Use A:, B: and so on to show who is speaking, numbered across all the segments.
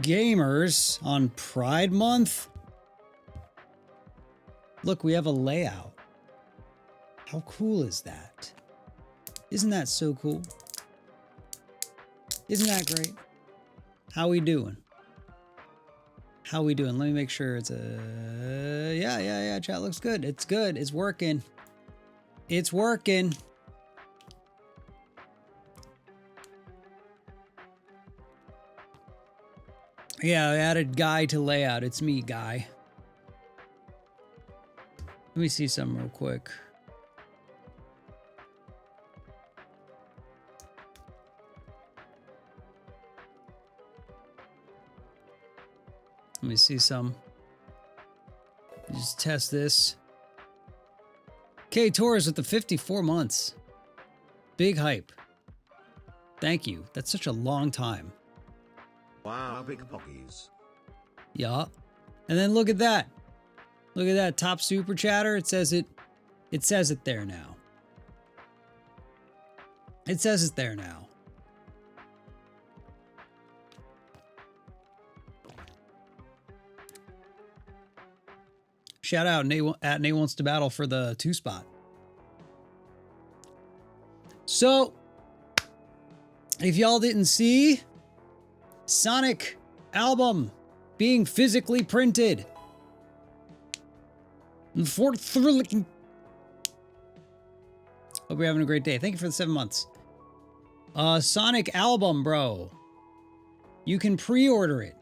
A: gamers on Pride Month. Look, we have a layout. How cool is that? Isn't that so cool? Isn't that great? How we doing? How we doing? Let me make sure it's a... Yeah, chat looks good. It's good. It's working. It's working. Yeah, I added Guy to layout. It's me, Guy. Let me see something real quick. Let me see some. Just test this. K Torres with the 54 months. Big hype. Thank you. That's such a long time.
B: Wow, big pockies.
A: Yeah. And then look at that. Look at that top super chatter. It says it there now. It says it there now. Shout out at NateWantsToBattle for the 2 spot. So, if y'all didn't see, Sonic album being physically printed. Hope you're having a great day. Thank you for the 7 months. Sonic album, bro. You can pre-order it.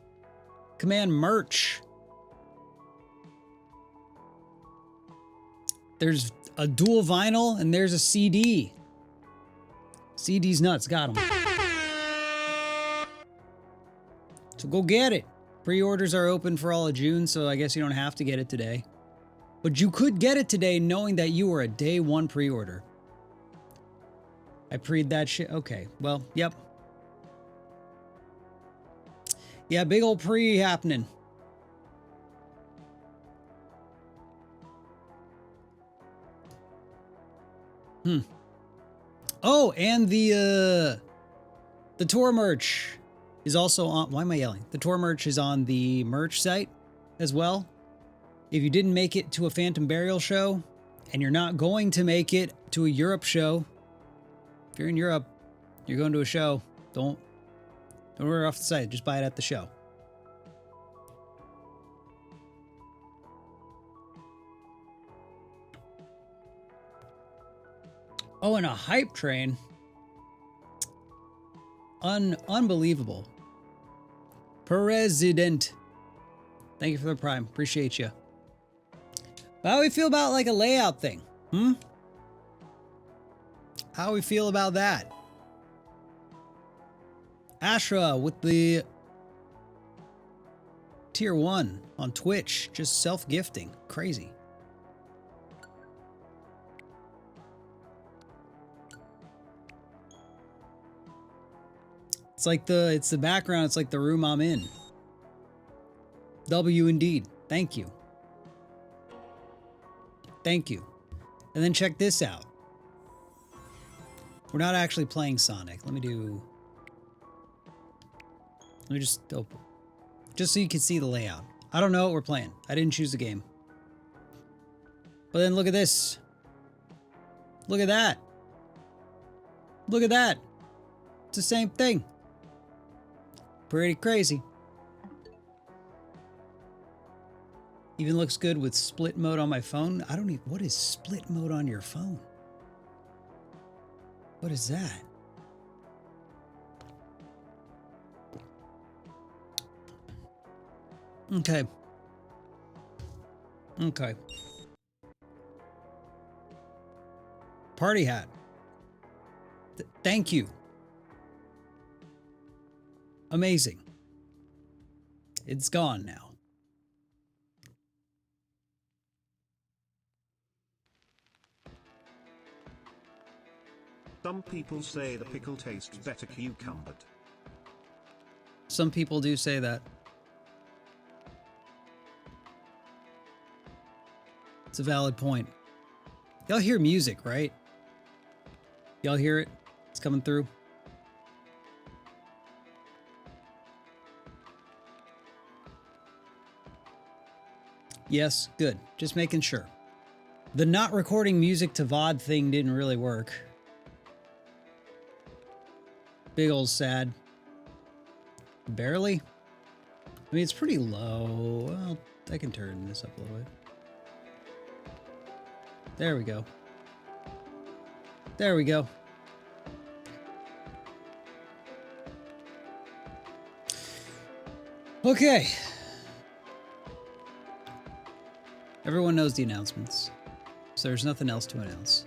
A: Command merch. There's a dual vinyl and there's a CD. CD's nuts. Got them. So go get it. Pre-orders are open for all of June, so I guess you don't have to get it today. But you could get it today knowing that you were a day 1 pre-order. I pre'd that shit. Okay, well, yep. Yeah, big old pre happening. Oh, and the tour merch is also on. Why am I yelling? The tour merch is on the merch site as well. If you didn't make it to a Phantom Burial show and you're not going to make it to a Europe show, if you're in Europe, you're going to a show, don't order off the site. Just buy it at the show. Oh, and a hype train. Unbelievable. President. Thank you for the prime. Appreciate you. How do we feel about like a layout thing? How do we feel about that? Ashra with the tier 1 on Twitch. Just self-gifting. Crazy. It's the background. It's like the room I'm in. W indeed. Thank you. Thank you. And then check this out. We're not actually playing Sonic. Let me just open. Just so you can see the layout. I don't know what we're playing. I didn't choose the game. But then look at this. Look at that. Look at that. It's the same thing. Pretty crazy. Even looks good with split mode on my phone. I don't even... What is split mode on your phone? What is that? Okay. Okay. Party hat. Thank you. Amazing. It's gone now.
B: Some people say the pickle tastes better cucumbered.
A: Some people do say that. It's a valid point. Y'all hear music, right? Y'all hear it? It's coming through. Yes, good. Just making sure. The not recording music to VOD thing didn't really work. Big old sad. Barely? I mean, it's pretty low. Well, I can turn this up a little bit. There we go. There we go. Okay. Everyone knows the announcements, so there's nothing else to announce.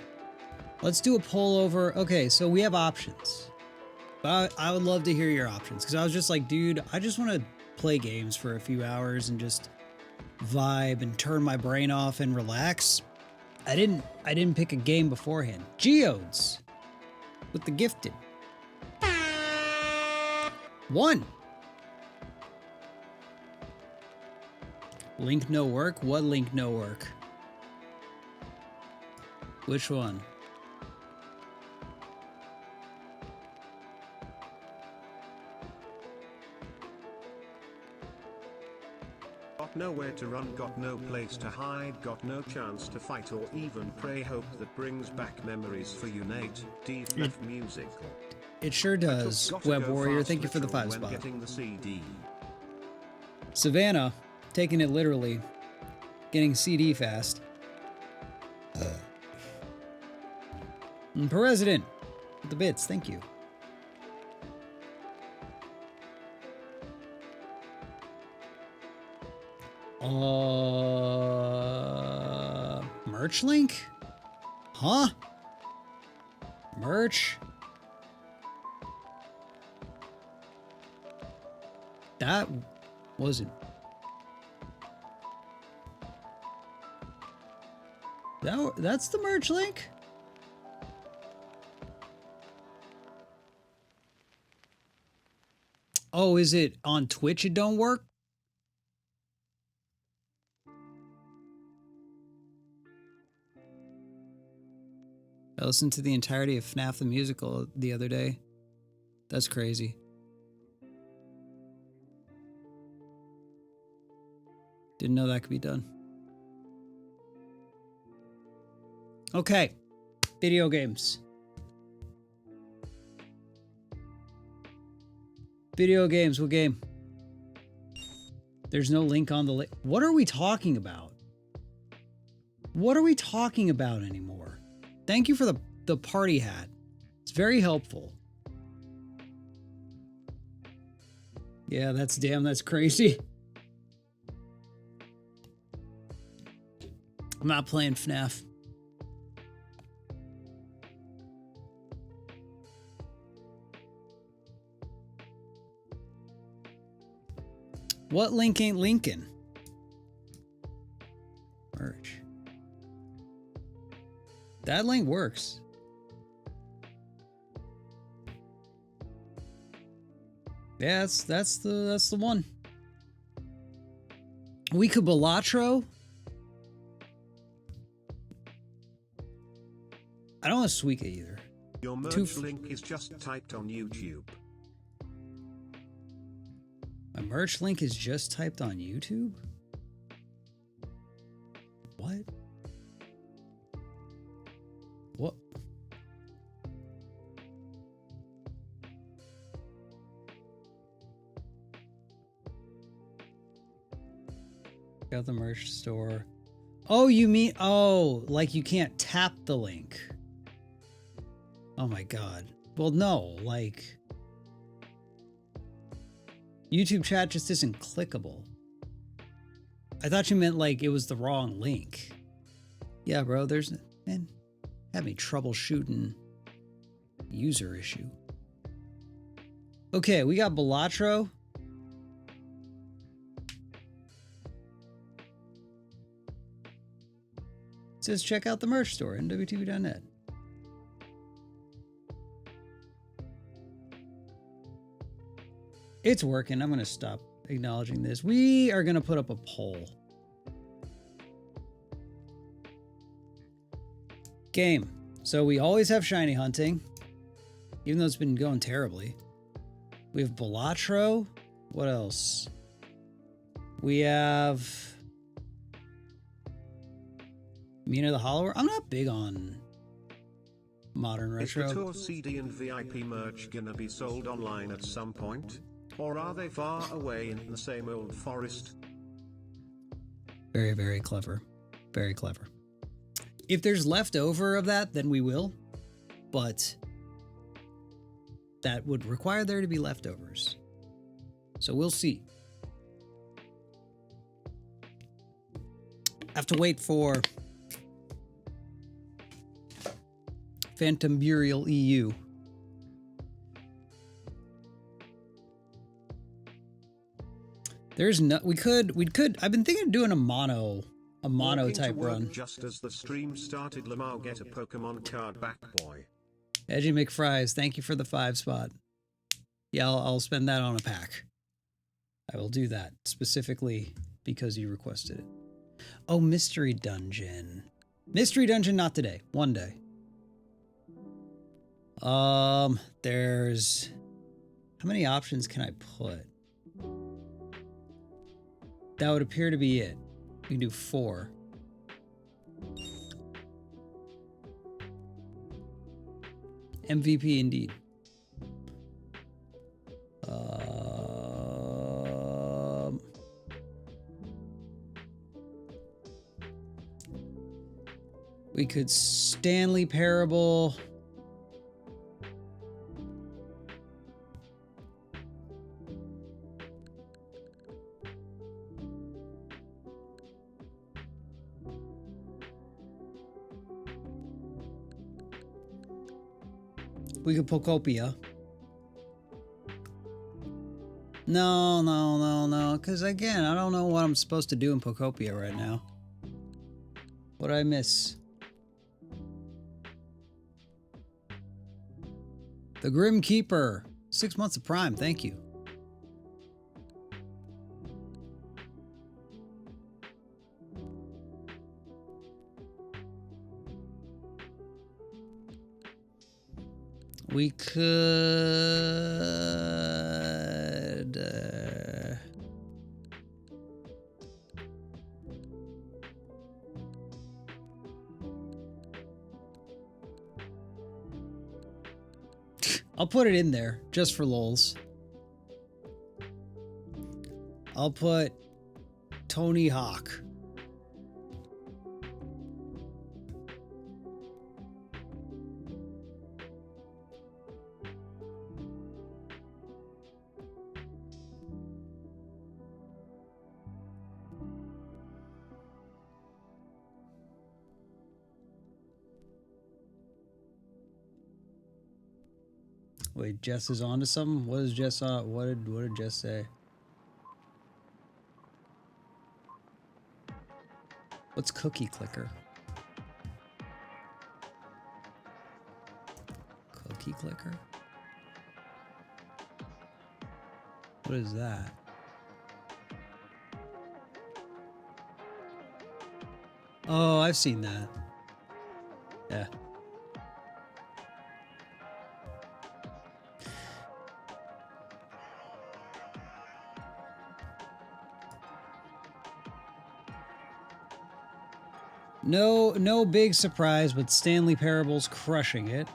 A: Let's do a poll over. Okay, so we have options. But I would love to hear your options, because I was just like, dude, I just want to play games for a few hours and just vibe and turn my brain off and relax. I didn't pick a game beforehand. Geodes with the gifted. 1. Link no work? What link no work? Which one?
B: Got nowhere to run, got no place to hide, got no chance to fight or even pray. Hope that brings back memories for you, Nate. DFF musical.
A: It sure does. Web Warrior, thank you for the 5 spot.
B: Getting the CD.
A: Savannah, taking it literally. Getting CD fast. And President, with the bits, thank you. Merch link? Huh? Merch? That wasn't. That's the merch link? Oh, is it on Twitch it don't work? I listened to the entirety of FNAF the Musical the other day. That's crazy. Didn't know that could be done. Okay. Video games. Video games, what game? There's no link on the link. What are we talking about? What are we talking about anymore? Thank you for the party hat. It's very helpful. Yeah, that's crazy. I'm not playing FNAF. What link ain't linking? Merch. That link works. Yeah, that's the one. We could Balatro. I don't want Suika either.
B: Your merch link is just typed on YouTube.
A: My merch link is just typed on YouTube? What? What? Got the merch store. Oh, you mean, oh, like you can't tap the link. Oh my God. Well, no, like YouTube chat just isn't clickable. I thought you meant like it was the wrong link. Yeah, bro, there's, man, had me troubleshooting user issue. Okay, we got Balatro. It says check out the merch store, nwtv.net. It's working. I'm going to stop acknowledging this. We are going to put up a poll. Game. So we always have shiny hunting, even though it's been going terribly. We have Balatro. What else? We have Mina the Hollower? I'm not big on modern retro.
B: Is the tour CD and VIP merch gonna be sold online at some point? Or are they far away in the same old forest?
A: Very, very clever. Very clever. If there's leftover of that, then we will. But that would require there to be leftovers. So we'll see. I have to wait for Phantom Burial EU. There's no, we could, I've been thinking of doing a mono type run.
B: Just as the stream started, Lamar get a Pokemon card back, boy.
A: Edgy McFries, thank you for the 5 spot. Yeah, I'll spend that on a pack. I will do that specifically because you requested it. Oh, Mystery Dungeon. Mystery Dungeon, not today. One day. There's... How many options can I put? That would appear to be it. We can do 4. MVP indeed. We could Stanley Parable. We could Pokopia. No. Because again, I don't know what I'm supposed to do in Pokopia right now. What did I miss? The Grim Keeper. 6 months of Prime. Thank you. We could... I'll put it in there, just for lols. I'll put Tony Hawk. Wait, Jess is on to something? What is Jess on? What did Jess say? What's Cookie Clicker? Cookie Clicker? What is that? Oh, I've seen that. Yeah. No big surprise, but Stanley Parable's crushing it.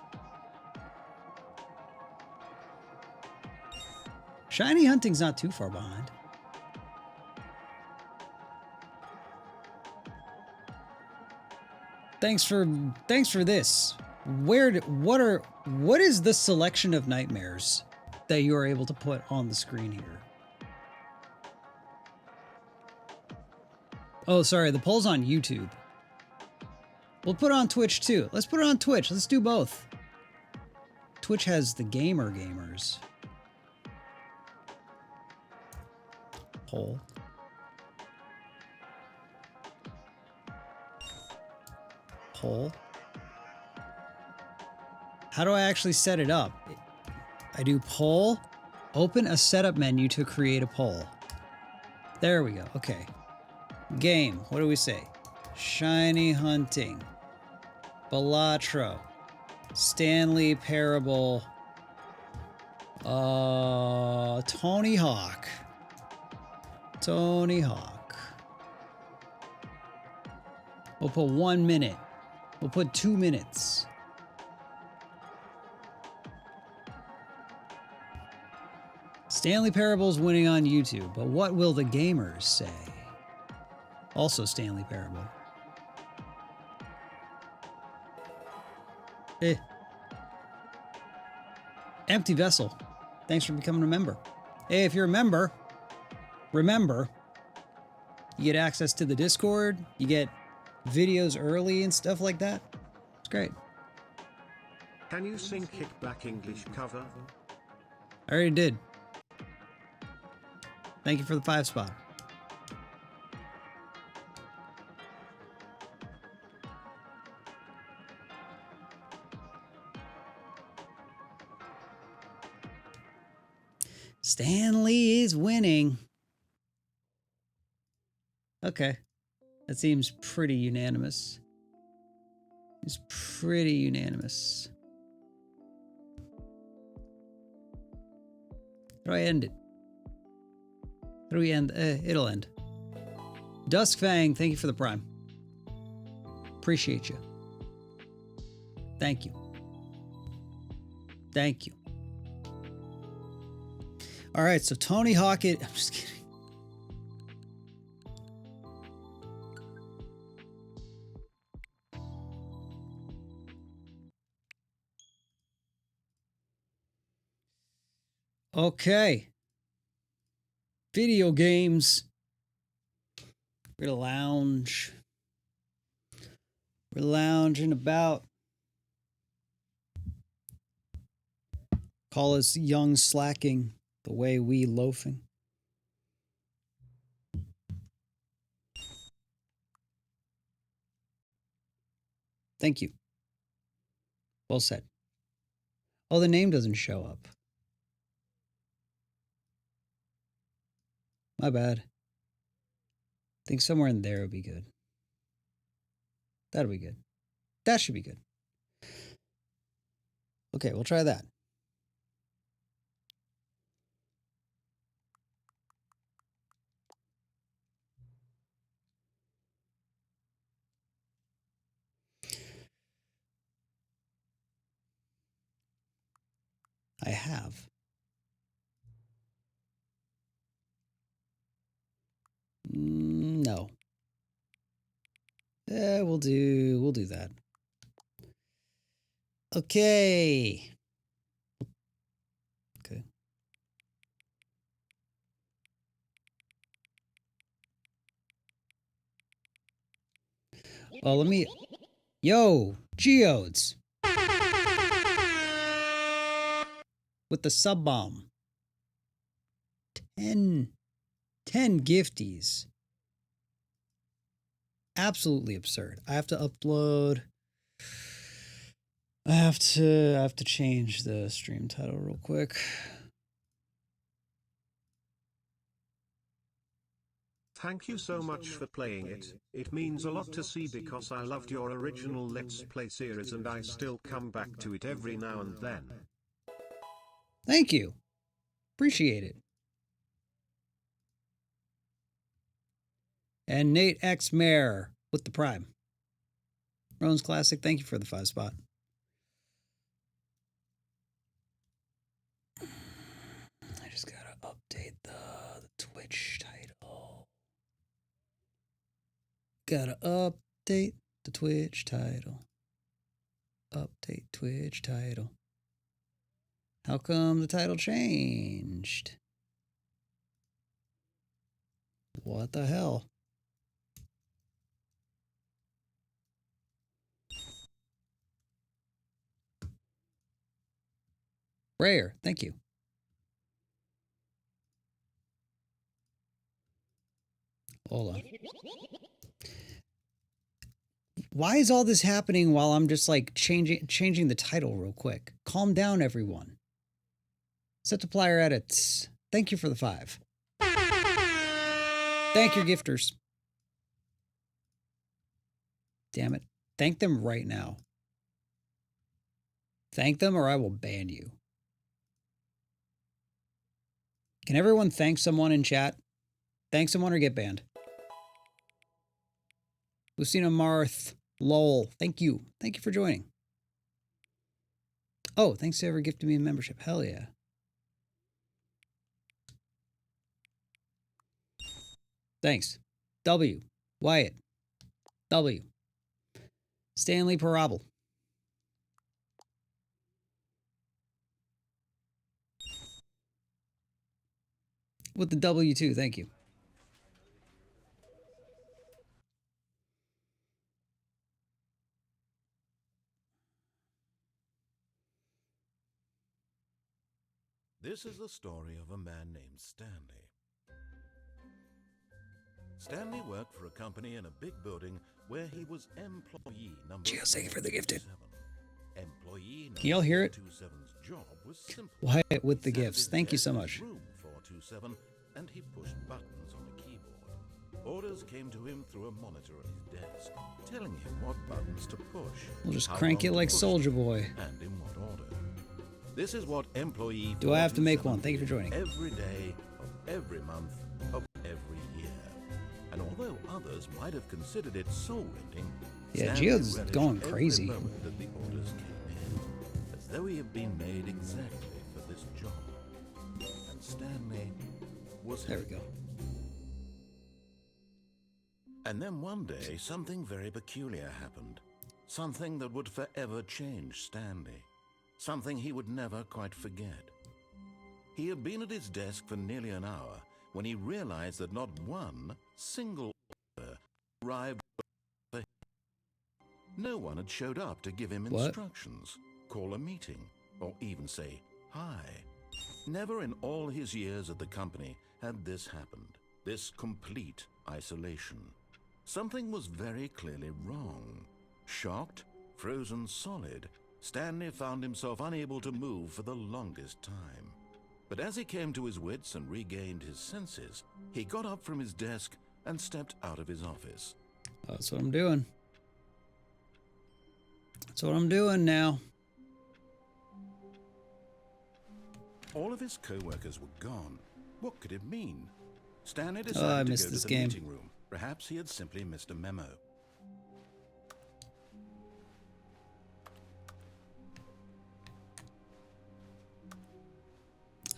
A: Shiny Hunting's not too far behind. Thanks for this. What is the selection of nightmares that you are able to put on the screen here? Oh, sorry, the poll's on YouTube. We'll put it on Twitch too. Let's put it on Twitch. Let's do both. Twitch has the gamers. Poll. Poll. How do I actually set it up? I do poll. Open a setup menu to create a poll. There we go. Okay. Game. What do we say? Shiny Hunting. Balatro. Stanley Parable. Tony Hawk. Tony Hawk. We'll put 1 minute. We'll put 2 minutes. Stanley Parable's winning on YouTube, but what will the gamers say? Also Stanley Parable. Empty Vessel. Thanks for becoming a member. Hey, if you're a member, remember, you get access to the Discord, you get videos early and stuff like that. It's great.
B: Can you sing Kickback English cover?
A: I already did. Thank you for the 5 spot. Stanley is winning. Okay. That seems pretty unanimous. It's pretty unanimous. How do I end it? How do we end? It'll end. Duskfang, thank you for the prime. Appreciate you. Thank you. Thank you. All right, so Tony Hawk it. I'm just kidding. Okay. Video games. We're gonna lounge. We're lounging about. Call us young slacking, the way we loafing. Thank you. Well said. Oh, the name doesn't show up. My bad. I think somewhere in there would be good. That'll be good. That should be good. Okay, we'll try that. I have. No. We'll do that. Okay. Okay. Well, let me. Yo, Geodes. With the sub bomb. 10 gifties. Absolutely absurd. I have to upload. I have to change the stream title real quick.
B: Thank you so much for playing it. It means a lot to see because I loved your original Let's Play series and I still come back to it every now and then.
A: Thank you. Appreciate it. And Nate X Mayor with the prime. Rowan's Classic, thank you for the 5 spot. I just gotta update the Twitch title. Gotta update the Twitch title. Update Twitch title. How come the title changed? What the hell? Rare, thank you. Hold on. Why is all this happening while I'm just like changing the title real quick? Calm down, everyone. Set to player edits. Thank you for the 5. Thank your gifters. Damn it. Thank them right now. Thank them or I will ban you. Can everyone thank someone in chat? Thank someone or get banned. Lucina Marth. Lol. Thank you. Thank you for joining. Oh, thanks to ever gifted me a membership. Hell yeah. Thanks. W. Wyatt. W. Stanley Parable. With the W too, thank you.
C: This is the story of a man named Stanley. Stanley worked for a company in a big building where he was employee number
A: Cheers, thank you for the gifted.
C: 47. Employee number
A: Can y'all hear it?
C: 427's job was simple.
A: Wyatt with the
C: He sat at
A: gifts.
C: his
A: Thank you
C: desk
A: so
C: in
A: much.
C: Room 427, and he pushed buttons on a keyboard. Orders came to him through a monitor on his desk, telling him what buttons to push.
A: We'll just
C: how
A: crank
C: long
A: it
C: to
A: like
C: push
A: Soldier
C: them,
A: Boy.
C: and in what order. This is what employee
A: Do I have to make
C: 427
A: one? Thank you for joining.
C: every day of every month of every year. And although others might have considered it soul-rending,
A: Yeah,
C: Stanley
A: Geo's
C: relished
A: going
C: every
A: crazy.
C: moment that the orders came in, as though he had been made exactly for this job. And Stanley was
A: There we
C: happy.
A: go.
C: And then one day, something very peculiar happened. Something that would forever change Stanley. Something he would never quite forget. He had been at his desk for nearly an hour when he realized that not one single order arrived for him. No one had showed up to give him
A: What?
C: instructions, call a meeting, or even say hi. Never in all his years at the company had this happened, this complete isolation. Something was very clearly wrong. Shocked, frozen solid, Stanley found himself unable to move for the longest time. But as he came to his wits and regained his senses, he got up from his desk and stepped out of his office.
A: That's what I'm doing. That's what I'm doing now.
C: All of his co-workers were gone. What could it mean? Stanley
A: I
C: decided to
A: missed
C: go to
A: this
C: the
A: game.
C: meeting room. Perhaps he had simply missed a memo.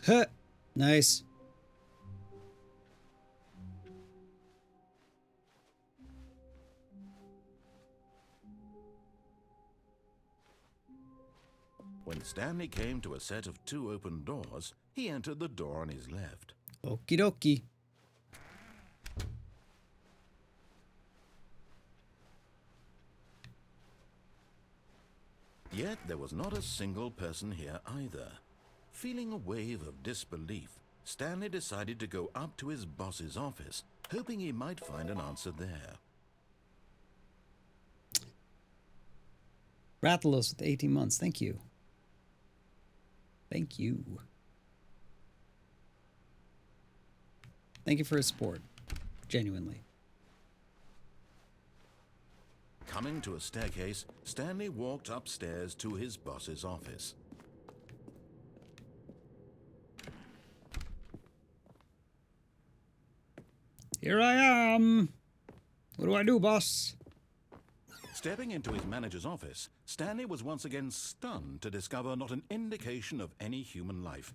A: Huh. Nice.
C: When Stanley came to a set of 2 open doors, he entered the door on his left.
A: Okie dokie.
C: Yet there was not a single person here either. Feeling a wave of disbelief, Stanley decided to go up to his boss's office, hoping he might find an answer there.
A: Rathalos with 18 months. Thank you. Thank you. Thank you for his support. Genuinely.
C: Coming to a staircase, Stanley walked upstairs to his boss's office.
A: Here I am. What do I do, boss?
C: Stepping into his manager's office, Stanley was once again stunned to discover not an indication of any human life.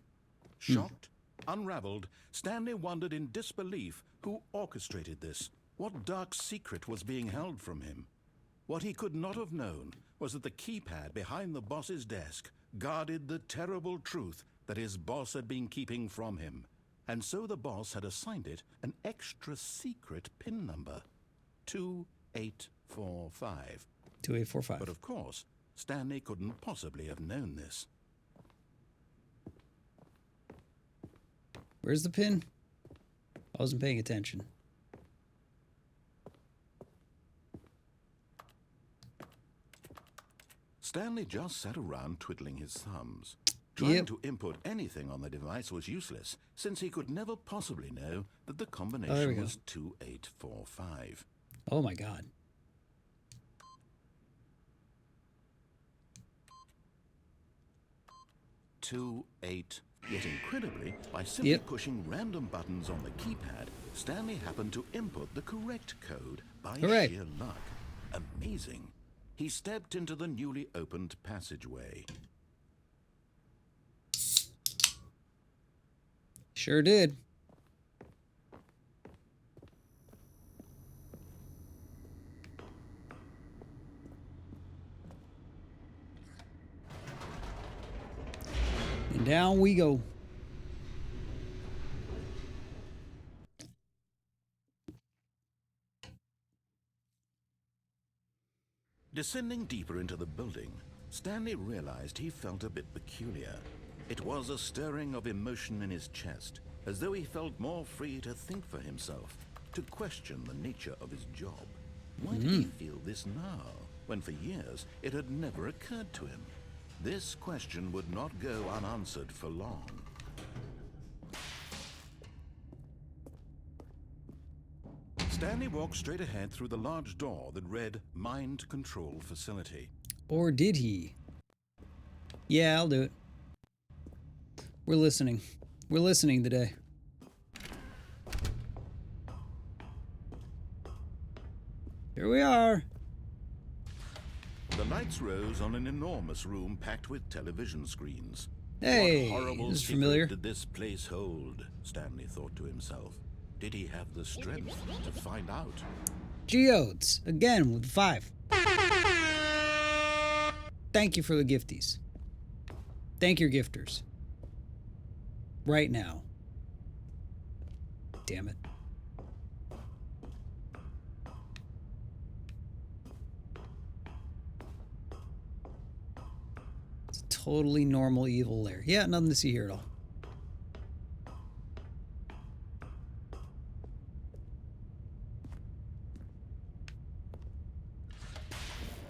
C: Shocked, unraveled, Stanley wondered in disbelief who orchestrated this. What dark secret was being held from him? What he could not have known was that the keypad behind the boss's desk guarded the terrible truth that his boss had been keeping from him. And so the boss had assigned it an extra secret PIN number, 2845.
A: 2845.
C: But of course, Stanley couldn't possibly have known this.
A: Where's the pin? I wasn't paying attention.
C: Stanley just sat around twiddling his thumbs. Trying
A: Yep.
C: to input anything on the device was useless, since he could never possibly know that the
A: there we
C: combination
A: go.
C: was 2845.
A: Oh my god.
C: 28. Yet incredibly, by simply
A: Yep.
C: pushing random buttons on the keypad, Stanley happened to input the correct code by
A: Hooray.
C: sheer luck. Amazing. He stepped into the newly opened passageway.
A: Sure did. And down we go.
C: Descending deeper into the building, Stanley realized he felt a bit peculiar. It was a stirring of emotion in his chest, as though he felt more free to think for himself, to question the nature of his job. Why did he feel this now, when for years it had never occurred to him? This question would not go unanswered for long. Stanley walked straight ahead through the large door that read Mind Control Facility.
A: Or did he? Yeah, I'll do it. We're listening. We're listening today. Here we are.
C: The lights rose on an enormous room packed with television screens.
A: Hey,
C: what horrible
A: this is
C: secret
A: familiar.
C: did this place hold? Stanley thought to himself. Did he have the strength to find out?
A: Geodes, again with 5. Thank you for the gifties. Thank your gifters. Right now. Damn it. It's a totally normal evil lair. Yeah, nothing to see here at all.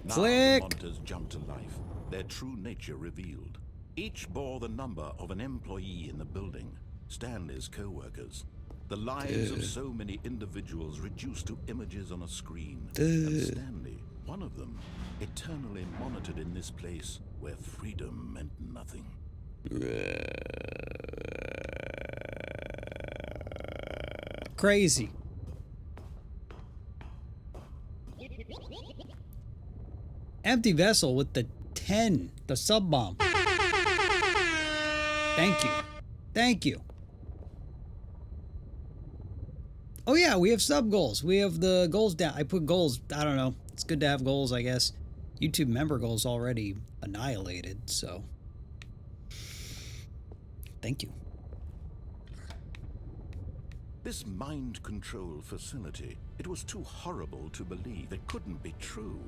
C: Now
A: Flick!
C: the monitors jumped to life, their true nature revealed. Each bore the number of an employee in the building, Stanley's co-workers. The lives of so many individuals reduced to images on a screen. And Stanley, one of them, eternally monitored in this place where freedom meant nothing.
A: Crazy. Empty vessel with the 10, the sub bomb. Thank you. Thank you. Oh yeah, we have sub goals. We have the goals down. I put goals. I don't know. It's good to have goals, I guess. YouTube member goals already annihilated, so. Thank you.
C: This mind control facility, it was too horrible to believe. It couldn't be true.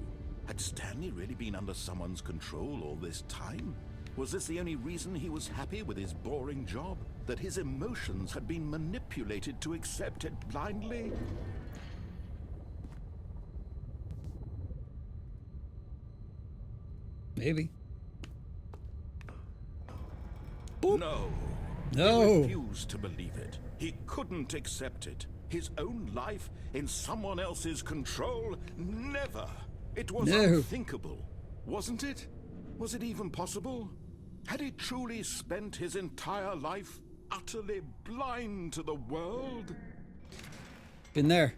C: Had Stanley really been under someone's control all this time? Was this the only reason he was happy with his boring job? That his emotions had been manipulated to accept it blindly?
A: Maybe.
C: No.
A: No.
C: He refused to believe it. He couldn't accept it. His own life in someone else's control? Never. It was unthinkable. Wasn't it? Was it even possible? Had he truly spent his entire life utterly blind to the world?
A: Been there.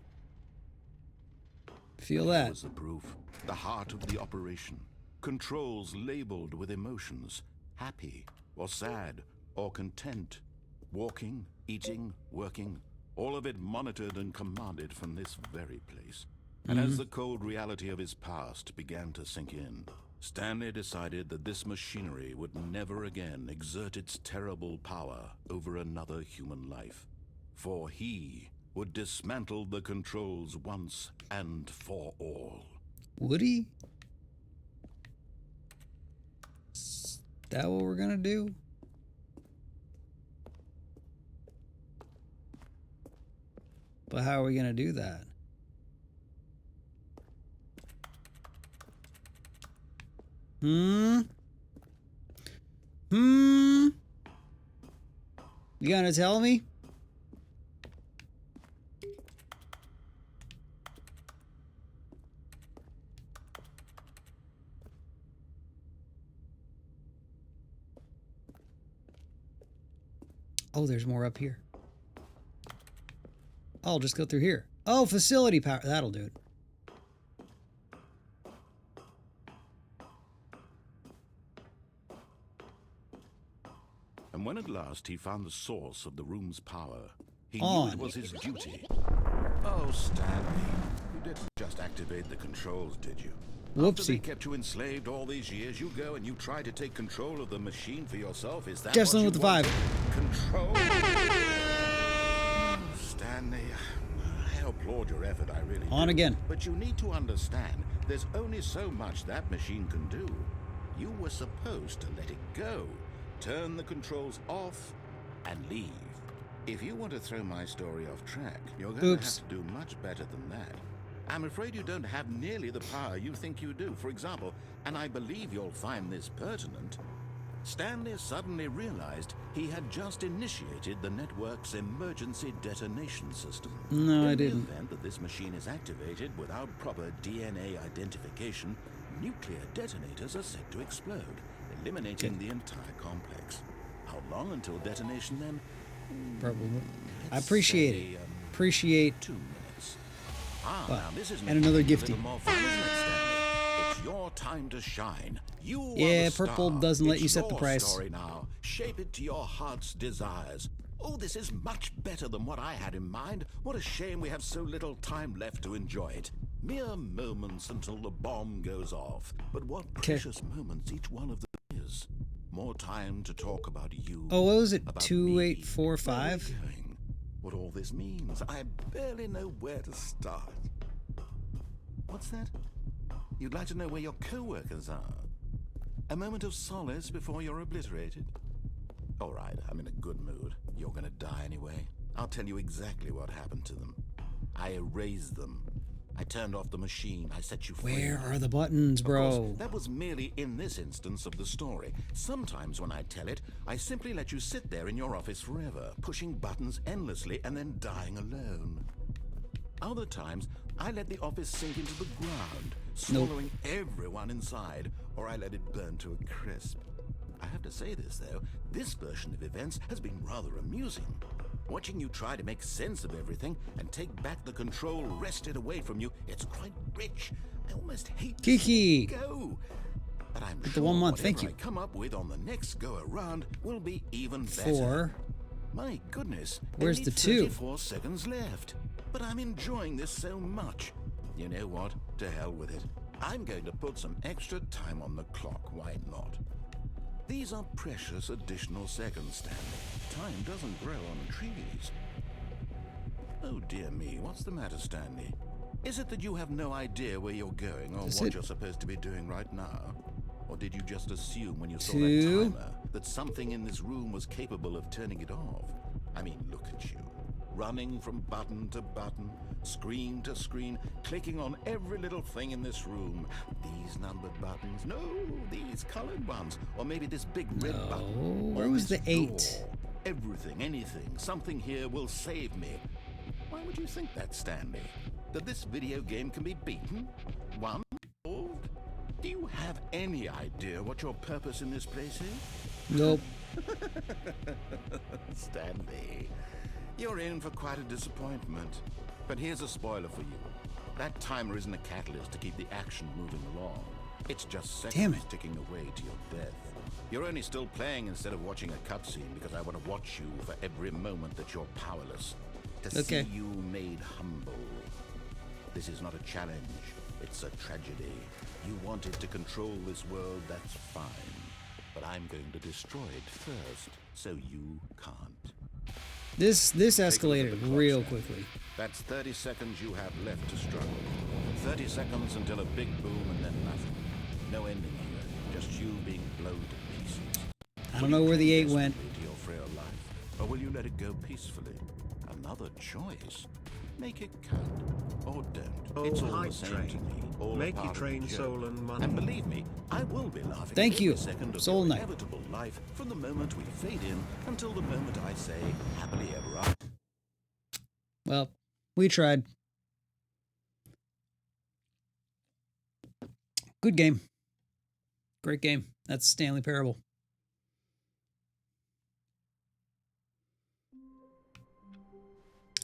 A: Feel
C: Here
A: that.
C: was the proof. The heart of the operation. Controls labeled with emotions. Happy or sad or content. Walking, eating, working. All of it monitored and commanded from this very place. And as the cold reality of his past began to sink in, Stanley decided that this machinery would never again exert its terrible power over another human life. For he would dismantle the controls once and for all.
A: Would he? Is that what we're gonna do? But how are we gonna do that? You gonna tell me? Oh, there's more up here. I'll just go through here. Oh, facility power. That'll do it.
C: And when at last he found the source of the room's power, he
A: On.
C: knew it was his duty. Oh, Stanley, you didn't just activate the controls, did you? After they
A: Whoopsie.
C: kept you enslaved all these years, you go and you try to take control of the machine for yourself. Is that
A: Jefferson
C: what
A: with
C: you
A: the
C: want?
A: 5.
C: Control? Oh, Stanley, I applaud your effort, I really do.
A: On again.
C: But you need to understand, there's only so much that machine can do. You were supposed to let it go, turn the controls off, and leave. If you want to throw my story off track, you're going to have to do much better than that. I'm afraid you don't have nearly the power you think you do. For example, and I believe you'll find this pertinent, Stanley suddenly realized he had just initiated the network's emergency detonation system.
A: No, I
C: In the
A: didn't.
C: event that this machine is activated without proper DNA identification, nuclear detonators are set to explode, eliminating the entire complex. How long until detonation then?
A: Probably. I
C: Let's
A: appreciate
C: say,
A: it. Appreciate.
C: 2 minutes. Ah,
A: Well,
C: now this is
A: and another
C: making it a
A: gifty.
C: little more fun, isn't it, Stanley? It's your time to shine. You are
A: Yeah,
C: the
A: purple
C: star.
A: doesn't let
C: It's
A: you set the
C: your
A: price.
C: story now. Shape it to your heart's desires. Oh, this is much better than what I had in mind. What a shame we have so little time left to enjoy it. Mere moments until the bomb goes off. But what precious moments each one of them is. More time to talk about you.
A: Oh, what was it?
C: about
A: 2845?
C: me, where we're going, what all this means. I barely know where to start. What's that? You'd like to know where your co-workers are? A moment of solace before you're obliterated? All right, I'm in a good mood. You're gonna die anyway. I'll tell you exactly what happened to them. I erased them. I turned off the machine. I set you free.
A: Where are the buttons,
C: Of
A: bro?
C: course, that was merely in this instance of the story. Sometimes when I tell it, I simply let you sit there in your office forever, pushing buttons endlessly and then dying alone. Other times, I let the office sink into the ground, swallowing everyone inside, or I let it burn to a crisp. I have to say this, though, this version of events has been rather amusing. Watching you try to make sense of everything and take back the control wrested away from you, it's quite rich. I almost hate to
A: Kiki.
C: see it go. But I'm
A: With
C: sure
A: the 1 month,
C: whatever
A: thank you.
C: I come up with on the next go-around will be even better.
A: 4.
C: My goodness,
A: Where's
C: only
A: the 2?
C: 34 seconds left. But I'm enjoying this so much. You know what? To hell with it. I'm going to put some extra time on the clock. Why not? These are precious additional seconds, Stanley. Time doesn't grow on trees. Oh dear me, what's the matter, Stanley? Is it that you have no idea where you're going or what you're supposed to be doing right now? Or did you just assume when you saw that
A: 2.
C: timer that something in this room was capable of turning it off? I mean, look at you. Running from button to button, screen to screen, clicking on every little thing in this room. These numbered buttons, no, these colored ones, or maybe this big red button.
A: Where
C: or
A: was
C: this
A: the 8?
C: door. Everything, anything, something here will save me. Why would you think that, Stanley? That this video game can be beaten? Won? Solved? Do you have any idea what your purpose in this place is?
A: Nope.
C: Stanley, you're in for quite a disappointment. But here's a spoiler for you. That timer isn't a catalyst to keep the action moving along. It's just
A: Damn
C: seconds
A: it.
C: ticking away to your death. You're only still playing instead of watching a cutscene because I want to watch you for every moment that you're powerless. To
A: Okay.
C: see you made humble. This is not a challenge. It's a tragedy. You wanted to control this world, that's fine. But I'm going to destroy it first, so you can't.
A: This
C: Take a look at
A: escalated
C: the clock,
A: real
C: Stanley.
A: quickly.
C: That's 30 seconds you have left to struggle. 30 seconds until a big boom and then nothing. No ending here, just you being blown to pieces.
A: I don't know where the 8 went.
C: Desperately to your frail life, or will you let it go peacefully? Another choice. Make it count, or don't.
B: Oh,
C: It's all the
B: hype
C: same
B: train.
C: to me. All a
B: Make
C: part
B: your
C: of the
B: train
C: joke.
B: soul and money.
C: And believe me, I will be laughing
A: Thank
C: at
A: you,
C: every second of
A: Soul
C: your
A: Knight.
C: inevitable life from the moment we fade in until the moment I say happily ever after.
A: Well, we tried. Good game. Great game. That's Stanley Parable.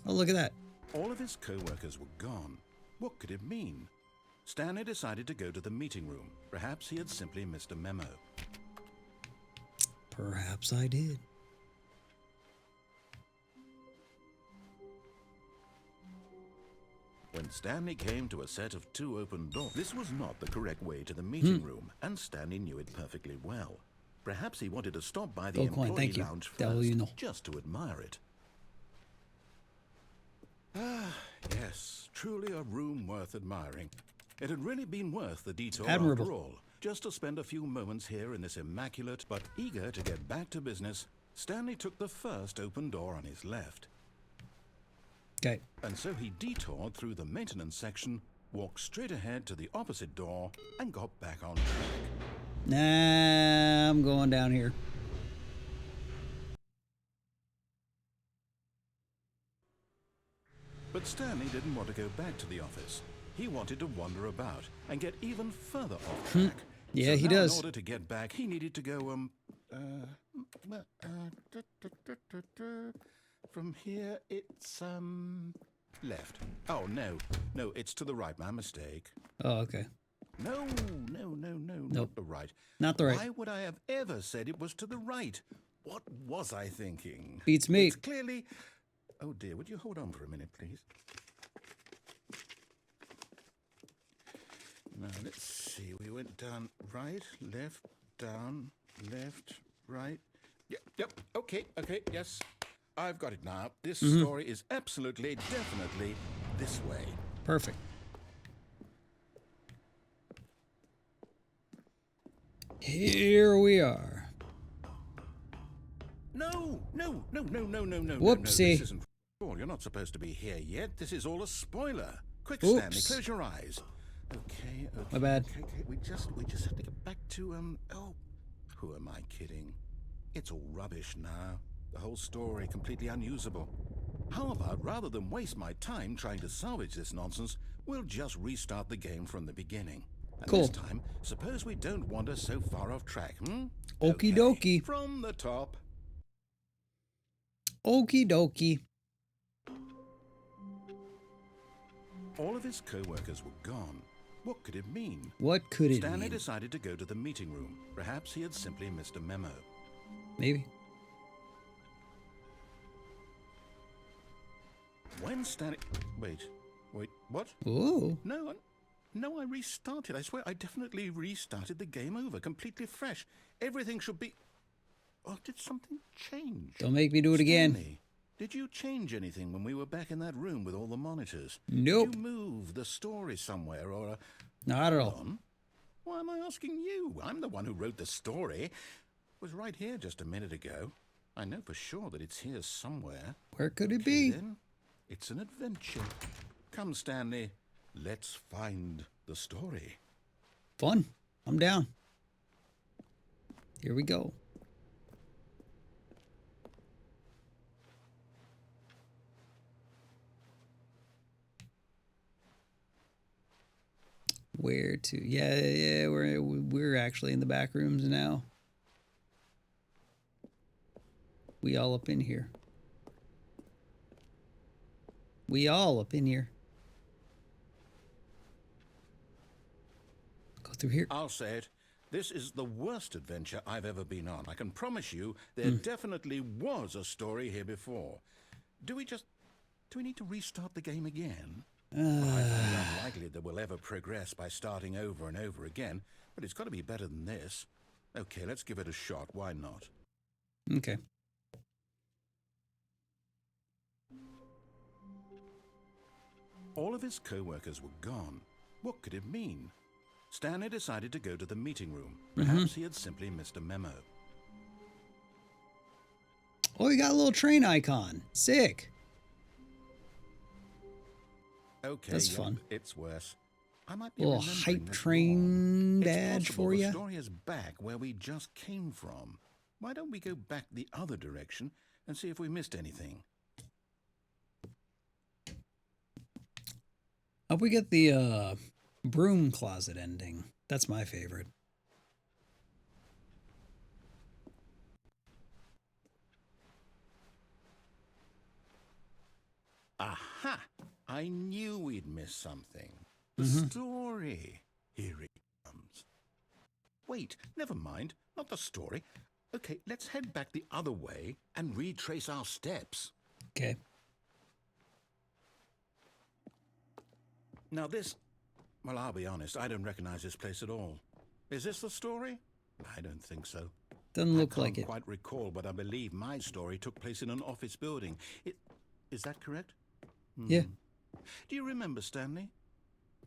A: Oh, look at that.
C: All of his co-workers were gone. What could it mean? Stanley decided to go to the meeting room. Perhaps he had simply missed a memo.
A: Perhaps I did.
C: and Stanley came to a set of 2 open doors. This was not the correct way to the meeting room, and Stanley knew it perfectly well. Perhaps he wanted to stop by the
A: Gold coin,
C: employee
A: thank you.
C: lounge
A: That will
C: first,
A: you know.
C: just to admire it. Ah, yes, truly a room worth admiring. It had really been worth the detour
A: Admirable.
C: after all, just to spend a few moments here in this immaculate, but eager to get back to business. Stanley took the first open door on his left.
A: Okay.
C: And so he detoured through the maintenance section, walked straight ahead to the opposite door, and got back on track.
A: Nah, I'm going down here.
C: But Stanley didn't want to go back to the office. He wanted to wander about and get even further off track.
A: Yeah,
C: So
A: he
C: now
A: does.
C: In order to get back, he needed to go, from here, it's, left. Oh, no, it's to the right. My mistake.
A: Oh, okay.
C: No,
A: Nope.
C: not the right.
A: Not the right.
C: Why would I have ever said it was to the right? What was I thinking?
A: Beats me.
C: It's clearly... Oh, dear, would you hold on for a minute, please? Now, let's see. We went down right, left, down, left, right. Yep, okay, yes. I've got it now. This story is absolutely, definitely this way.
A: Perfect. Here we are.
C: No.
A: Whoopsie.
C: This isn't all. You're not supposed to be here yet. This is all a spoiler. Quick,
A: Oops.
C: Stanley, close your eyes. Okay.
A: My bad.
C: Okay. We just have to get back to, oh, who am I kidding? It's all rubbish now. The whole story completely unusable. How about, rather than waste my time trying to salvage this nonsense, we'll just restart the game from the beginning. And
A: Cool.
C: this time, suppose we don't wander so far off track,
A: Okie
C: Okay,
A: dokie.
C: From the top.
A: Okie dokie.
C: All of his co-workers were gone. What could it mean?
A: What could it
C: Stanley
A: mean?
C: decided to go to the meeting room. Perhaps he had simply missed a memo.
A: Maybe.
C: When Stanley... Wait, what?
A: Ooh.
C: No, I restarted. I swear, I definitely restarted the game over, completely fresh. Everything should be... Oh, did something change?
A: Don't make me do it again.
C: Stanley, did you change anything when we were back in that room with all the monitors?
A: Nope.
C: Did you move the story somewhere or...
A: Not at all.
C: Why am I asking you? I'm the one who wrote the story. It was right here just a minute ago. I know for sure that it's here somewhere.
A: Where could it
C: Okay,
A: be?
C: then. It's an adventure. Come, Stanley. Let's find the story.
A: Fun. I'm down. Here we go. Where to? Yeah, we're actually in the back rooms now. We all up in here. We all up in here. Go through here.
C: I'll say it. This is the worst adventure I've ever been on. I can promise you there definitely was a story here before. Do we need to restart the game again? I find it unlikely that we'll ever progress by starting over and over again, but it's got to be better than this. Okay, let's give it a shot. Why not?
A: Okay.
C: All of his co-workers were gone. What could it mean? Stanley decided to go to the meeting room. Perhaps he had simply missed a memo.
A: Oh, you got a little train icon. Sick.
C: Okay,
A: That's
C: yep,
A: fun.
C: It's worse. I might be
A: Little
C: remembering
A: hype
C: this
A: train
C: wrong.
A: badge
C: It's possible
A: for
C: the
A: ya.
C: story is back where we just came from. Why don't we go back the other direction and see if we missed anything?
A: Hope we get the broom closet ending. That's my favorite.
C: Aha! I knew we'd miss something. The story. Here it comes. Wait, never mind. Not the story. Okay, let's head back the other way and retrace our steps.
A: Okay.
C: Now this... Well, I'll be honest, I don't recognize this place at all. Is this the story? I don't think so.
A: Doesn't look
C: I
A: like
C: can't
A: it.
C: quite recall, but I believe my story took place in an office building. Is that correct?
A: Yeah.
C: Do you remember, Stanley?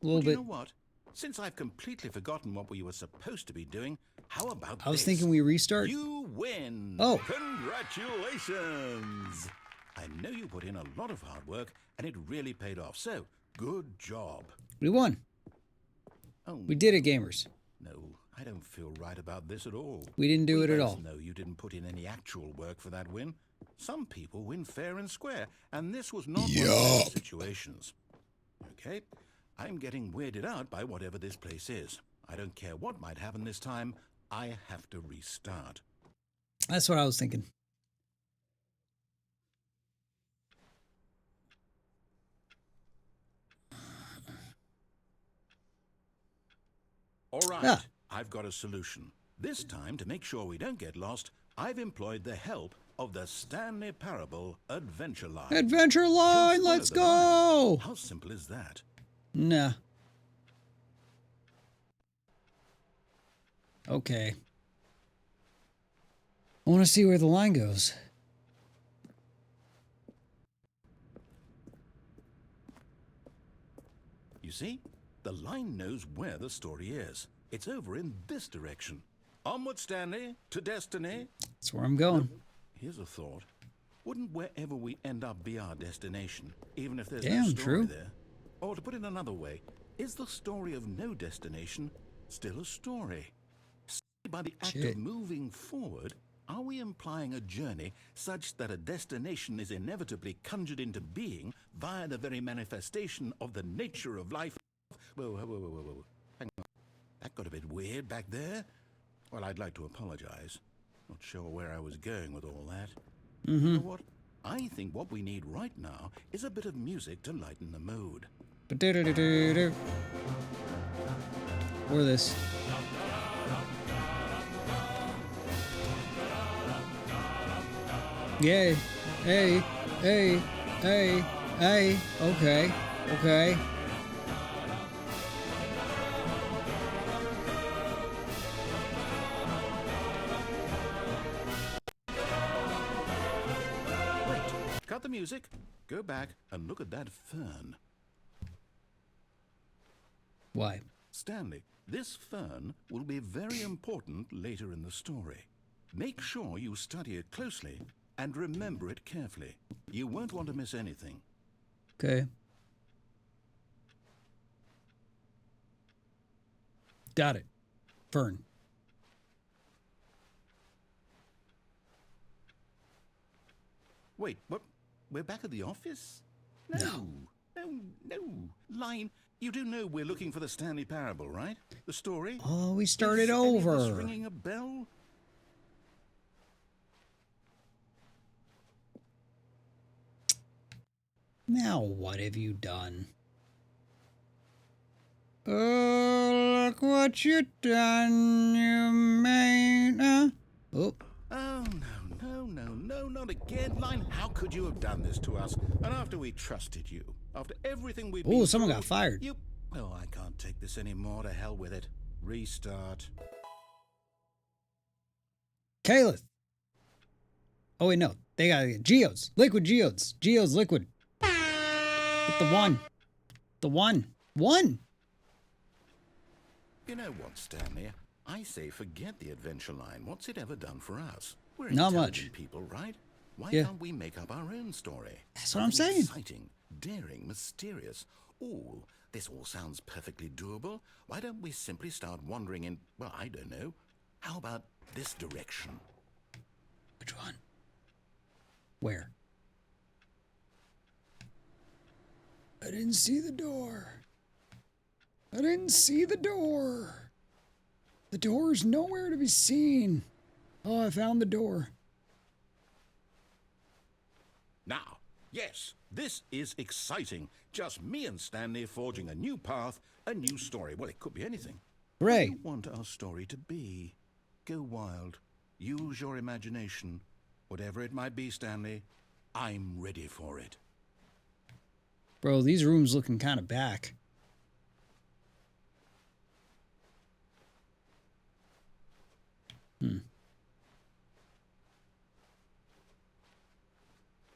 A: A little
C: Do
A: bit.
C: you know what? Since I've completely forgotten what we were supposed to be doing, how about
A: I was
C: this?
A: thinking we restart.
C: You win!
A: Oh.
C: Congratulations! I know you put in a lot of hard work, and it really paid off, so good job.
A: We won.
C: Oh,
A: We did it, gamers.
C: no, I don't feel right about this at all.
A: We didn't do it at
C: both
A: all.
C: know you didn't put in any actual work for that win. Some people win fair and square, and this was not one of those situations. Okay, I'm getting weirded out by whatever this place is. I don't care what might happen this time. I have to restart.
A: That's what I was thinking.
C: All right,
A: Ah.
C: I've got a solution. This time, to make sure we don't get lost, I've employed the help of the Stanley Parable Adventure Line.
A: Adventure line,
C: Just follow
A: let's
C: the
A: go!
C: line. How simple is that?
A: Nah. Okay. I want to see where the line goes.
C: You see, the line knows where the story is. It's over in this direction. Onward, Stanley, to destiny.
A: That's where I'm going.
C: Here's a thought. Wouldn't wherever we end up be our destination, even if there's
A: Damn,
C: no story
A: true.
C: there? Or to put it another way, is the story of no destination still a story? By the act
A: Shit.
C: of moving forward, are we implying a journey such that a destination is inevitably conjured into being via the very manifestation of the nature of life? Whoa. Hang on. That got a bit weird back there. Well, I'd like to apologize. Not sure where I was going with all that. You know what? I think what we need right now is a bit of music to lighten the mood.
A: Ba-do-do-do-do-do. Or this. Yay. Hey. Hey. Hey. Hey. Okay. Okay.
C: Wait, cut the music, go back and look at that fern.
A: Why?
C: Stanley, this fern will be very important later in the story. Make sure you study it closely and remember it carefully. You won't want to miss anything.
A: Okay. Got it. Fern.
C: Wait, what? We're back at the office?
A: No.
C: No. Line, you do know we're looking for the Stanley Parable, right? The story?
A: Oh, we started
C: Is any of this
A: over.
C: ringing a bell?
A: Now what have you done? Oh, look what you done, you man. Oh,
C: Oh, no, not again. Line, how could you have done this to us? And after we trusted you, after everything we've been
A: oh, someone
C: through,
A: got fired.
C: You... Oh, I can't take this anymore. To hell with it. Restart.
A: Caliph. Oh, wait, no. They got geodes. Liquid geodes. Geodes liquid. With the one. The one. One.
C: You know what, Stanley? I say forget the adventure line. What's it ever done for us? We're
A: Not
C: intelligent
A: much.
C: people, right? Why
A: Yeah.
C: can't we make up our own story?
A: That's what I'm
C: Something
A: saying.
C: Exciting, daring, mysterious. Ooh, this all sounds perfectly doable. Why don't we simply start wandering in, well, I don't know. How about this direction?
A: Which one? Where? I didn't see the door. I didn't see the door. The door's nowhere to be seen. Oh, I found the door.
C: Now, yes, this is exciting. Just me and Stanley forging a new path, a new story. Well, it could be anything. What
A: Hooray.
C: do you want our story to be? Go wild. Use your imagination. Whatever it might be, Stanley, I'm ready for it.
A: Bro, these rooms looking kind of back.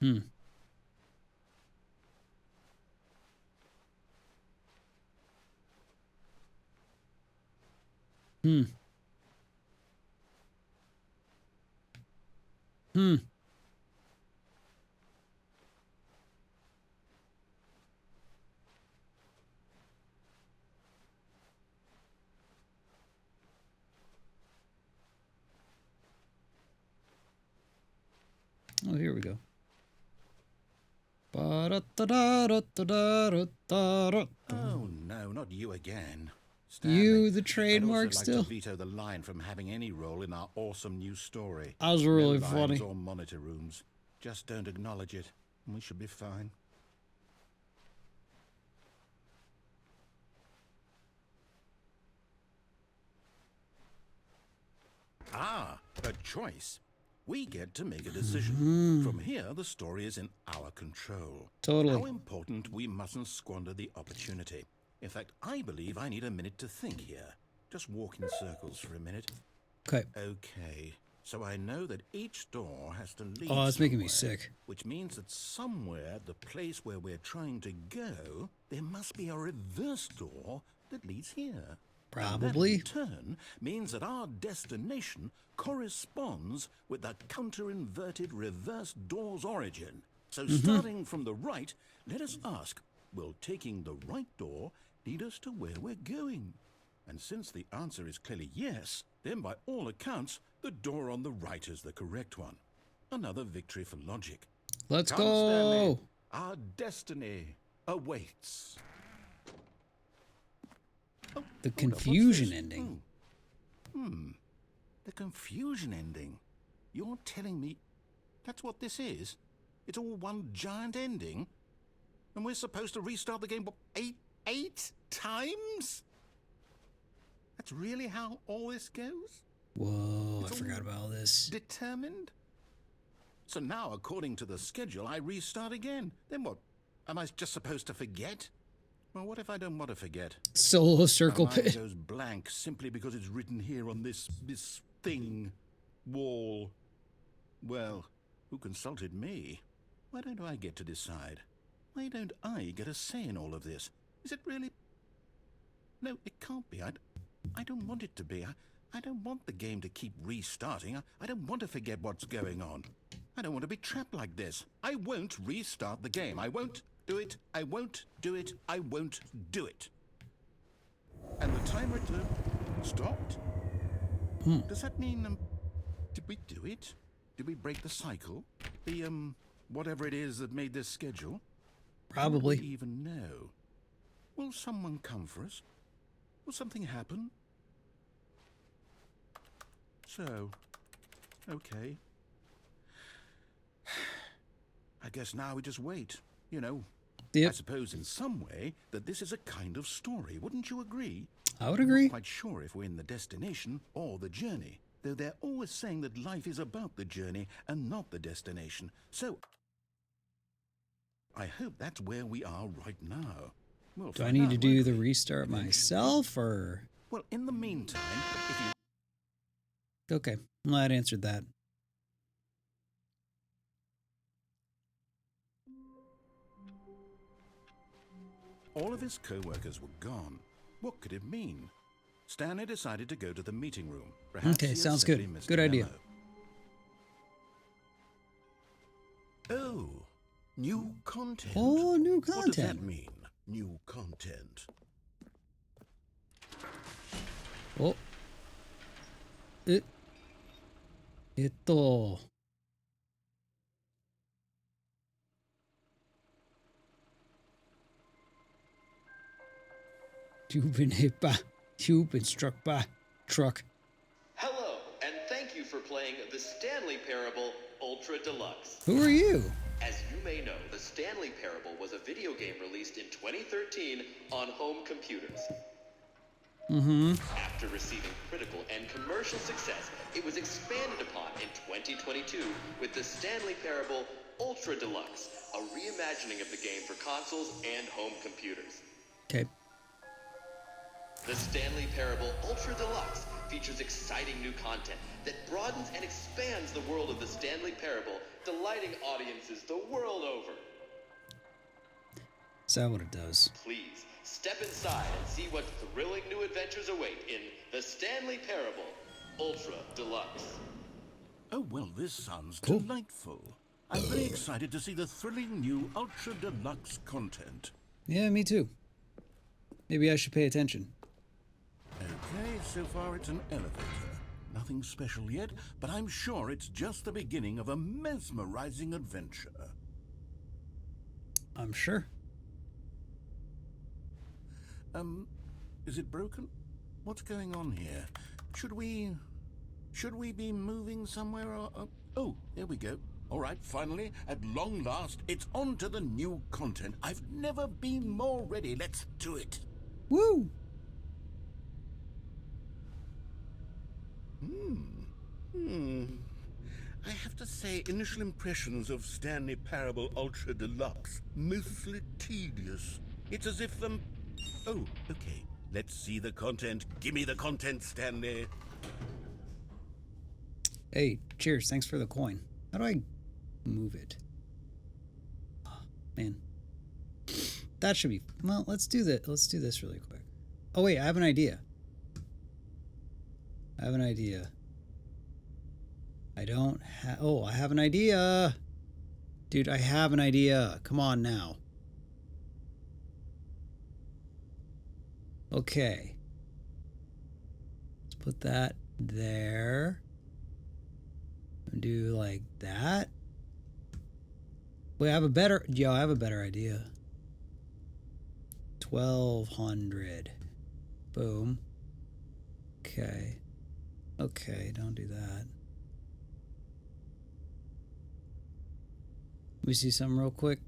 A: Hmm. Hmm. Hmm. Oh, here we go.
C: Oh, no, not you again. Stanley,
A: You, the
C: I'd
A: trademark
C: also like
A: still?
C: to veto the line from having any role in our awesome new story.
A: That was really
C: no
A: funny.
C: lines or monitor rooms. Just don't acknowledge it, and we should be fine. Ah, a choice. We get to make a decision. From here, the story is in our control.
A: Totally.
C: How important, we mustn't squander the opportunity. In fact, I believe I need a minute to think here. Just walk in circles for a minute.
A: Okay.
C: Okay, so I know that each door has to lead
A: Oh, it's making me
C: somewhere,
A: sick.
C: which means that somewhere, the place where we're trying to go, there must be a reverse door that leads here.
A: Probably.
C: And that, in turn, means that our destination corresponds with the counter-inverted reverse door's origin. So starting from the right, let us ask, will taking the right door lead us to where we're going? And since the answer is clearly yes, then by all accounts, the door on the right is the correct one. Another victory for logic.
A: Let's
C: Come, Stanley.
A: go.
C: Our destiny awaits. Oh,
A: The
C: hold up, what's
A: confusion
C: this?
A: ending.
C: The confusion ending. You're telling me that's what this is? It's all one giant ending? And we're supposed to restart the game, what, eight times? That's really how all this goes?
A: Whoa,
C: It's
A: I forgot
C: all
A: about all this.
C: Determined? So now, according to the schedule, I restart again. Then what? Am I just supposed to forget? Well, what if I don't want to forget?
A: Solo circle
C: My mind
A: pit.
C: goes blank simply because it's written here on this thing, wall. Well, who consulted me? Why don't I get to decide? Why don't I get a say in all of this? Is it really? No, it can't be. I don't want it to be. I don't want the game to keep restarting. I don't want to forget what's going on. I don't want to be trapped like this. I won't restart the game. I won't do it. I won't do it. I won't do it. And the timer stopped? Does that mean, did we do it? Did we break the cycle? The, whatever it is that made this schedule? How would
A: Probably.
C: we even know? Will someone come for us? Will something happen? So, okay. I guess now we just wait. You know, I
A: Yep,
C: suppose in some way that this is a kind of story. Wouldn't you agree?
A: I would
C: I'm
A: agree.
C: not quite sure if we're in the destination or the journey, though they're always saying that life is about the journey and not the destination. So, I hope that's where we are right now. We'll
A: Do I
C: find
A: need
C: out,
A: to do
C: won't
A: the
C: we?
A: restart
C: Eventually.
A: myself or?
C: Well, in the meantime, if you
A: Okay, well, that answered that.
C: all of his co-workers were gone, what could it mean? Stanley decided to go to the meeting room. Perhaps
A: Okay,
C: he had
A: sounds
C: simply
A: good.
C: missed
A: Good
C: a
A: idea.
C: memo. Oh, new content.
A: Oh, new
C: What does that
A: content.
C: mean? New content.
A: Oh. えっと。You've been hit by, you've been struck by truck.
D: Hello, and thank you for playing the Stanley Parable Ultra Deluxe.
A: Who are you?
D: As you may know, the Stanley Parable was a video game released in 2013 on home computers. After receiving critical and commercial success, it was expanded upon in 2022 with the Stanley Parable Ultra Deluxe, a reimagining of the game for consoles and home computers.
A: Okay.
D: The Stanley Parable Ultra Deluxe features exciting new content that broadens and expands the world of the Stanley Parable, delighting audiences the world over.
A: Is that what it does?
D: Please, step inside and see what thrilling new adventures await in The Stanley Parable Ultra Deluxe.
C: Oh, well, this sounds
A: Cool.
C: delightful. I'm very excited to see the thrilling new Ultra Deluxe content.
A: Yeah, me too. Maybe I should pay attention.
C: Okay, so far it's an elevator. Nothing special yet, but I'm sure it's just the beginning of a mesmerizing adventure.
A: I'm sure.
C: Is it broken? What's going on here? Should we be moving somewhere or... oh, there we go. All right, finally, at long last, it's on to the new content. I've never been more ready. Let's do it.
A: Woo!
C: I have to say, initial impressions of Stanley Parable Ultra Deluxe, mostly tedious. It's as if oh, okay. Let's see the content. Give me the content, Stanley.
A: Hey, cheers. Thanks for the coin. How do I move it? Oh, man. That should be... Well, let's do that. Let's do this really quick. Oh, wait. I have an idea. I have an idea. I don't have... Oh, I have an idea. Dude, I have an idea. Come on now. Okay. Let's put that there. And do like that. Wait, I have a better... Yo, I have a better idea. 1,200. Boom. Okay. Okay, don't do that. Let me see something real quick.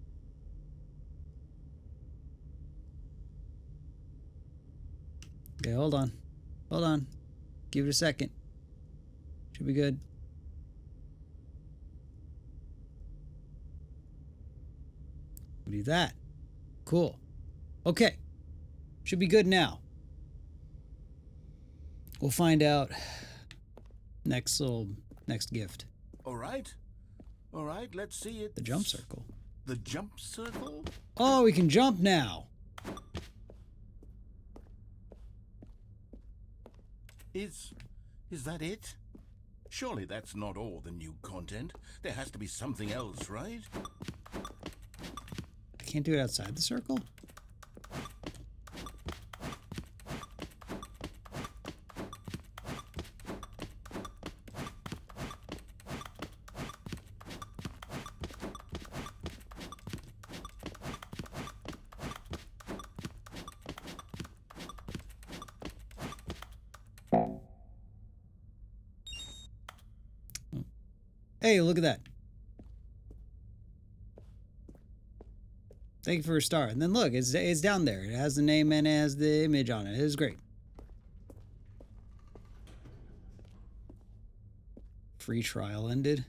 A: Okay, hold on. Hold on. Give it a second. Should be good. Do that. Cool. Okay. Should be good now. We'll find out next gift.
C: All right. All right, let's see it.
A: The jump circle.
C: The jump circle?
A: Oh, we can jump now.
C: Is that it? Surely that's not all the new content. There has to be something else, right?
A: I can't do it outside the circle? Hey, look at that. Thank you for a star. And then look, it's down there. It has the name and it has the image on it. It is great. Free trial ended.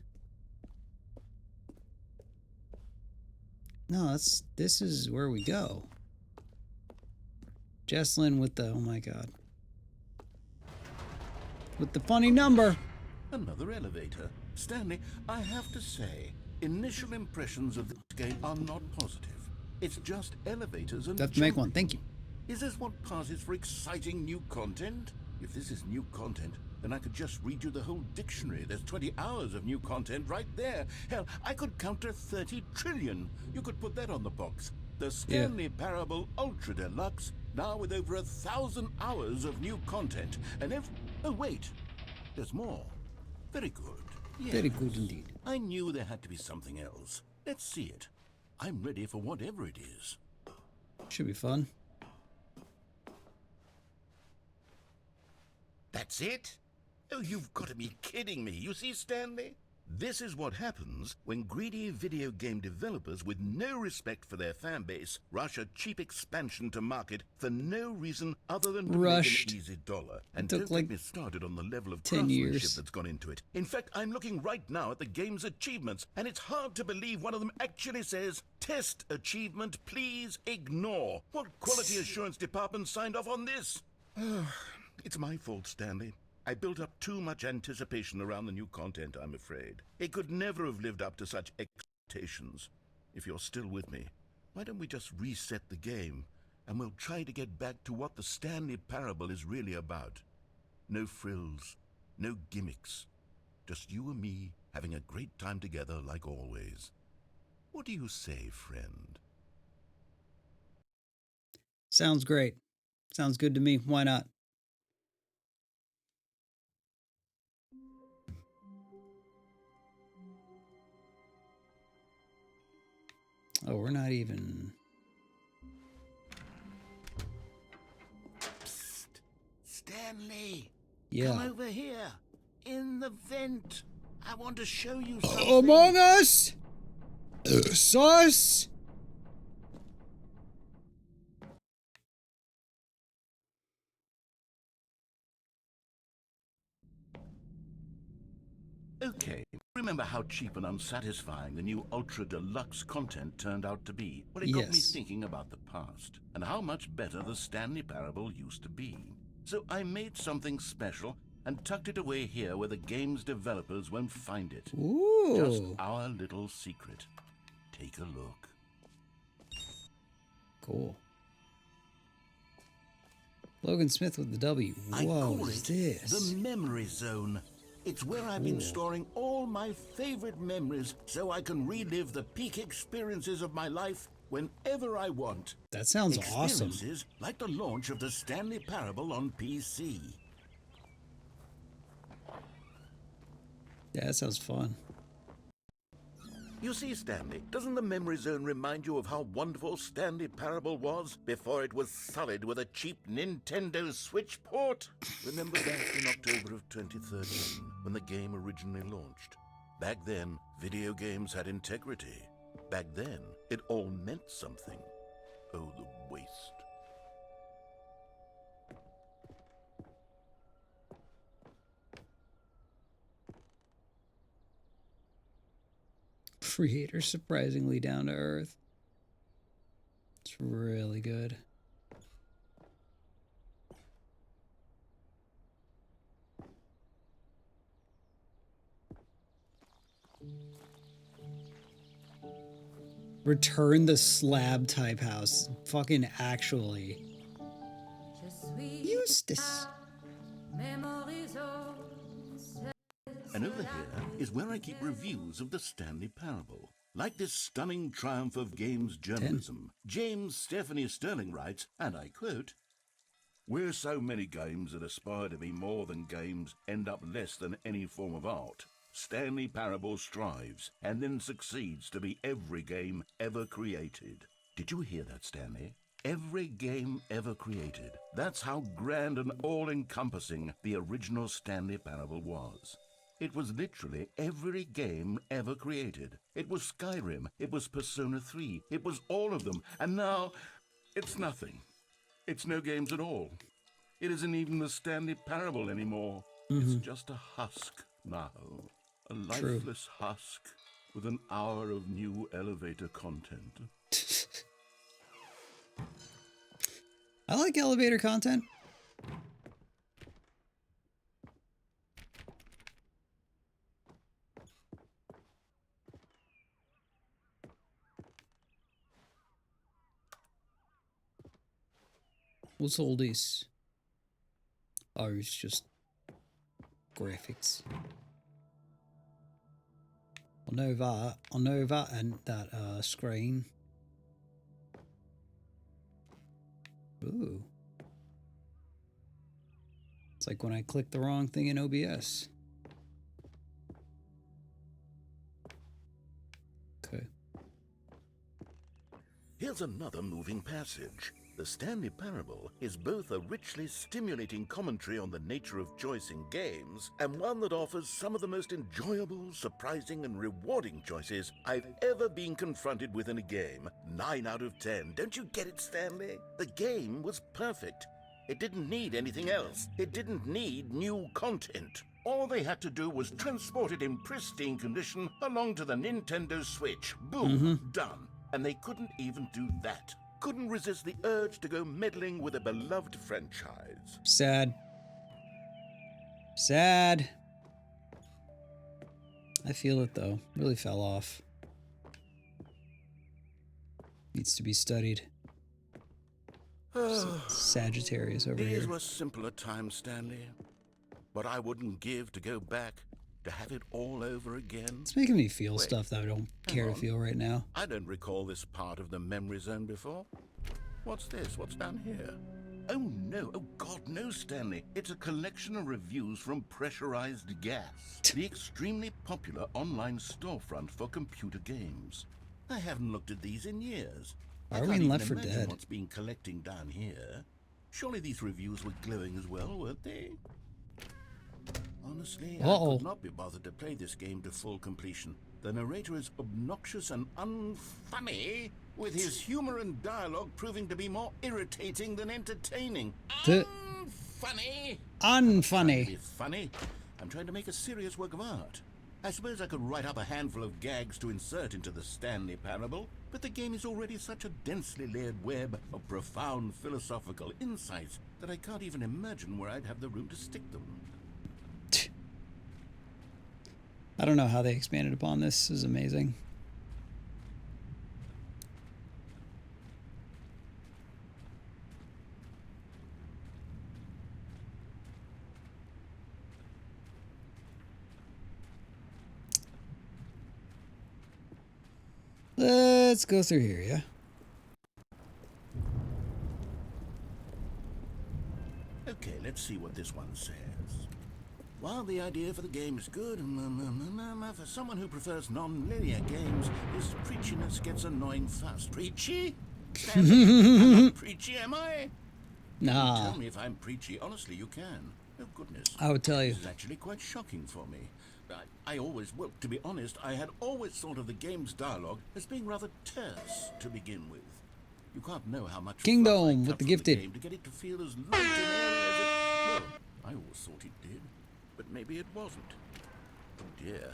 A: No, this is where we go. Jesslyn with the, oh my god. With the funny number.
C: Another elevator. Stanley, I have to say, initial impressions of this game are not positive. It's just elevators and...
A: Have to make one, thank you.
C: Is this what passes for exciting new content? If this is new content, then I could just read you the whole dictionary. There's 20 hours of new content right there. Hell, I could counter 30 trillion. You could put that on the box. The Stanley Parable Ultra Deluxe, now with over 1,000 hours of new content. And if... Oh, wait. There's more. Very good. Yes.
A: Very good indeed.
C: I knew there had to be something else. Let's see it. I'm ready for whatever it is.
A: Should be fun.
C: That's it? Oh, you've got to be kidding me. You see, Stanley? This is what happens when greedy video game developers with no respect for their fan base rush a cheap expansion to market for no reason other than to make an easy dollar. And don't get me started on the level of craftsmanship that's gone into it. In fact, I'm looking right now at the game's achievements, and it's hard to believe one of them actually says, "Test achievement, please ignore." What quality assurance department signed off on this? It's my fault, Stanley.
E: I built up too much anticipation around the new content, I'm afraid. It could never have lived up to such expectations. If you're still with me, why don't we just reset the game, and we'll try to get back to what the Stanley Parable is really about. No frills, no gimmicks. Just you and me having a great time together like always. What do you say, friend?
A: Sounds great. Sounds good to me. Why not? Oh, we're not even...
E: Psst. Stanley!
A: Yeah.
E: Come over here. In the vent. I want to show you something.
A: Among Us? Sauce?
E: Okay, remember how cheap and unsatisfying the new Ultra Deluxe content turned out to be? Well, it got me
A: Yes.
E: thinking about the past and how much better the Stanley Parable used to be. So I made something special and tucked it away here where the game's developers won't find it. Just
A: Ooh.
E: our little secret. Take a look.
A: Cool. Logan Smith with the W.
E: I
A: Whoa,
E: call
A: what is
E: it
A: this?
E: the Memory Zone. It's where I've been storing all my favorite memories so I can relive the peak experiences of my life whenever I want.
A: That sounds awesome.
E: Experiences like the launch of the Stanley Parable on PC.
A: Yeah, that sounds fun.
E: You see, Stanley, doesn't the Memory Zone remind you of how wonderful Stanley Parable was before it was sullied with a cheap Nintendo Switch port? Remember back in October of 2013, when the game originally launched? Back then, video games had integrity. Back then, it all meant something. Oh, the waste.
A: Creator surprisingly down to earth. It's really good. Return the slab type house. Fucking actually. Eustace.
E: And over here is where I keep reviews of the Stanley Parable. Like this stunning triumph of games journalism, James Stephanie Sterling writes, and I quote, "Where so many games that aspire to be more than games end up less than any form of art, Stanley Parable strives and then succeeds to be every game ever created." Did you hear that, Stanley? Every game ever created. That's how grand and all-encompassing the original Stanley Parable was. It was literally every game ever created. It was Skyrim, it was Persona 3, it was all of them, and now it's nothing. It's no games at all. It isn't even the Stanley Parable anymore. It's just a husk now. A lifeless husk with an hour of new elevator content.
A: I like elevator content. What's all this? Oh, it's just graphics. I know that and that screen. Ooh. It's like when I click the wrong thing in OBS. Okay.
E: Here's another moving passage. The Stanley Parable is both a richly stimulating commentary on the nature of choice in games and one that offers some of the most enjoyable, surprising, and rewarding choices I've ever been confronted with in a game. 9 out of 10. Don't you get it, Stanley? The game was perfect. It didn't need anything else. It didn't need new content. All they had to do was transport it in pristine condition along to the Nintendo Switch. Boom, done. And they couldn't even do that. Couldn't resist the urge to go meddling with a beloved franchise.
A: Sad. Sad. I feel it though. Really fell off. Needs to be studied. Sagittarius over
E: These
A: here.
E: were simpler times, Stanley. But I wouldn't give to go back to have it all over again.
A: It's making me feel
E: Wait,
A: stuff that I don't care to
E: on.
A: feel right now.
E: I don't recall this part of the memory zone before. What's this? What's down here? Oh no, oh God, no, Stanley. It's a collection of reviews from Pressurized Gas, the extremely popular online storefront for computer games. I haven't looked at these in years.
A: Why
E: I
A: are we
E: can't
A: in
E: even
A: Left 4
E: imagine
A: Dead?
E: what's been collecting down here. Surely these reviews were glowing as well, weren't they? Honestly, I could not be bothered to play this game to full completion. The narrator is obnoxious and unfunny, with his humor and dialogue proving to be more irritating than entertaining. Unfunny!
A: Unfunny.
E: It's funny. I'm trying to make a serious work of art. I suppose I could write up a handful of gags to insert into the Stanley Parable, but the game is already such a densely layered web of profound philosophical insights that I can't even imagine where I'd have the room to stick them.
A: I don't know how they expanded upon this. This is amazing. Let's go through here, yeah?
E: Okay, let's see what this one says. While the idea for the game is good, for someone who prefers non-linear games, this preachiness gets annoying fast. Preachy? I'm not preachy, am I?
A: Nah.
E: Tell me if I'm preachy. Honestly, you can. Oh, goodness.
A: I would tell you.
E: This is actually quite shocking for me. Well, to be honest, I had always thought of the game's dialogue as being rather terse to begin with. You can't know how much
A: Kingdom
E: fluff I
A: with
E: cut
A: the
E: from
A: Gifted.
E: game to get it to feel as light and airy as it... Well, I always thought it did, but maybe it wasn't. Oh dear.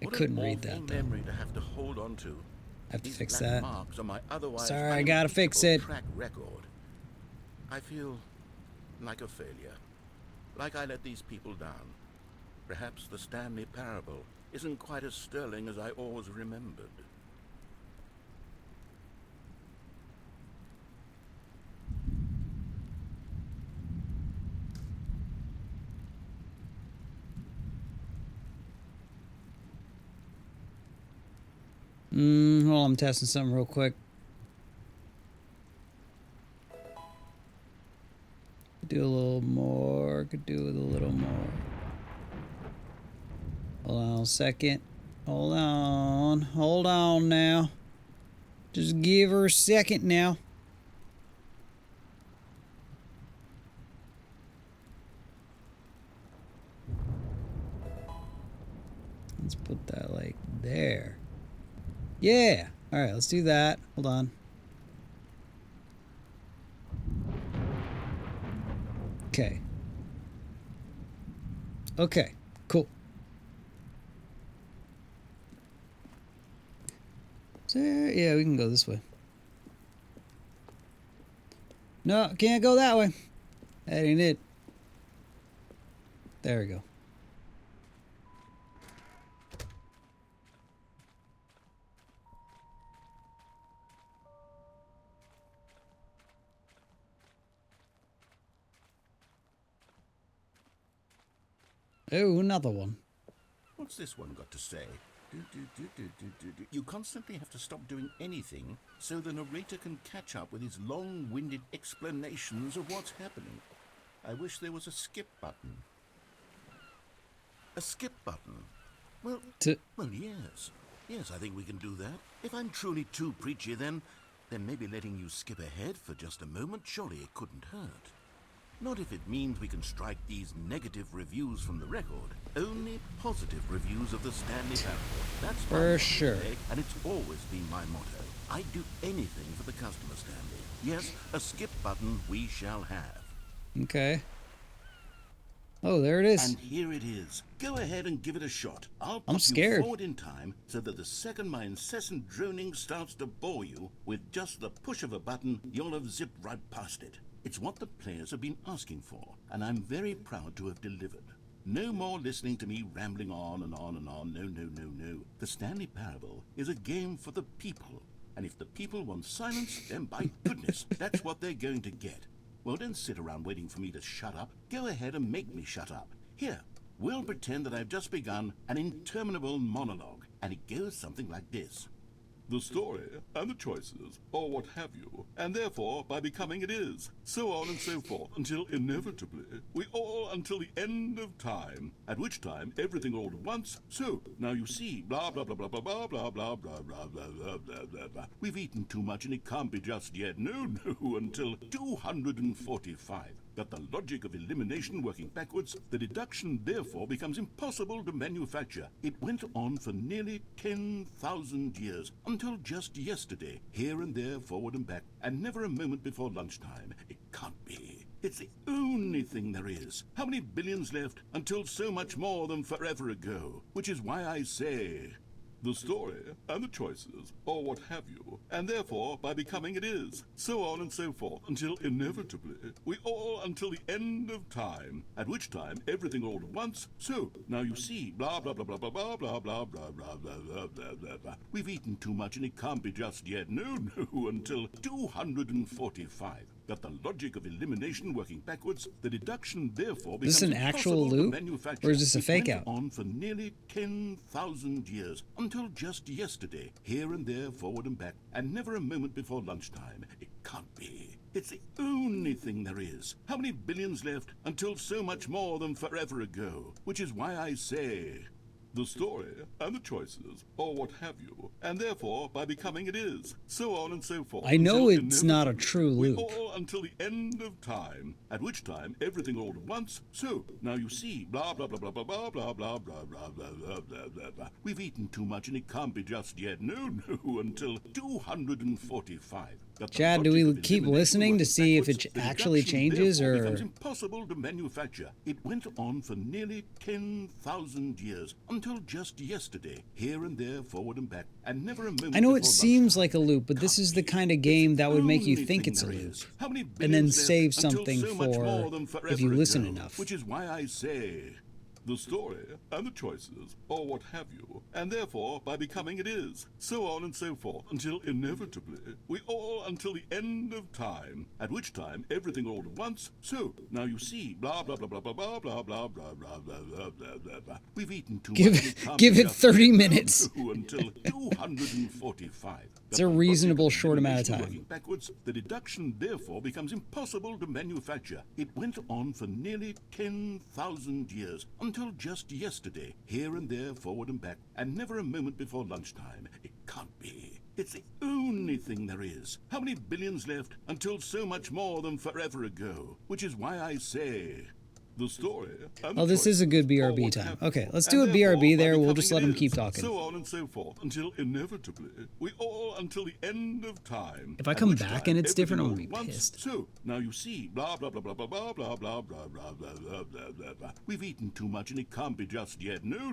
A: I
E: What
A: couldn't
E: an
A: read
E: awful
A: that, though.
E: memory to have to hold on to.
A: I have to
E: These
A: fix
E: black
A: that.
E: marks on my otherwise
A: Sorry, I gotta fix it.
E: track record. I feel like a failure. Like I let these people down. Perhaps the Stanley Parable isn't quite as sterling as I always remembered.
A: Hold on, I'm testing something real quick. Could do a little more. Could do with a little more. Hold on a second. Hold on. Hold on now. Just give her a second now. Let's put that like there. Yeah. All right, let's do that. Hold on. Okay. Okay, cool. So, yeah, we can go this way. No, can't go that way. That ain't it. There we go. Oh, another one.
E: What's this one got to say? You constantly have to stop doing anything so the narrator can catch up with his long-winded explanations of what's happening. I wish there was a skip button. A skip button? Well, yes. Yes, I think we can do that. If I'm truly too preachy, then maybe letting you skip ahead for just a moment, surely it couldn't hurt. Not if it means we can strike these negative reviews from the record. Only positive reviews of the Stanley Parable. That's my
A: For sure.
E: motto, and it's always been my motto. I'd do anything for the customer, Stanley. Yes, a skip button we shall have.
A: Okay. Oh, there it is.
E: And here it is. Go ahead and give it a shot. I'll
A: I'm
E: pop
A: scared.
E: you forward in time so that the second my incessant droning starts to bore you, with just the push of a button, you'll have zipped right past it. It's what the players have been asking for, and I'm very proud to have delivered. No more listening to me rambling on and on and on. No, no, no, no. The Stanley Parable is a game for the people. And if the people want silence, then by goodness, that's what they're going to get. Well, don't sit around waiting for me to shut up. Go ahead and make me shut up. Here, we'll pretend that I've just begun an interminable monologue, and it goes something like this. The story and the choices, or what have you, and therefore by becoming it is, so on and so forth, until inevitably we all until the end of time, at which time everything all at once, so now you see, blah blah blah blah blah blah blah blah blah blah blah blah blah blah blah. We've eaten too much and it can't be just yet, no, until 245. That the logic of elimination working backwards, the deduction therefore becomes impossible to manufacture. It went on for nearly 10,000 years, until just yesterday, here and there, forward and back, and never a moment before lunchtime. It can't be. It's the only thing there is. How many billions left until so much more than forever ago? Which is why I say... the story and the choices, or what have you, and therefore by becoming it is, so on and so forth, until inevitably we all until the end of time, at which time everything all at once, so now you see, blah blah blah blah blah blah blah blah blah blah blah blah blah blah blah. We've eaten too much and it can't be just yet, no, until 245. That the logic of elimination working backwards, the deduction therefore becomes
A: Is this an actual
E: impossible to
A: loop,
E: manufacture.
A: or is this a
E: It
A: fake
E: went
A: out?
E: on for nearly 10,000 years, until just yesterday, here and there, forward and back, and never a moment before lunchtime. It can't be. It's the only thing there is. How many billions left until so much more than forever ago? Which is why I say... the story and the choices, or what have you, and therefore by becoming it is, so on and so forth.
A: I know
E: until
A: it's not a
E: inevitably
A: true loop.
E: We all until the end of time, at which time everything all at once, so now you see, blah blah blah blah blah blah blah blah blah blah blah blah blah blah blah. We've eaten too much and it can't be just yet, no, until 245.
A: Chad, do we keep listening to see if it actually changes, or...
E: becomes impossible to manufacture. It went on for nearly 10,000 years, until just yesterday, here and there, forward and back, and never a moment.
A: I know it
E: before
A: seems
E: lunchtime.
A: like a loop, but this is the kind of game that would make you think it's a loop, and then save something for if you listen enough.
E: Which is why I say... the story and the choices, or what have you, and therefore by becoming it is, so on and so forth, until inevitably we all until the end of time, at which time everything all at once, so now you see, blah blah blah blah blah blah blah blah blah blah blah blah blah blah. We've eaten too much.
A: Give it 30 minutes.
E: Until 245.
A: It's a reasonable short amount of time.
E: Working backwards, the deduction therefore becomes impossible to manufacture. It went on for nearly 10,000 years, until just yesterday, here and there, forward and back, and never a moment before lunchtime. It can't be. It's the only thing there is. How many billions left until so much more than forever ago? Which is why I say... the story and
A: Oh, this is a good BRB time. Okay, let's do a BRB there. We'll just let him keep talking.
E: So on and so forth, until inevitably we all until the end of time.
A: If I come back and it's different, I'm gonna be pissed.
E: So now you see, blah blah blah blah blah blah blah blah blah blah blah blah blah blah blah. We've eaten too much and it can't be just yet, no,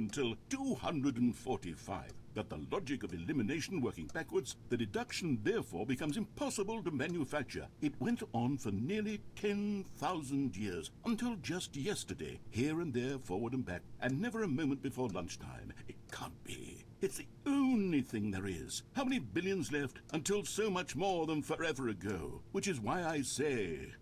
E: until 245. That the logic of elimination working backwards, the deduction therefore becomes impossible to manufacture. It went on for nearly 10,000 years, until just yesterday, here and there, forward and back, and never a moment before lunchtime. It can't be. It's the only thing there is. How many billions left until so much more than forever ago? Which is why I say...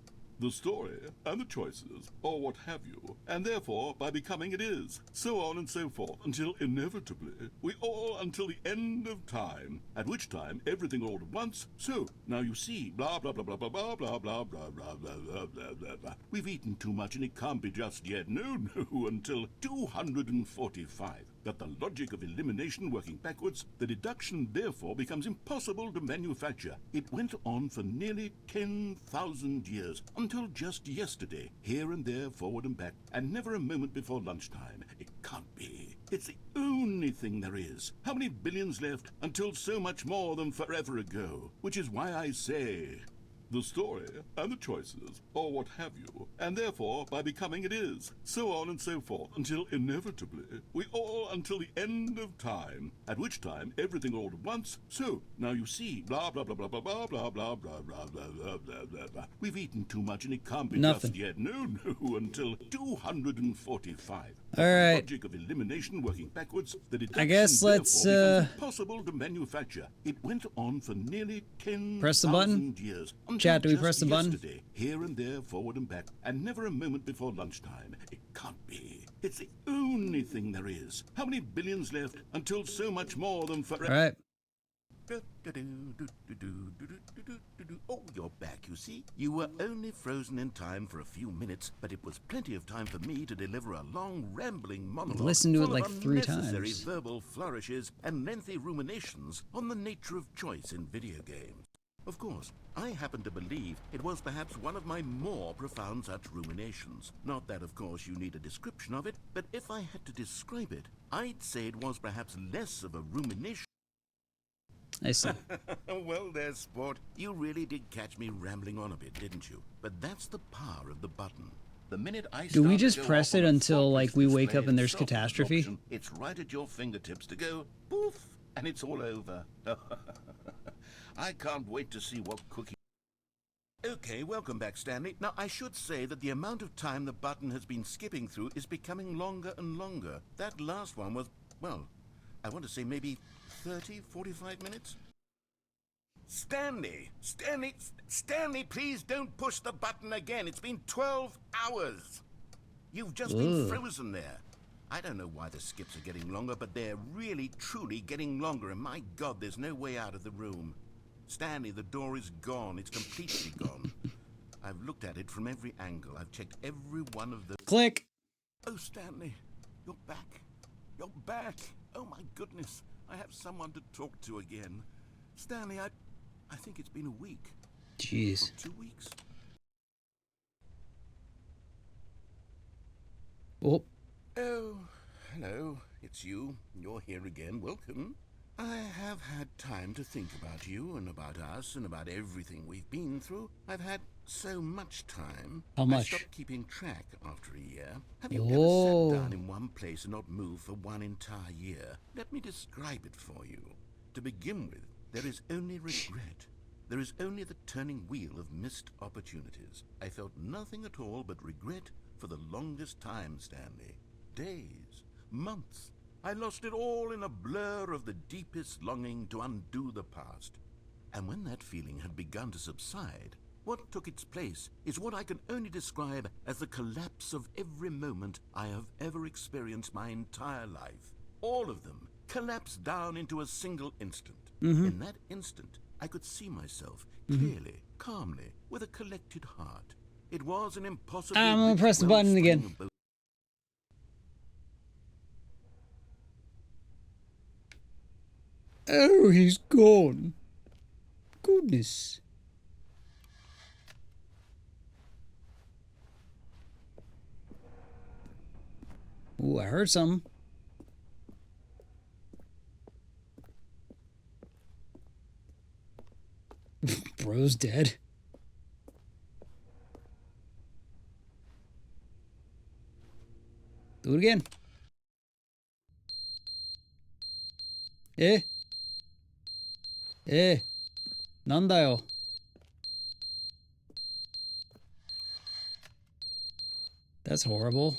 E: the story and the choices, or what have you, and therefore by becoming it is, so on and so forth, until inevitably we all until the end of time, at which time everything all at once, so now you see, blah blah blah blah blah blah blah blah blah blah blah blah blah blah. We've eaten too much and it can't be just yet, no, until 245. That the logic of elimination working backwards, the deduction therefore becomes impossible to manufacture. It went on for nearly 10,000 years, until just yesterday, here and there, forward and back, and never a moment before lunchtime. It can't be. It's the only thing there is. How many billions left until so much more than forever ago? Which is why I say... the story and the choices, or what have you, and therefore by becoming it is, so on and so forth, until inevitably we all until the end of time, at which time everything all at once. So, now you see, blah, blah, blah, blah, blah, blah, blah, blah, blah, blah, blah, blah, blah, blah, blah. We've eaten too much and it can't be
A: Nothing.
E: just yet. No, until 245.
A: All right.
E: Logic of elimination working backwards, the deduction
A: I guess let's,
E: therefore becomes impossible to manufacture. It went on for nearly 10,000
A: Press the button?
E: years. Until
A: Chat, do we
E: just
A: press the button?
E: yesterday, here and there, forward and back, and never a moment before lunchtime. It can't be. It's the only thing there is. How many billions left until so much more than forever?
A: All right.
E: Oh, you're back, you see. You were only frozen in time for a few minutes, but it was plenty of time for me to deliver a long, rambling monologue
A: Listened to it
E: full
A: like
E: of
A: 3
E: unnecessary
A: times.
E: verbal flourishes and lengthy ruminations on the nature of choice in video games. Of course, I happen to believe it was perhaps one of my more profound such ruminations. Not that, of course, you need a description of it, but if I had to describe it, I'd say it was perhaps less of a rumination.
A: I see.
E: Well there, sport. You really did catch me rambling on a bit, didn't you? But that's the power of the button. The minute I
A: Do we
E: start to
A: just
E: go
A: press
E: off
A: it
E: on a
A: until, like,
E: thoughtless
A: we wake
E: display
A: up and there's
E: of
A: catastrophe?
E: self-absorption, it's right at your fingertips to go poof, and it's all over. I can't wait to see what cookie. Okay, welcome back, Stanley. Now, I should say that the amount of time the button has been skipping through is becoming longer and longer. That last one was, well, I want to say maybe 30, 45 minutes? Stanley, please don't push the button again. It's been 12 hours. You've just been frozen there. I don't know why the skips are getting longer, but they're really, truly getting longer, and my God, there's no way out of the room. Stanley, the door is gone. It's completely gone. I've looked at it from every angle. I've checked every one of the...
A: Click.
E: Oh, Stanley, you're back. You're back. Oh, my goodness. I have someone to talk to again. Stanley, I think it's been a week.
A: Jeez.
E: Or 2 weeks.
A: Oh.
E: Oh, hello. It's you. You're here again. Welcome. I have had time to think about you and about us and about everything we've been through. I've had so much time.
A: How much?
E: I stopped keeping track after a year. Have you
A: Oh.
E: ever sat down in one place and not moved for one entire year? Let me describe it for you. To begin with, there is only regret. There is only the turning wheel of missed opportunities. I felt nothing at all but regret for the longest time, Stanley. Days, months. I lost it all in a blur of the deepest longing to undo the past. And when that feeling had begun to subside, what took its place is what I can only describe as the collapse of every moment I have ever experienced my entire life. All of them collapsed down into a single instant. In that instant, I could see myself clearly, calmly, with a collected heart. It was an impossible...
A: I'm gonna press the button again. Oh, he's gone. Goodness. Ooh, I heard something. Bro's dead. Do it again.なんだよ. That's horrible.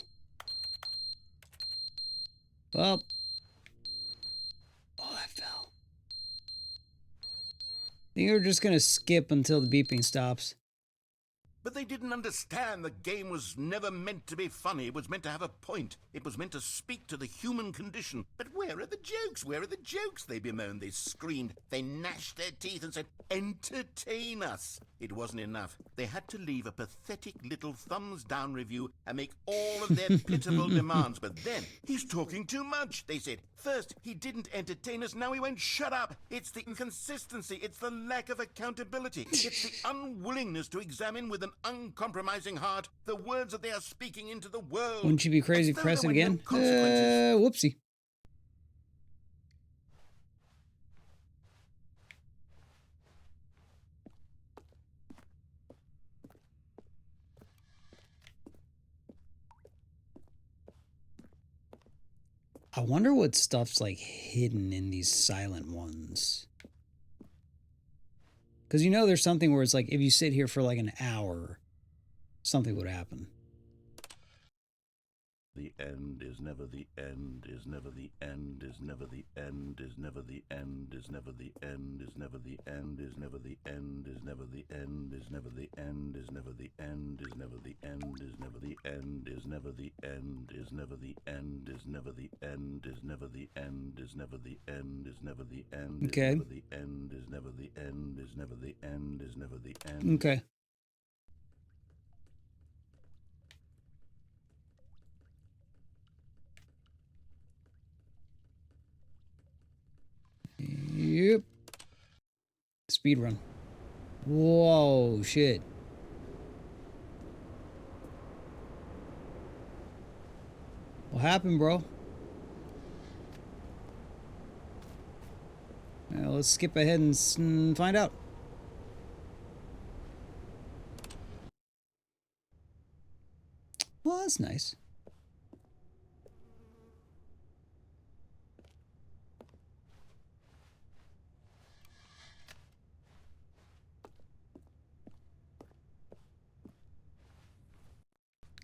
A: Well. Oh, that fell. I think we're just gonna skip until the beeping stops.
E: But they didn't understand the game was never meant to be funny. It was meant to have a point. It was meant to speak to the human condition. But where are the jokes? Where are the jokes? They bemoaned, they screamed, they gnashed their teeth and said, entertain us. It wasn't enough. They had to leave a pathetic little thumbs down review and make all of their pitiful demands. But then, he's talking too much, they said. First, he didn't entertain us, now he won't shut up. It's the inconsistency, it's the lack of accountability. It's the unwillingness to examine with an uncompromising heart the words that they are speaking into the world.
A: Wouldn't you be crazy if press it again? Whoopsie. I wonder what stuff's like hidden in these silent ones. Because you know there's something where it's like if you sit here for like an hour, something would happen.
E: The end is never the end, is never the end, is never the end, is never the end, is never the end, is never the end, is never the end, is never the end, is never the end, is never the end, is never the end, is never the end, is never the end, is never the end, is never the end, is never the end, is never the end, is never the end,
A: Okay.
E: is never the end, is never the end, is never the end, is never the end.
A: Okay. Yep. Speed run. Whoa, shit. What happened, bro? Well, let's skip ahead and find out. Well, that's nice.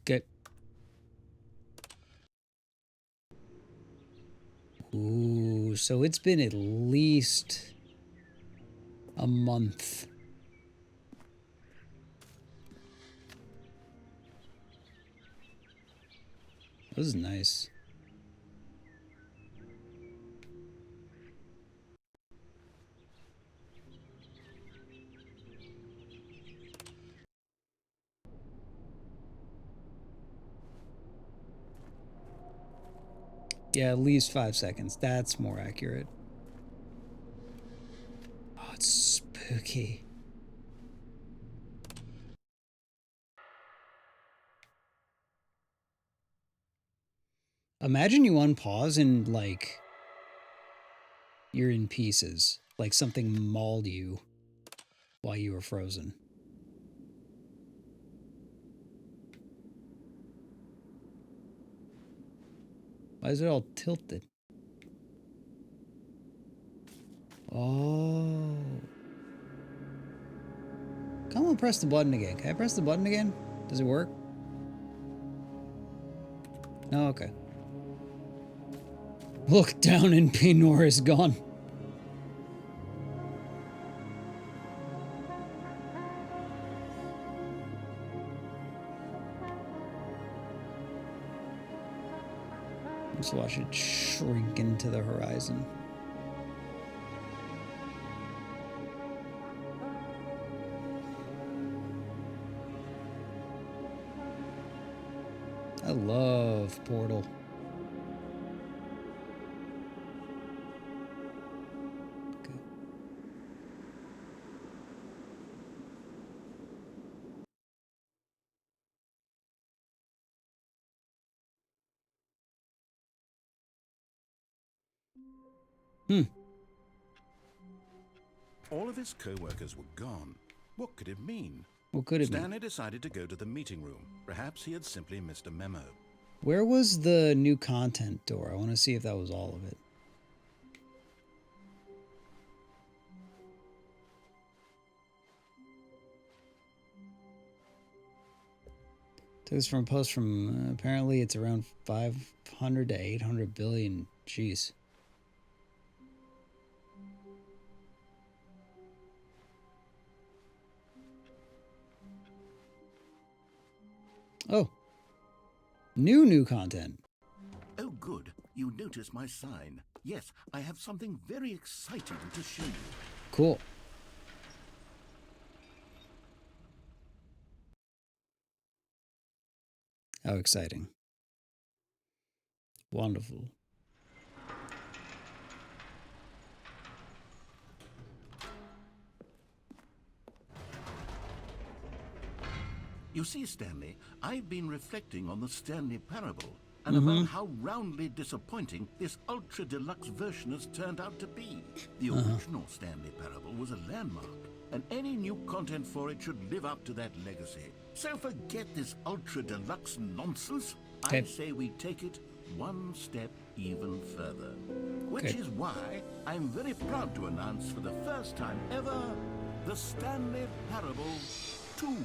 A: Okay. Ooh, so it's been at least a month. This is nice. Yeah, at least 5 seconds. That's more accurate. Oh, it's spooky. Imagine you unpause and, like, you're in pieces. Like something mauled you while you were frozen. Why is it all tilted? Oh. Come on, press the button again. Can I press the button again? Does it work? No, okay. Look down and Pinor is gone. Just watch it shrink into the horizon. I love Portal. Okay.
C: All of his co-workers were gone. What could it mean?
A: What could it be?
C: Stanley decided to go to the meeting room. Perhaps he had simply missed a memo.
A: Where was the new content door? I want to see if that was all of it. Took this from a post from, apparently it's around 500 to 800 billion. Jeez. Oh. New content.
E: Oh, good. You notice my sign. Yes, I have something very exciting to show you.
A: Cool. How exciting. Wonderful.
E: You see, Stanley, I've been reflecting on the Stanley Parable and about how roundly disappointing this ultra-deluxe version has turned out to be. The original Stanley Parable was a landmark, and any new content for it should live up to that legacy. So forget this ultra-deluxe nonsense. I say we take it one step even further. Which
A: Okay.
E: is why I'm very proud to announce for the first time ever, the Stanley Parable 2.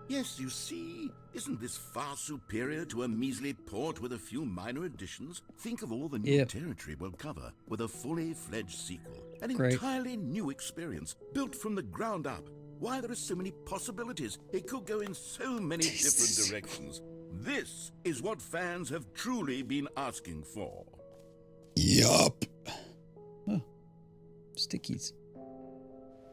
E: Yes, you see, isn't this far superior to a measly port with a few minor additions? Think of all the new
A: Yep.
E: territory we'll cover with a fully fledged sequel. An
A: Great.
E: entirely new experience, built from the ground up. Why, there are so many possibilities. It could go in so many different directions. This is what fans have truly been asking for.
A: Yup. Oh, stickies.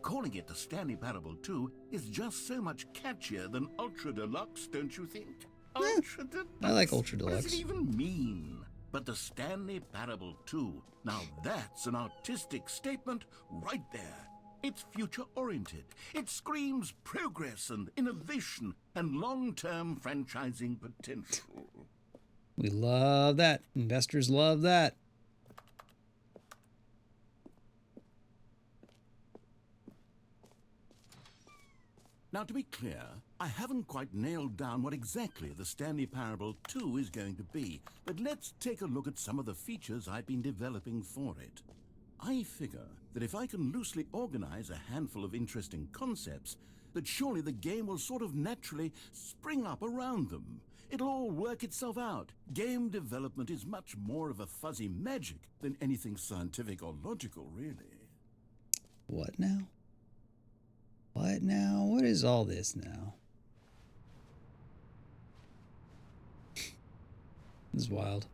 E: Calling it the Stanley Parable 2 is just so much catchier than Ultra Deluxe, don't you think? Ultra Deluxe.
A: I like Ultra
E: What does
A: Deluxe.
E: it even mean? But the Stanley Parable 2, now that's an artistic statement right there. It's future-oriented. It screams progress and innovation and long-term franchising potential.
A: We love that. Investors love that.
E: Now, to be clear, I haven't quite nailed down what exactly the Stanley Parable 2 is going to be, but let's take a look at some of the features I've been developing for it. I figure that if I can loosely organize a handful of interesting concepts, that surely the game will sort of naturally spring up around them. It'll all work itself out. Game development is much more of a fuzzy magic than anything scientific or logical, really.
A: What now? What now? What is all this now? This is wild.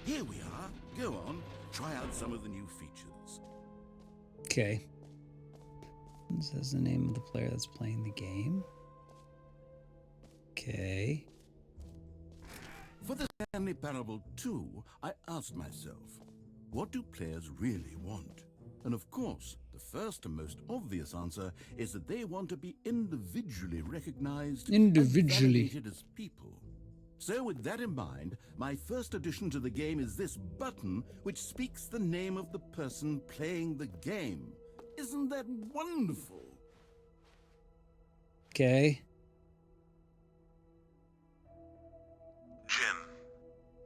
E: Here we are. Go on, try out some of the new features.
A: Okay. This says the name of the player that's playing the game. Okay.
E: For the Stanley Parable 2, I asked myself, what do players really want? And of course, the first and most obvious answer is that they want to be individually recognized and validated as people. So with that in mind, my first addition to the game is this button which speaks the name of the person playing the game. Isn't that wonderful?
A: Okay.
F: Jim.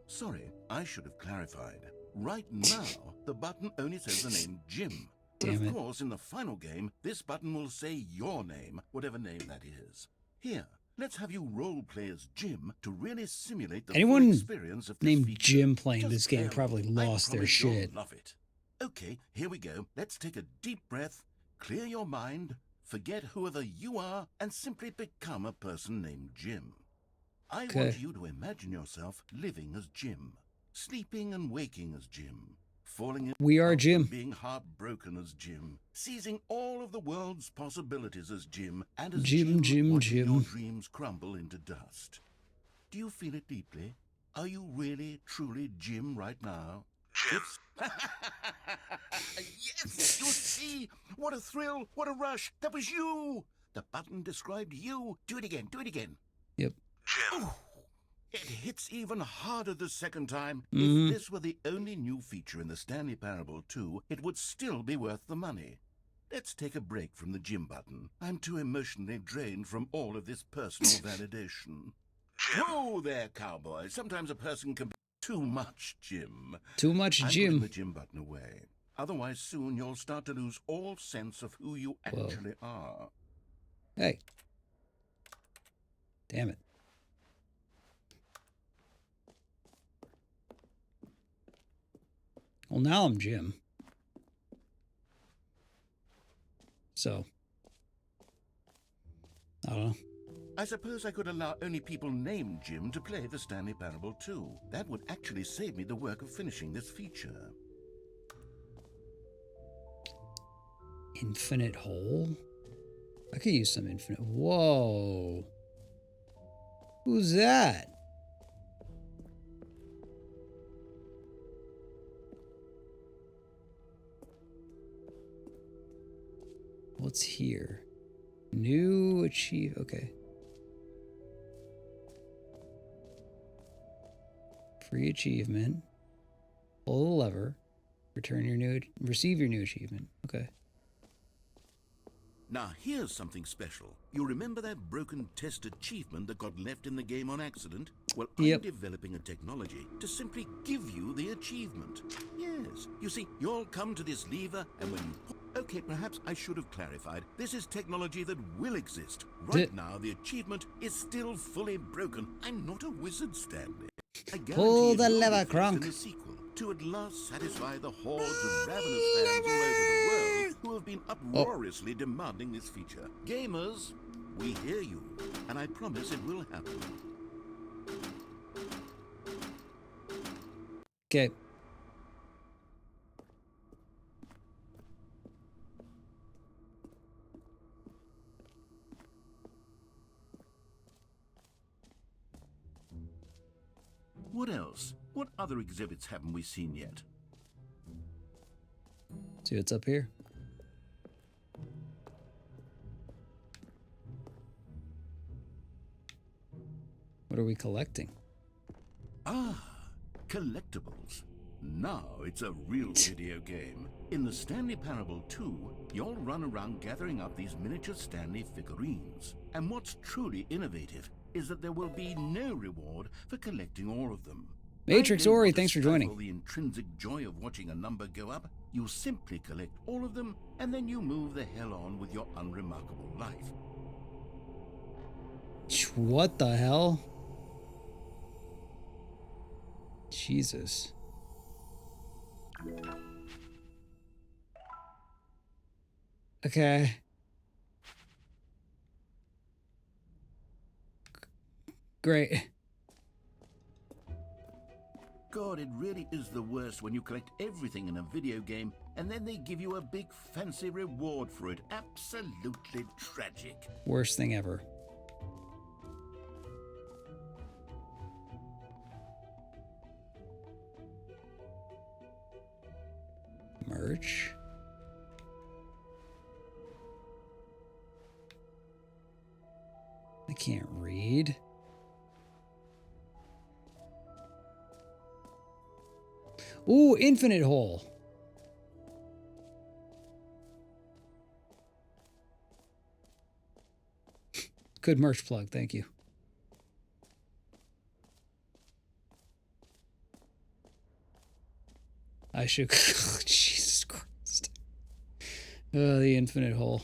E: Sorry, I should have clarified. Right now, the button only says the name Jim. But
A: Damn
E: of
A: it.
E: course, in the final game, this button will say your name, whatever name that is. Here, let's have you role-play as Jim to really simulate the
A: Anyone
E: full experience of this
A: named
E: feature.
A: Jim playing
E: Just
A: this game
E: bear
A: probably
E: with me. I
A: lost their
E: promise you'll
A: shit.
E: love it. Okay, here we go. Let's take a deep breath, clear your mind, forget whoever you are, and simply become a person named Jim. I
A: Okay.
E: want you to imagine yourself living as Jim, sleeping and waking as Jim, falling in
A: We are
E: love
A: Jim.
E: and being heartbroken as Jim, seizing all of the world's possibilities as Jim, and as
A: Jim,
E: watching your
A: Jim.
E: dreams crumble into dust. Do you feel it deeply? Are you really, truly Jim right now?
F: Jim.
E: Yes, you see? What a thrill, what a rush. That was you. The button described you. Do it again, do it again.
A: Yep.
F: Jim.
E: Oh, it hits even harder the second time.
A: Mhm.
E: If this were the only new feature in the Stanley Parable 2, it would still be worth the money. Let's take a break from the Jim button. I'm too emotionally drained from all of this personal validation.
F: Jim.
E: Whoa there, cowboy. Sometimes a person can be too much Jim.
A: Too much
E: I'm putting
A: Jim.
E: the Jim button away. Otherwise, soon you'll start to lose all sense of who you
A: Whoa.
E: actually are.
A: Hey. Damn it. Well, now I'm Jim. So. I don't know.
E: I suppose I could allow only people named Jim to play the Stanley Parable 2. That would actually save me the work of finishing this feature.
A: Infinite hole? I could use some infinite. Whoa. Who's that? What's here? New achieve. Okay. Free achievement. Pull the lever. Receive your new achievement. Okay.
E: Now, here's something special. You remember that broken test achievement that got left in the game on accident? Well,
A: Yep.
E: I'm developing a technology to simply give you the achievement. Yes. You see, you'll come to this lever, and when you... Okay, perhaps I should have clarified. This is technology that will exist. Right now, the achievement is still fully broken. I'm not a wizard, Stanley. I
A: Pull
E: guarantee
A: the
E: it will
A: lever,
E: be fixed
A: Kronk.
E: in a sequel to at last satisfy the hordes of ravenous fans all over the world who have been uproariously demanding this feature. Gamers, we hear you, and I promise it will happen.
A: Okay.
E: What else? What other exhibits haven't we seen yet?
A: See what's up here. What are we collecting?
E: Ah, collectibles. Now it's a real video game. In the Stanley Parable 2, you'll run around gathering up these miniature Stanley figurines. And what's truly innovative is that there will be no reward for collecting all of them.
A: Matrix
E: I don't
A: Ori,
E: want to
A: thanks for
E: stifle
A: joining.
E: the intrinsic joy of watching a number go up. You simply collect all of them, and then you move the hell on with your unremarkable life.
A: What the hell? Jesus. Okay. Great.
E: God, it really is the worst when you collect everything in a video game and then they give you a big fancy reward for it. Absolutely tragic.
A: Worst thing ever. Merch. I can't read. Ooh, infinite hole. Good merch plug, thank you. I should... Jesus Christ. Oh, the infinite hole.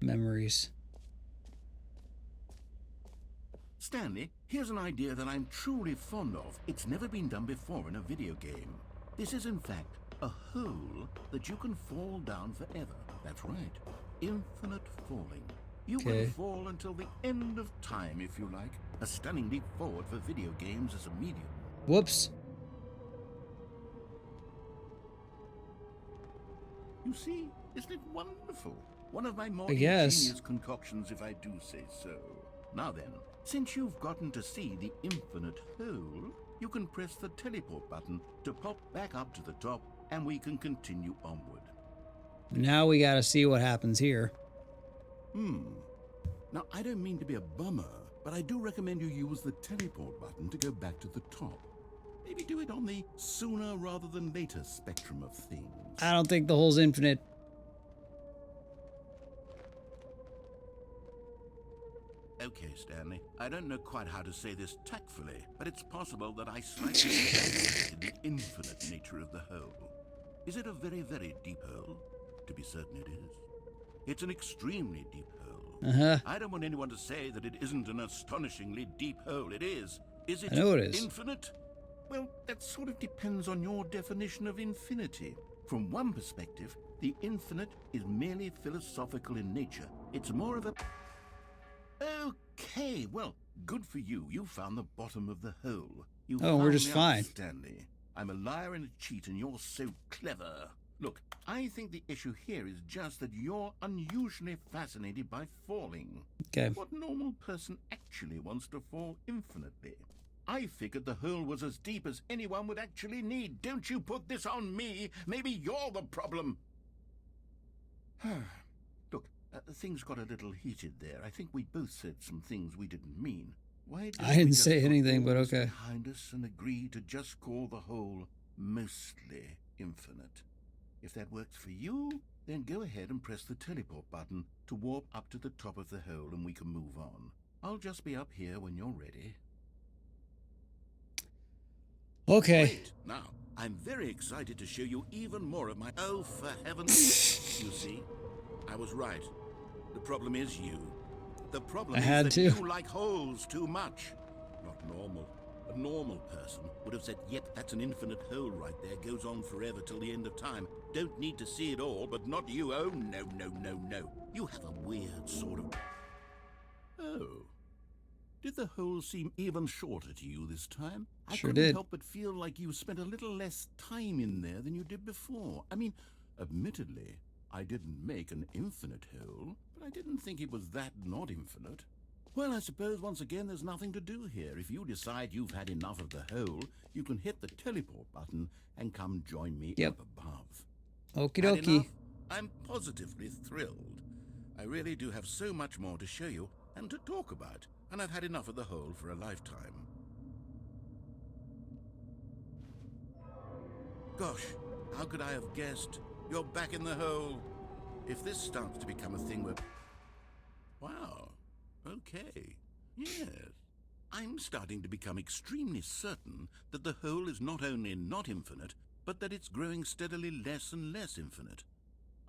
A: Memories.
E: Stanley, here's an idea that I'm truly fond of. It's never been done before in a video game. This is, in fact, a hole that you can fall down forever. That's right. Infinite falling. You will fall until the end of time, if you like. A stunning leap forward for video games as a medium.
A: Whoops.
E: You see, isn't it wonderful? One of my more
A: Yes.
E: ingenious concoctions, if I do say so. Now then, since you've gotten to see the infinite hole, you can press the teleport button to pop back up to the top, and we can continue onward.
A: Now we gotta see what happens here.
C: Now, I don't mean to be a bummer, but I do recommend you use the teleport button to go back to the top. Maybe do it on the sooner rather than later spectrum of things.
A: I don't think the hole's infinite.
E: Okay, Stanley, I don't know quite how to say this tactfully, but it's possible that I slightly exaggerated the infinite nature of the hole. Is it a very, very deep hole? To be certain it is. It's an extremely deep hole. I don't want anyone to say that it isn't an astonishingly deep hole. It is. Is it
A: I know it is.
E: infinite? Well, that sort of depends on your definition of infinity. From one perspective, the infinite is merely philosophical in nature. It's more of a... Okay, well, good for you. You found the bottom of the hole. You
A: Oh, we're
E: found
A: just
E: me out,
A: fine.
E: Stanley. I'm a liar and a cheat, and you're so clever. Look, I think the issue here is just that you're unusually fascinated by falling.
A: Okay.
E: What normal person actually wants to fall infinitely? I figured the hole was as deep as anyone would actually need. Don't you put this on me. Maybe you're the problem. Look, things got a little heated there. I think we both said some things we didn't mean. Why don't
A: I
E: we
A: didn't
E: just
A: say
E: put
A: anything,
E: all
A: but
E: this
A: okay.
E: behind us and agree to just call the hole mostly infinite. If that works for you, then go ahead and press the teleport button to warp up to the top of the hole and we can move on. I'll just be up here when you're ready.
A: Okay.
C: Great. Now, I'm very excited to show you even more of my... Oh, for heaven's sake. You see, I was right. The problem is you. The problem
A: I
C: is
A: had
C: that
A: to.
C: you like holes too much. Not normal. A normal person would have said, yep, that's an infinite hole right there. Goes on forever till the end of time. Don't need to see it all, but not you. Oh, no, no, no, no. You have a weird sort of... Oh. Did the hole seem even shorter to you this time? I
A: Sure
C: couldn't
A: did.
C: help but feel like you spent a little less time in there than you did before. I mean, admittedly, I didn't make an infinite hole, but I didn't think it was that not infinite. Well, I suppose once again there's nothing to do here. If you decide you've had enough of the hole, you can hit the teleport button and come join me
A: Yep.
C: up above.
A: Okie
C: Had
A: dokie.
C: enough? I'm positively thrilled. I really do have so much more to show you and to talk about, and I've had enough of the hole for a lifetime. Gosh, how could I have guessed? You're back in the hole. If this starts to become a thing where... Wow. Okay. Yes. I'm starting to become extremely certain that the hole is not only not infinite, but that it's growing steadily less and less infinite.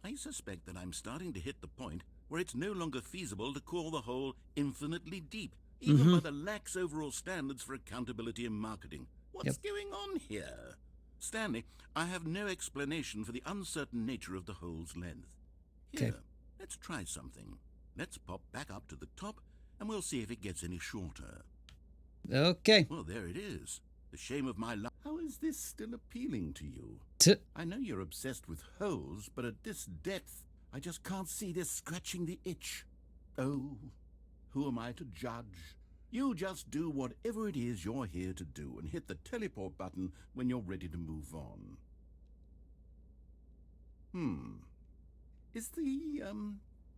C: I suspect that I'm starting to hit the point where it's no longer feasible to call the hole infinitely deep, even by the lax overall standards for accountability and marketing. What's going on here? Stanley, I have no explanation for the uncertain nature of the hole's length. Here, let's try something. Let's pop back up to the top, and we'll see if it gets any shorter.
A: Okay.
C: Well, there it is. The shame of my life. How is this still appealing to you? I know you're obsessed with holes, but at this depth, I just can't see this scratching the itch. Oh, who am I to judge? You just do whatever it is you're here to do and hit the teleport button when you're ready to move on. Is the,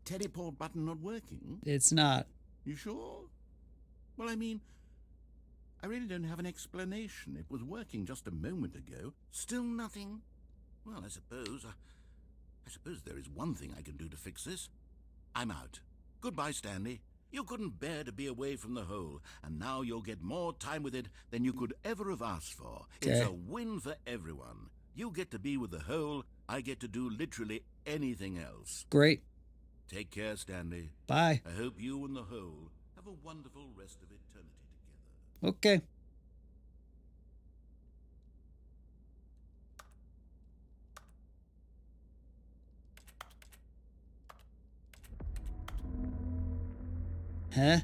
C: teleport button not working?
A: It's not.
C: You sure? Well, I mean, I really don't have an explanation. It was working just a moment ago. Still nothing? Well, I suppose there is one thing I can do to fix this. I'm out. Goodbye, Stanley. You couldn't bear to be away from the hole, and now you'll get more time with it than you could ever have asked for. It's a win for everyone. You get to be with the hole, I get to do literally anything else.
A: Great.
C: Take care, Stanley.
A: Bye.
C: I hope you and the hole have a wonderful rest of eternity together.
A: Okay. Huh?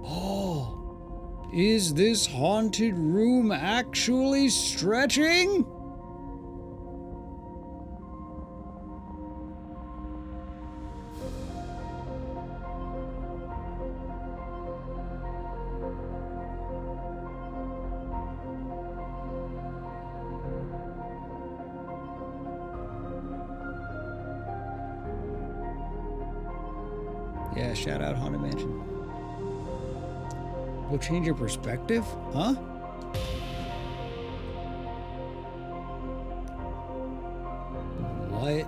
A: Oh, is this haunted room actually stretching? Yeah, shout out Haunted Mansion. Will change your perspective? Huh? What?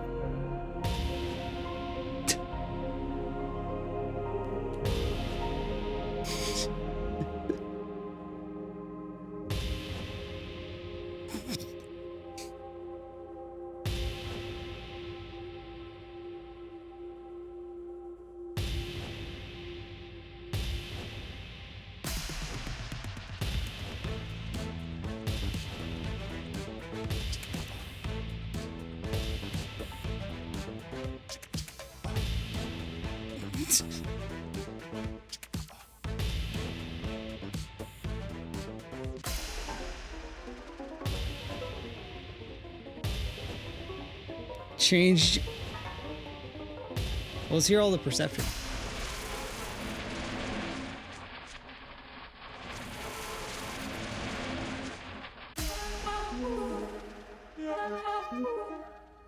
A: changed. Well, let's hear all the perception.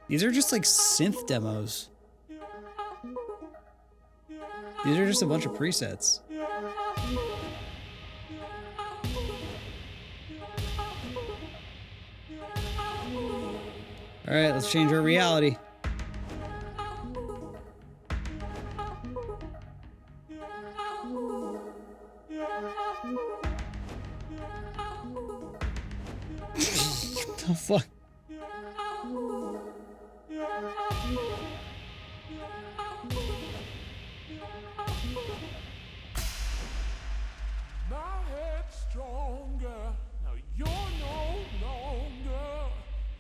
A: These are just like synth demos. These are just a bunch of presets. All right, let's change our reality. What the fuck?
G: My head's stronger. Now you're no longer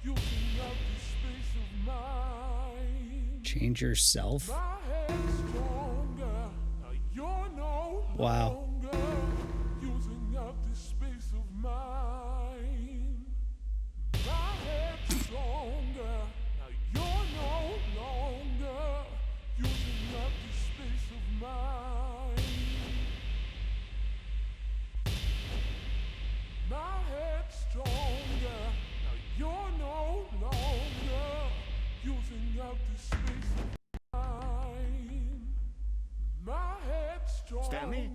G: using up the space of mind.
A: Change yourself?
G: My head's stronger. Now you're no
A: Wow.
G: longer using up the space of mind. My head's stronger. Now you're no longer using up the space of mind. My head's stronger. Now you're no longer using up the space of mine. My head's stronger.
E: Stanley?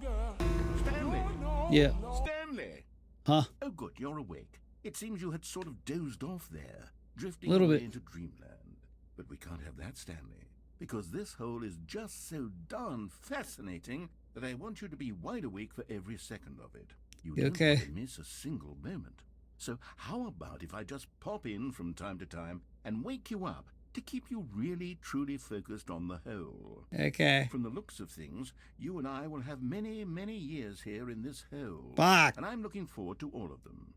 E: Stanley?
G: You're no
A: Yeah.
E: Stanley!
A: Huh?
E: Oh, good, you're awake. It seems you had sort of dozed off there, drifting
A: Little
E: away
A: bit.
E: into dreamland. But we can't have that, Stanley, because this hole is just so darn fascinating that I want you to be wide awake for every second of it. You don't
A: Okay.
E: want to miss a single moment. So how about if I just pop in from time to time and wake you up to keep you really, truly focused on the hole?
A: Okay.
E: From the looks of things, you and I will have many, many years here in this hole.
A: Fuck.
E: And I'm looking forward to all of them.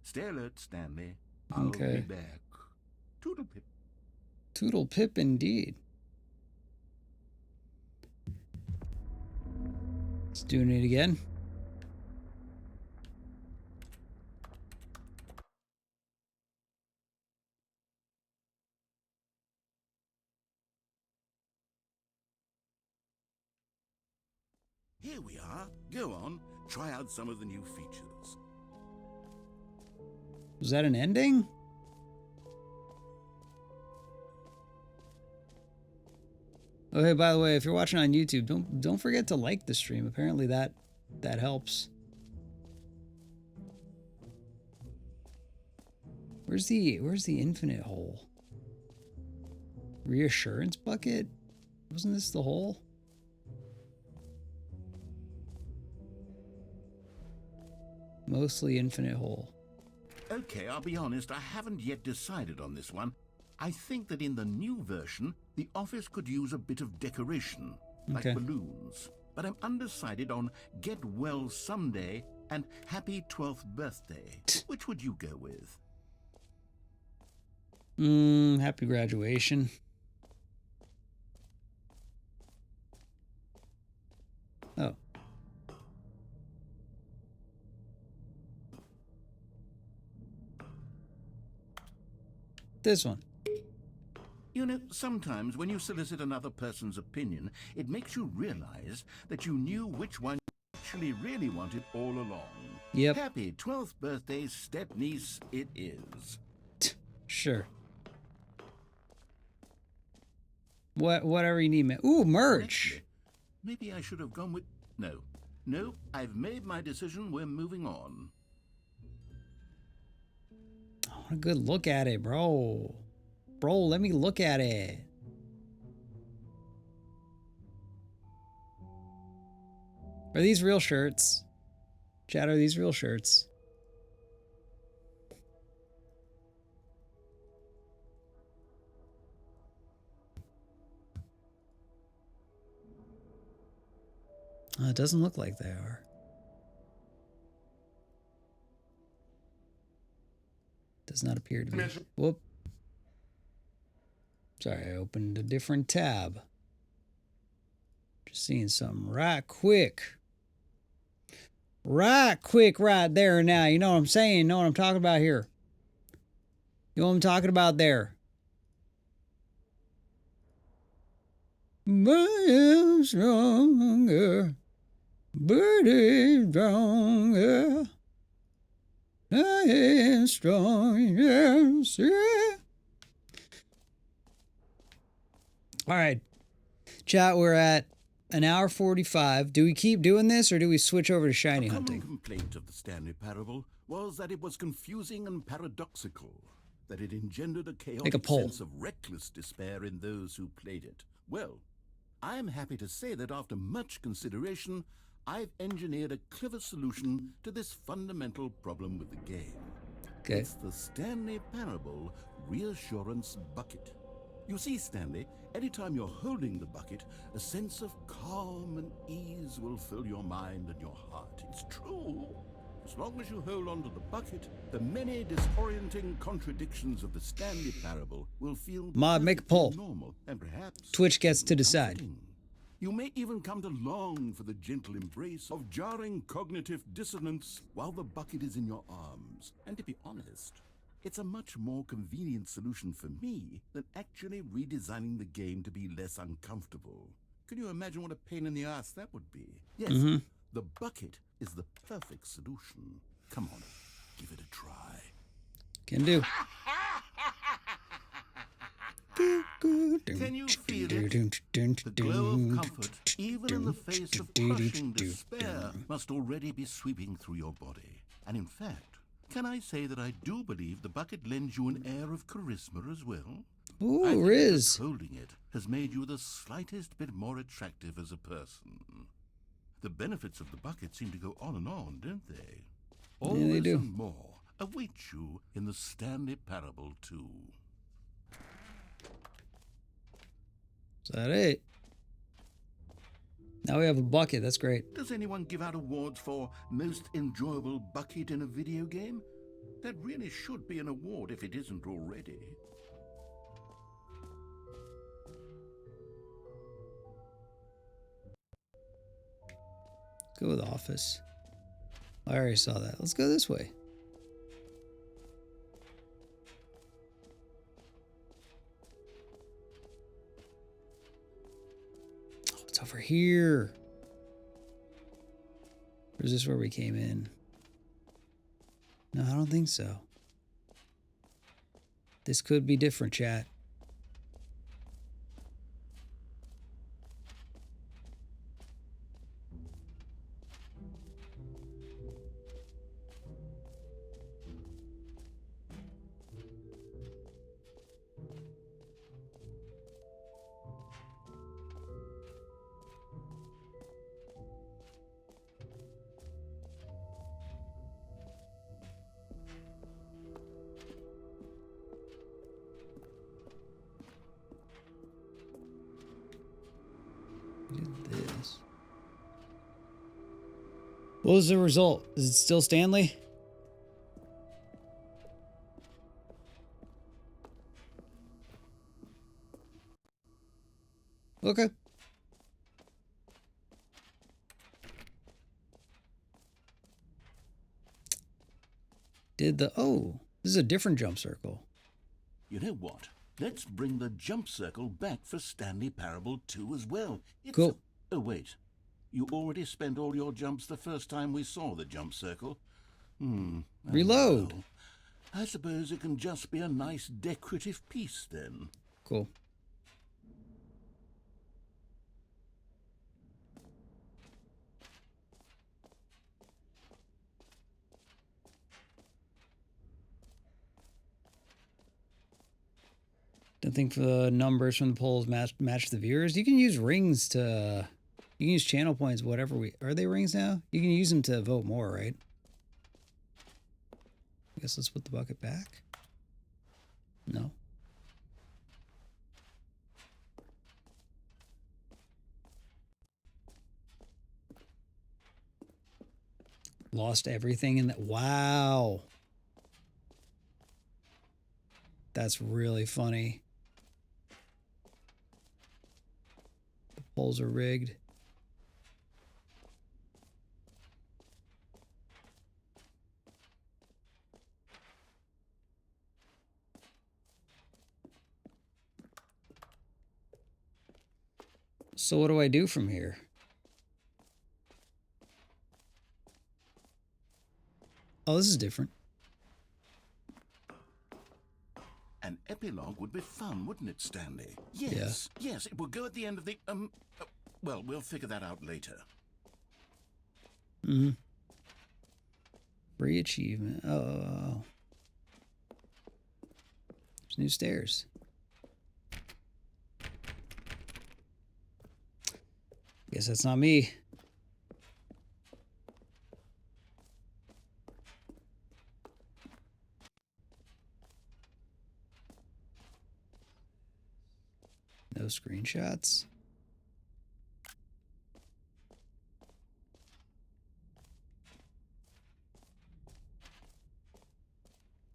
E: Stay alert, Stanley. I'll
A: Okay.
E: be back. Toodle pip.
A: Toodle pip indeed. It's doing it again.
E: Here we are. Go on. Try out some of the new features.
A: Was that an ending? Oh, hey, by the way, if you're watching on YouTube, don't forget to like the stream. Apparently that helps. Where's the infinite hole? Reassurance bucket? Wasn't this the hole? Mostly infinite hole.
E: Okay, I'll be honest, I haven't yet decided on this one. I think that in the new version, the office could use a bit of decoration, like
A: Okay.
E: balloons. But I'm undecided on Get Well Someday and Happy 12th Birthday. Which would you go with?
A: Happy graduation. Oh. This one.
E: You know, sometimes when you solicit another person's opinion, it makes you realize that you knew which one you actually really wanted all along.
A: Yep.
E: Happy 12th birthday, step-niece, it is.
A: Sure. Whatever you need, man. Ooh, merch.
E: Actually, maybe I should have gone with... No, I've made my decision. We're moving on.
A: I want a good look at it, bro. Bro, let me look at it. Are these real shirts? Chat, are these real shirts? It doesn't look like they are. Does not appear to be. Whoop. Sorry, I opened a different tab. Just seeing something right quick. Right quick right there now. You know what I'm saying? You know what I'm talking about here? You know what I'm talking about there? but I'm stronger. But I'm stronger. I am strong. Yes, yeah. All right. Chat, we're at an hour 45. Do we keep doing this or do we switch over to shiny
E: A common
A: hunting?
E: complaint of the Stanley Parable was that it was confusing and paradoxical, that it engendered a
A: Make a
E: chaotic
A: poll.
E: sense of reckless despair in those who played it. Well, I am happy to say that after much consideration, I've engineered a clever solution to this fundamental problem with the game.
A: Okay.
E: It's the Stanley Parable Reassurance Bucket. You see, Stanley, anytime you're holding the bucket, a sense of calm and ease will fill your mind and your heart. It's true. As long as you hold on to the bucket, the many disorienting contradictions of the Stanley Parable will feel
A: Mod, make a
E: perfectly
A: poll.
E: normal and perhaps
A: Twitch gets to
E: even
A: decide.
E: comforting. You may even come to long for the gentle embrace of jarring cognitive dissonance while the bucket is in your arms. And to be honest, it's a much more convenient solution for me than actually redesigning the game to be less uncomfortable. Can you imagine what a pain in the ass that would be? Yes, the bucket is the perfect solution. Come on, give it a try.
A: Can do.
E: Can you feel it? The glow of comfort, even in the face of crushing despair, must already be sweeping through your body. And in fact, can I say that I do believe the bucket lends you an air of charisma as well? I
A: Ooh,
E: think
A: Riz.
E: just holding it has made you the slightest bit more attractive as a person. The benefits of the bucket seem to go on, don't they? All
A: Yeah, they
E: this
A: do.
E: and more await you in the Stanley Parable 2.
A: Is that it? Now we have a bucket. That's great.
E: Does anyone give out awards for most enjoyable bucket in a video game? That really should be an award if it isn't already.
A: Go with office. I already saw that. Let's go this way. Oh, it's over here. Or is this where we came in? No, I don't think so. This could be different, chat. Look at this. What was the result? Is it still Stanley? Okay. Oh, this is a different jump circle.
E: You know what? Let's bring the jump circle back for Stanley Parable 2 as well.
A: Cool.
E: Oh, wait. You already spent all your jumps the first time we saw the jump circle. Oh,
A: Reload.
E: well. I suppose it can just be a nice decorative piece then.
A: Cool. Don't think the numbers from the polls match the viewers. You can use rings to... You can use channel points, whatever we... Are they rings now? You can use them to vote more, right? I guess let's put the bucket back. No. Lost everything in that. Wow. That's really funny. The polls are rigged. So what do I do from here? Oh, this is different.
E: An epilogue would be fun, wouldn't it, Stanley? Yes, yes, it will go at the end of the, well, we'll figure that out later.
A: Mm-hmm. Free achievement. Oh. There's new stairs. Guess that's not me. No screenshots.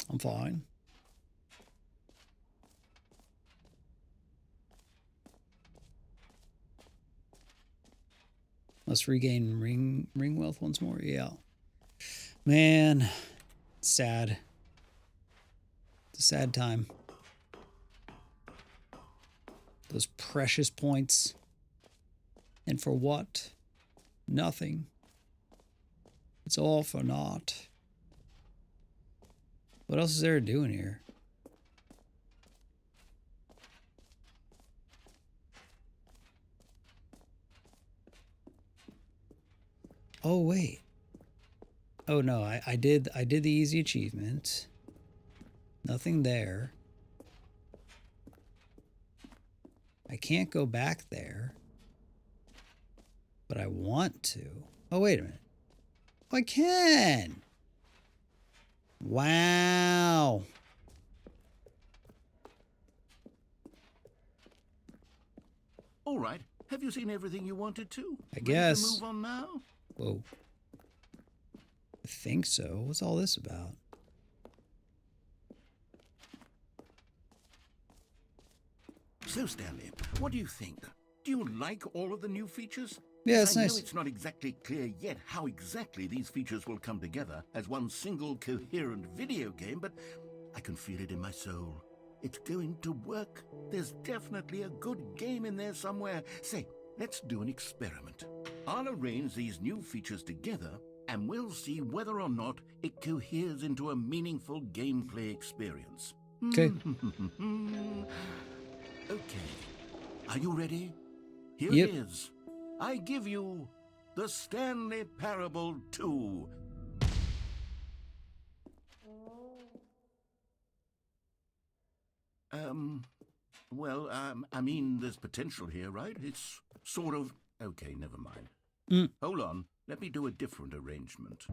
A: I'm fine. Let's regain ring wealth once more. Yeah. Man, it's sad. It's a sad time. Those precious points. And for what? Nothing. It's all for naught. What else is there to do in here? Oh wait. Oh no, I did the easy achievement. Nothing there. I can't go back there. But I want to. Oh wait a minute. Oh, I can. Wow.
E: All right, have you seen everything you wanted to?
A: I
E: Ready
A: guess.
E: to move on now?
A: Whoa. I think so. What's all this about?
E: So, Stanley, what do you think? Do you like all of the new features?
A: Yeah, it's
E: I
A: nice.
E: know it's not exactly clear yet how exactly these features will come together as one single coherent video game, but I can feel it in my soul. It's going to work. There's definitely a good game in there somewhere. Say, let's do an experiment. I'll arrange these new features together, and we'll see whether or not it coheres into a meaningful gameplay experience.
A: Okay.
E: Okay. Are you ready? Here
A: Yep.
E: it is. I give you the Stanley Parable 2. I mean, there's potential here, right? It's sort of... Okay, never mind. Hold on. Let me do a different arrangement.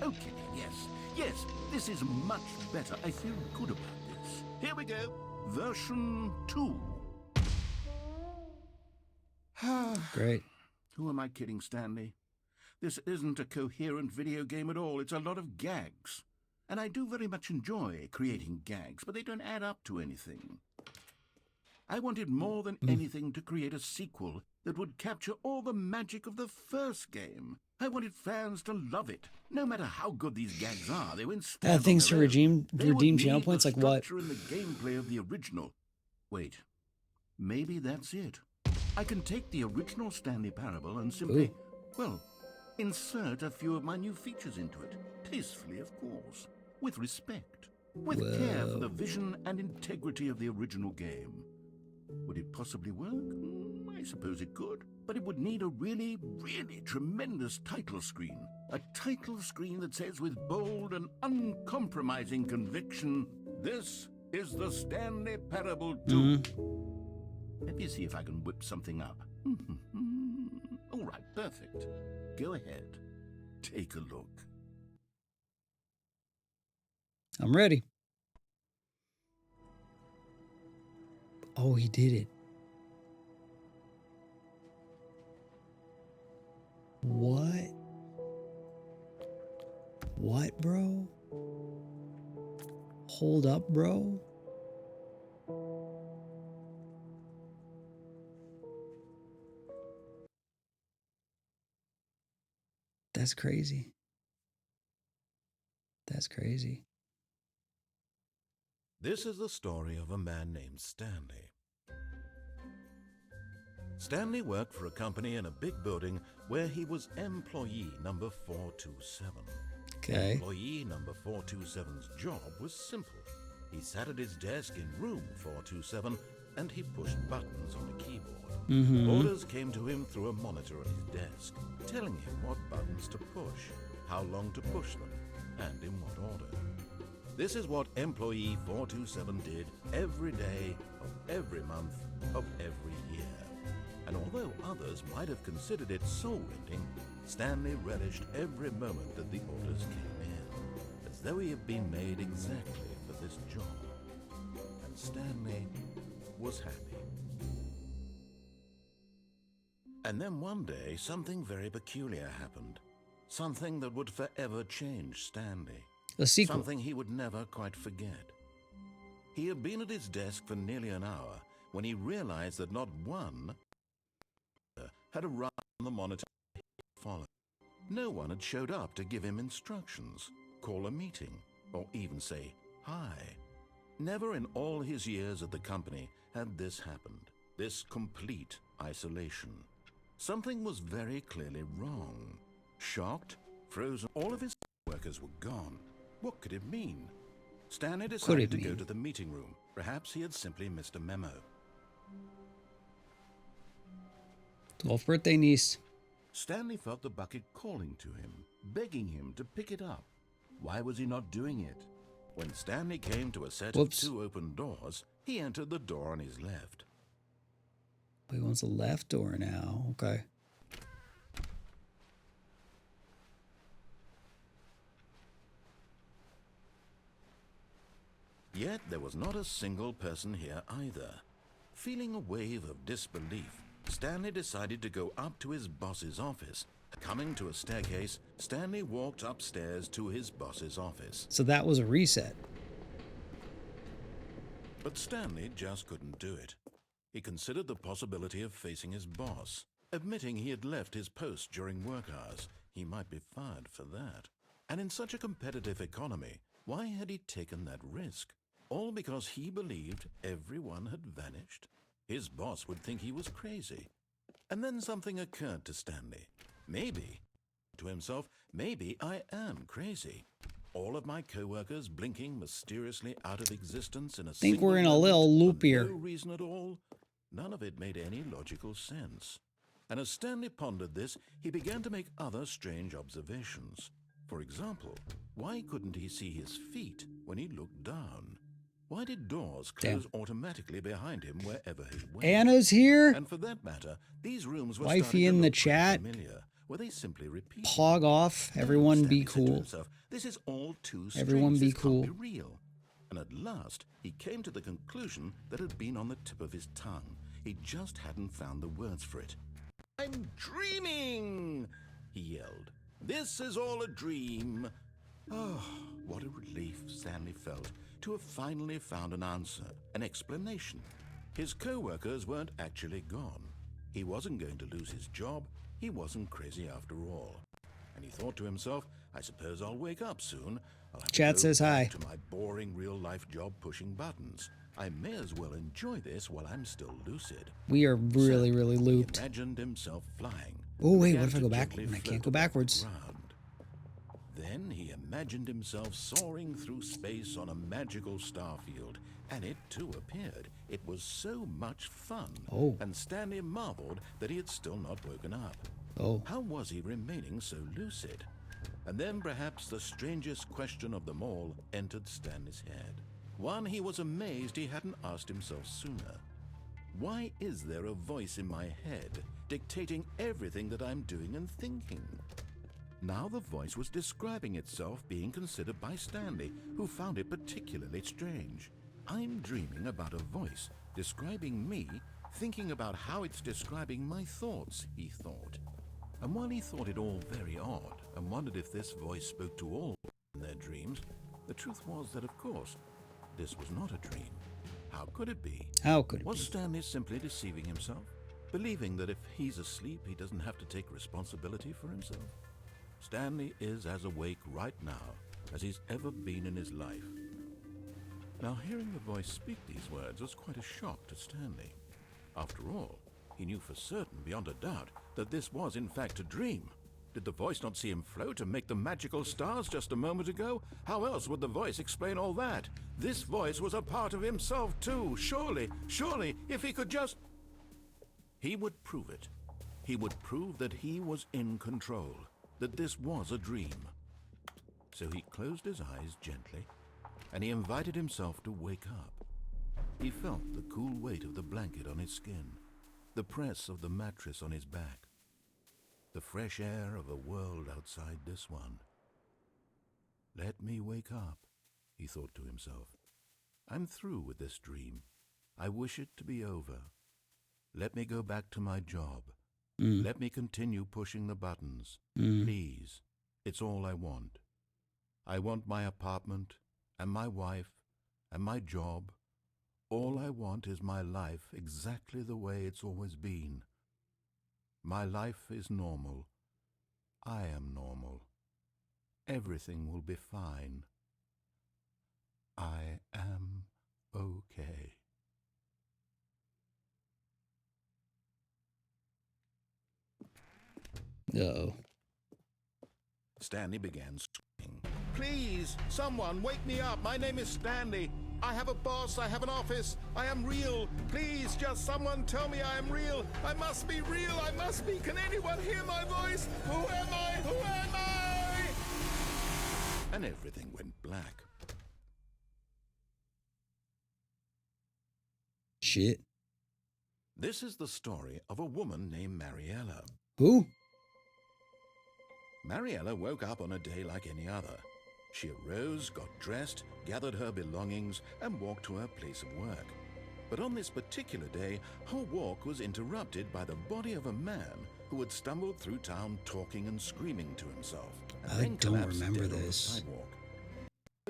E: Okay, yes, this is much better. I feel good about this. Here we go. Version 2.
A: Great.
E: Who am I kidding, Stanley? This isn't a coherent video game at all. It's a lot of gags. And I do very much enjoy creating gags, but they don't add up to anything. I wanted more than anything to create a sequel that would capture all the magic of the first game. I wanted fans to love it. No matter how good these gags are, they wouldn't stand
A: Add things to
E: on their own. They would
A: redeem channel
E: need
A: points,
E: the
A: like what?
E: structure and the gameplay of the original. Wait, maybe that's it. I can take the original Stanley Parable and simply, well, insert a few of my new features into it. Tastefully, of course. With respect. With care for the vision and integrity of the original game. Would it possibly work? I suppose it could. But it would need a really, really tremendous title screen. A title screen that says with bold and uncompromising conviction, "This is the Stanley Parable 2. Let me see if I can whip something up. All right, perfect. Go ahead. Take a look.
A: I'm ready. Oh, he did it. What? What, bro? Hold up, bro. That's crazy. That's crazy.
C: This is the story of a man named Stanley. Stanley worked for a company in a big building where he was employee number 427.
A: Okay.
C: Employee number 427's job was simple. He sat at his desk in room 427 and he pushed buttons on a keyboard. Orders came to him through a monitor on his desk, telling him what buttons to push, how long to push them, and in what order. This is what employee 427 did every day of every month of every year. And although others might have considered it soul-rending, Stanley relished every moment that the orders came in, as though he had been made exactly for this job. And Stanley was happy. And then one day, something very peculiar happened. Something that would forever change Stanley.
A: A sequel.
C: Something he would never quite forget. He had been at his desk for nearly an hour when he realized that not one had arrived on the monitor he followed. No one had showed up to give him instructions, call a meeting, or even say hi. Never in all his years at the company had this happened, this complete isolation. Something was very clearly wrong. Shocked, frozen, all of his workers were gone. What could it mean? Stanley decided to go to the meeting room. Perhaps he had simply missed a memo.
A: 12th birthday niece.
E: Stanley felt the bucket calling to him, begging him to pick it up. Why was he not doing it?
C: When Stanley came to a set of 2 open doors, he entered the door on his left.
A: He wants the left door now. Okay.
C: Yet there was not a single person here either. Feeling a wave of disbelief, Stanley decided to go up to his boss's office. Coming to a staircase, Stanley walked upstairs to his boss's office.
A: So that was a reset.
C: But Stanley just couldn't do it. He considered the possibility of facing his boss. Admitting he had left his post during work hours, he might be fired for that. And in such a competitive economy, why had he taken that risk? All because he believed everyone had vanished? His boss would think he was crazy. And then something occurred to Stanley. Maybe, to himself, maybe I am crazy. All of my co-workers blinking mysteriously out of existence in a
A: Think we're in a little loop here.
C: No reason at all. None of it made any logical sense. And as Stanley pondered this, he began to make other strange observations. For example, why couldn't he see his feet when he looked down? Why did doors close automatically behind him wherever he went?
A: Anna's here.
C: And for that matter, these rooms were
A: Wifey in the chat.
C: familiar. Were they simply repeated?
A: Pog off. Everyone be cool.
C: Himself, this is all too strange.
A: Everyone be
C: This
A: cool.
C: can't be real. And at last, he came to the conclusion that had been on the tip of his tongue. He just hadn't found the words for it. I'm dreaming, he yelled. This is all a dream. Oh, what a relief Stanley felt to have finally found an answer, an explanation. His co-workers weren't actually gone. He wasn't going to lose his job. He wasn't crazy after all. And he thought to himself, I suppose I'll wake up soon. I'll have
A: Chat
C: to go
A: says hi.
C: back to my boring real-life job pushing buttons. I may as well enjoy this while I'm still lucid.
A: We are really, really looped.
C: He imagined himself flying.
A: Oh, wait,
C: Began
A: what if I
C: to
A: go back?
C: gently
A: I can't
C: float
A: go
C: above
A: backwards.
C: the ground. Then he imagined himself soaring through space on a magical starfield, and it too appeared. It was so much fun, and Stanley marveled that he had still not woken up. How was he remaining so lucid? And then perhaps the strangest question of them all entered Stanley's head. One he was amazed he hadn't asked himself sooner. Why is there a voice in my head dictating everything that I'm doing and thinking? Now the voice was describing itself being considered by Stanley, who found it particularly strange. I'm dreaming about a voice describing me, thinking about how it's describing my thoughts, he thought. And while he thought it all very odd and wondered if this voice spoke to all in their dreams, the truth was that, of course, this was not a dream. How could it be?
A: How could it
C: Was
A: be?
C: Stanley simply deceiving himself, believing that if he's asleep, he doesn't have to take responsibility for himself? Stanley is as awake right now as he's ever been in his life. Now, hearing the voice speak these words was quite a shock to Stanley. After all, He knew for certain, beyond a doubt, that this was in fact a dream. Did the voice not see him float and make the magical stars just a moment ago? How else would the voice explain all that? This voice was a part of himself too. Surely, if he could just... He would prove it. He would prove that he was in control, that this was a dream. So he closed his eyes gently, and he invited himself to wake up. He felt the cool weight of the blanket on his skin, the press of the mattress on his back, the fresh air of a world outside this one. Let me wake up, he thought to himself. I'm through with this dream. I wish it to be over. Let me go back to my job. Let me continue pushing the buttons. Please, it's all I want. I want my apartment, and my wife, and my job. All I want is my life exactly the way it's always been. My life is normal. I am normal. Everything will be fine. I am okay.
A: Uh-oh.
C: Stanley began screaming. Please, someone, wake me up. My name is Stanley. I have a boss. I have an office. I am real. Please, just someone tell me I am real. I must be real. I must be. Can anyone hear my voice? Who am I? Who am I? And everything went black.
A: Shit.
C: This is the story of a woman named Mariella.
A: Who?
C: Mariella woke up on a day like any other. She arose, got dressed, gathered her belongings, and walked to her place of work. But on this particular day, her walk was interrupted by the body of a man who had stumbled through town talking and screaming to himself, and
A: I
C: then
A: don't
C: collapsed
A: remember
C: dead on the
A: this.
C: sidewalk.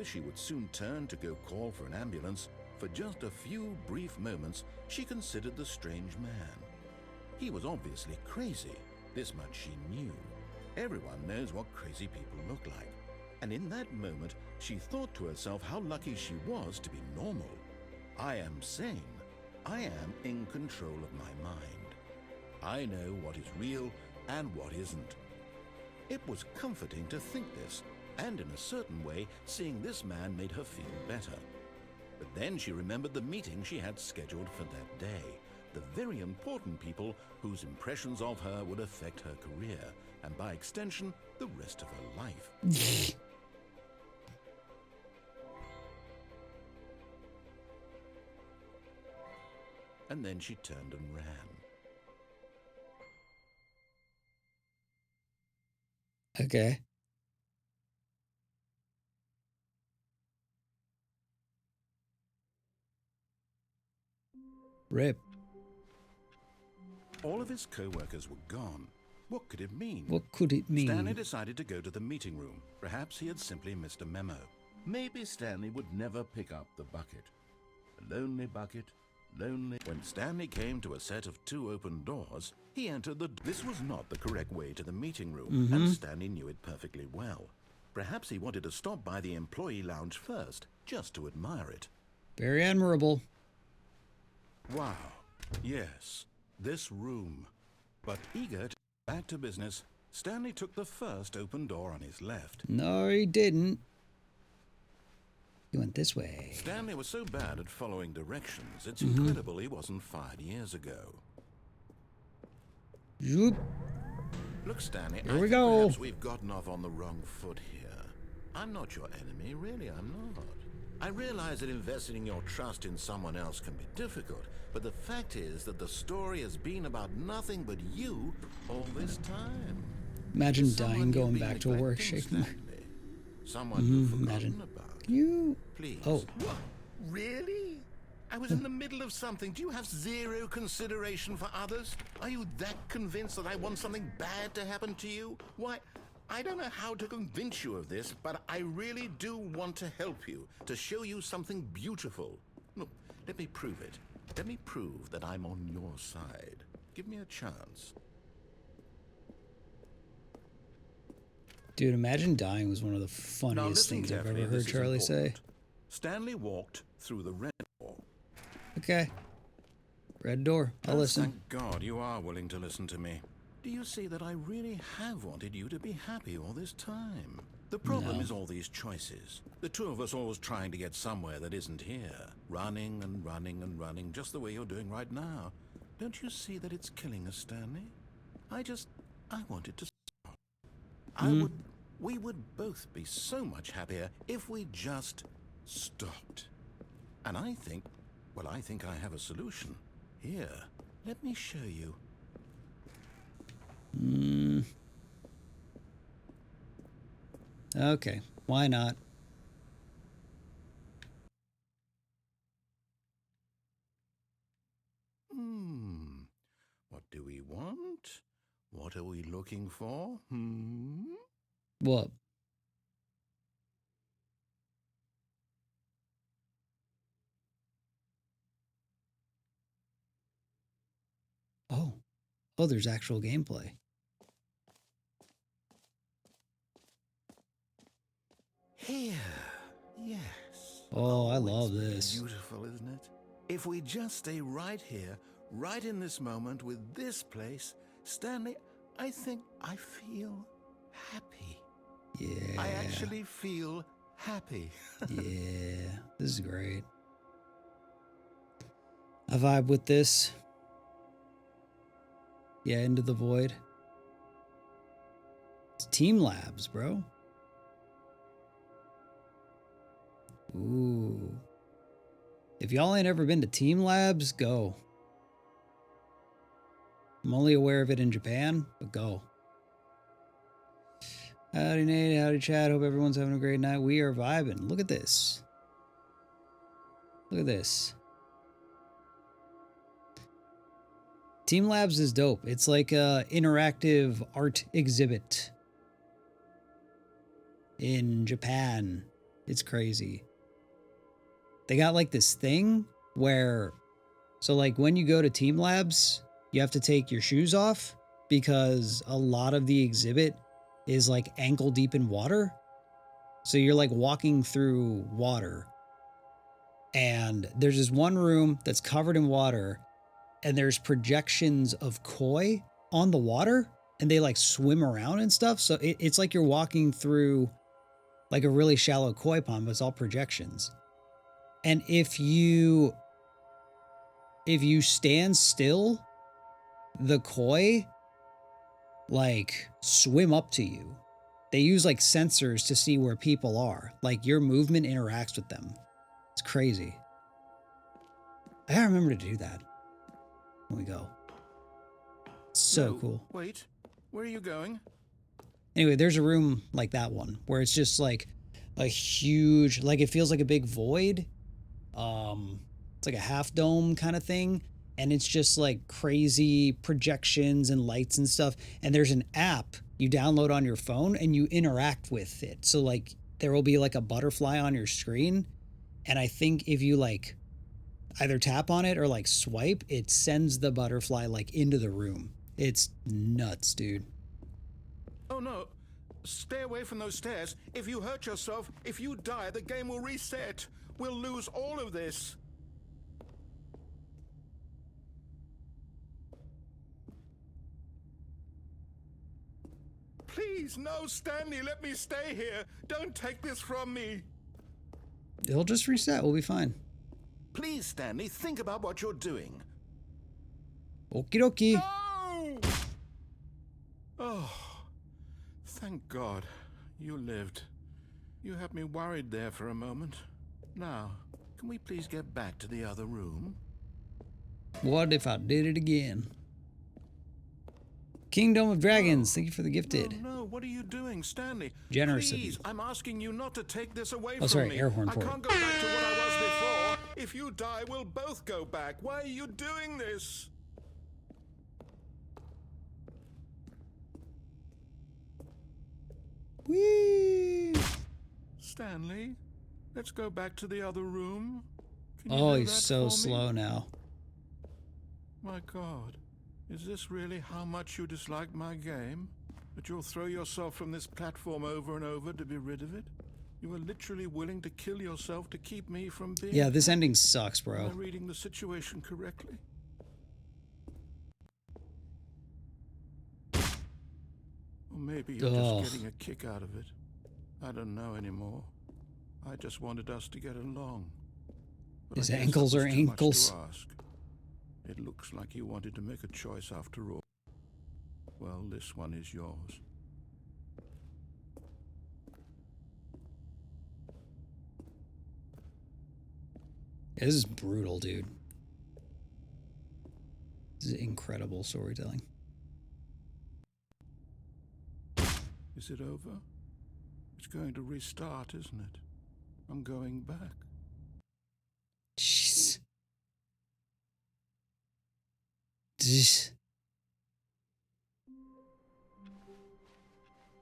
C: She would soon turn to go call for an ambulance. For just a few brief moments, she considered the strange man. He was obviously crazy. This much she knew. Everyone knows what crazy people look like. And in that moment, she thought to herself how lucky she was to be normal. I am sane. I am in control of my mind. I know what is real and what isn't. It was comforting to think this, and in a certain way, seeing this man made her feel better. But then she remembered the meeting she had scheduled for that day, the very important people whose impressions of her would affect her career, and by extension, the rest of her life. And then she turned and ran.
A: Okay. Rip.
C: All of his co-workers were gone. What could it mean?
A: What could it mean?
C: Stanley decided to go to the meeting room. Perhaps he had simply missed a memo. Maybe Stanley would never pick up the bucket. A lonely bucket, lonely. When Stanley came to a set of 2 open doors, he entered the... This was not the correct way to the meeting room, and Stanley knew it perfectly well. Perhaps he wanted to stop by the employee lounge first, just to admire it.
A: Very admirable.
C: Wow. Yes, this room. But eager to get back to business, Stanley took the first open door on his left.
A: No, he didn't. He went this way.
C: Stanley was so bad at following directions, it's incredible he wasn't fired years ago.
A: Zoop.
C: Look, Stanley,
A: Here
C: I
A: we
C: think
A: go.
C: perhaps we've gotten off on the wrong foot here. I'm not your enemy, really, I'm not. I realize that investing your trust in someone else can be difficult, but the fact is that the story has been about nothing but you all this time.
A: Imagine
C: Someone
A: dying,
C: you've
A: going
C: been
A: back to work,
C: neglecting,
A: shaking.
C: Stanley. Someone you've forgotten
A: Imagine.
C: about.
A: You.
C: Please.
A: Oh.
C: What? Really? I was in the middle of something. Do you have zero consideration for others? Are you that convinced that I want something bad to happen to you? Why, I don't know how to convince you of this, but I really do want to help you, to show you something beautiful. Look, let me prove it. Let me prove that I'm on your side. Give me a chance.
A: Dude, imagine dying was one of the
C: Now
A: funniest
C: listen
A: things I've
C: carefully,
A: ever
C: this
A: heard
C: is
A: Charlie say.
C: important. Stanley walked through the red door.
A: Okay. Red door. I'll listen.
C: Thank God you are willing to listen to me. Do you see that I really have wanted you to be happy all this time? The problem is all these choices. The two of us always trying to get somewhere that isn't here. Running and running and running, just the way you're doing right now. Don't you see that it's killing us, Stanley? I wanted to stop. We would both be so much happier if we just stopped. And I think I have a solution. Here, let me show you.
A: Okay, why not?
C: What do we want? What are we looking for?
A: What? Oh, there's actual gameplay.
C: Here, yes.
A: Oh, I love this.
C: Beautiful, isn't it? If we just stay right here, right in this moment with this place, Stanley, I think I feel happy.
A: Yeah.
C: I actually feel happy.
A: Yeah, this is great. I vibe with this. Yeah, Into the Void. It's Team Labs, bro. Ooh. If y'all ain't ever been to Team Labs, go. I'm only aware of it in Japan, but go. Howdy Nate, howdy Chad. Hope everyone's having a great night. We are vibing. Look at this. Look at this. Team Labs is dope. It's like a interactive art exhibit in Japan. It's crazy. They got like this thing where, so like when you go to Team Labs, you have to take your shoes off because a lot of the exhibit is like ankle deep in water. So you're like walking through water, and there's this one room that's covered in water, and there's projections of koi on the water, and they like swim around and stuff. So it's like you're walking through like a really shallow koi pond, but it's all projections. And if you stand still, the koi like swim up to you. They use like sensors to see where people are. Like your movement interacts with them. It's crazy. I gotta remember to do that when we go. It's so cool.
C: Wait, where are you going?
A: Anyway, there's a room like that one where it's just like a huge, like it feels like a big void. It's like a half dome kind of thing. And it's just like crazy projections and lights and stuff. And there's an app you download on your phone and you interact with it. So like there will be like a butterfly on your screen. And I think if you like either tap on it or like swipe, it sends the butterfly like into the room. It's nuts, dude.
C: Oh no, stay away from those stairs. If you hurt yourself, if you die, the game will reset. We'll lose all of this. Please, no, Stanley, let me stay here. Don't take this from me.
A: It'll just reset. We'll be fine.
C: Please, Stanley, think about what you're doing.
A: Okie dokie.
C: No! Oh, thank God you lived. You had me worried there for a moment. Now, can we please get back to the other room?
A: What if I did it again? Kingdom of Dragons, thank you for the gifted.
C: No, what are you doing, Stanley?
A: Generous of
C: Please,
A: you.
C: I'm asking you not to take this away
A: Oh,
C: from
A: sorry,
C: me.
A: air horn
C: I
A: for it.
C: can't go back to what I was before. If you die, we'll both go back. Why are you doing this?
A: Whee!
C: Stanley, let's go back to the other room. Can you
A: Oh,
C: do
A: he's
C: that
A: so
C: for me?
A: slow now.
C: My God, is this really how much you dislike my game? That you'll throw yourself from this platform over and over to be rid of it? You were literally willing to kill yourself to keep me from being...
A: Yeah, this ending sucks,
C: Am I
A: bro.
C: reading the situation correctly? maybe you're
A: Ugh.
C: just getting a kick out of it. I don't know anymore. I just wanted us to get along. But
A: His
C: I guess
A: ankles
C: that was
A: are
C: too much
A: ankles.
C: to ask. It looks like you wanted to make a choice after all. Well, this one is yours.
A: This is brutal, dude. This is incredible storytelling.
C: Is it over? It's going to restart, isn't it? I'm going back.
A: Jeez. Jeez.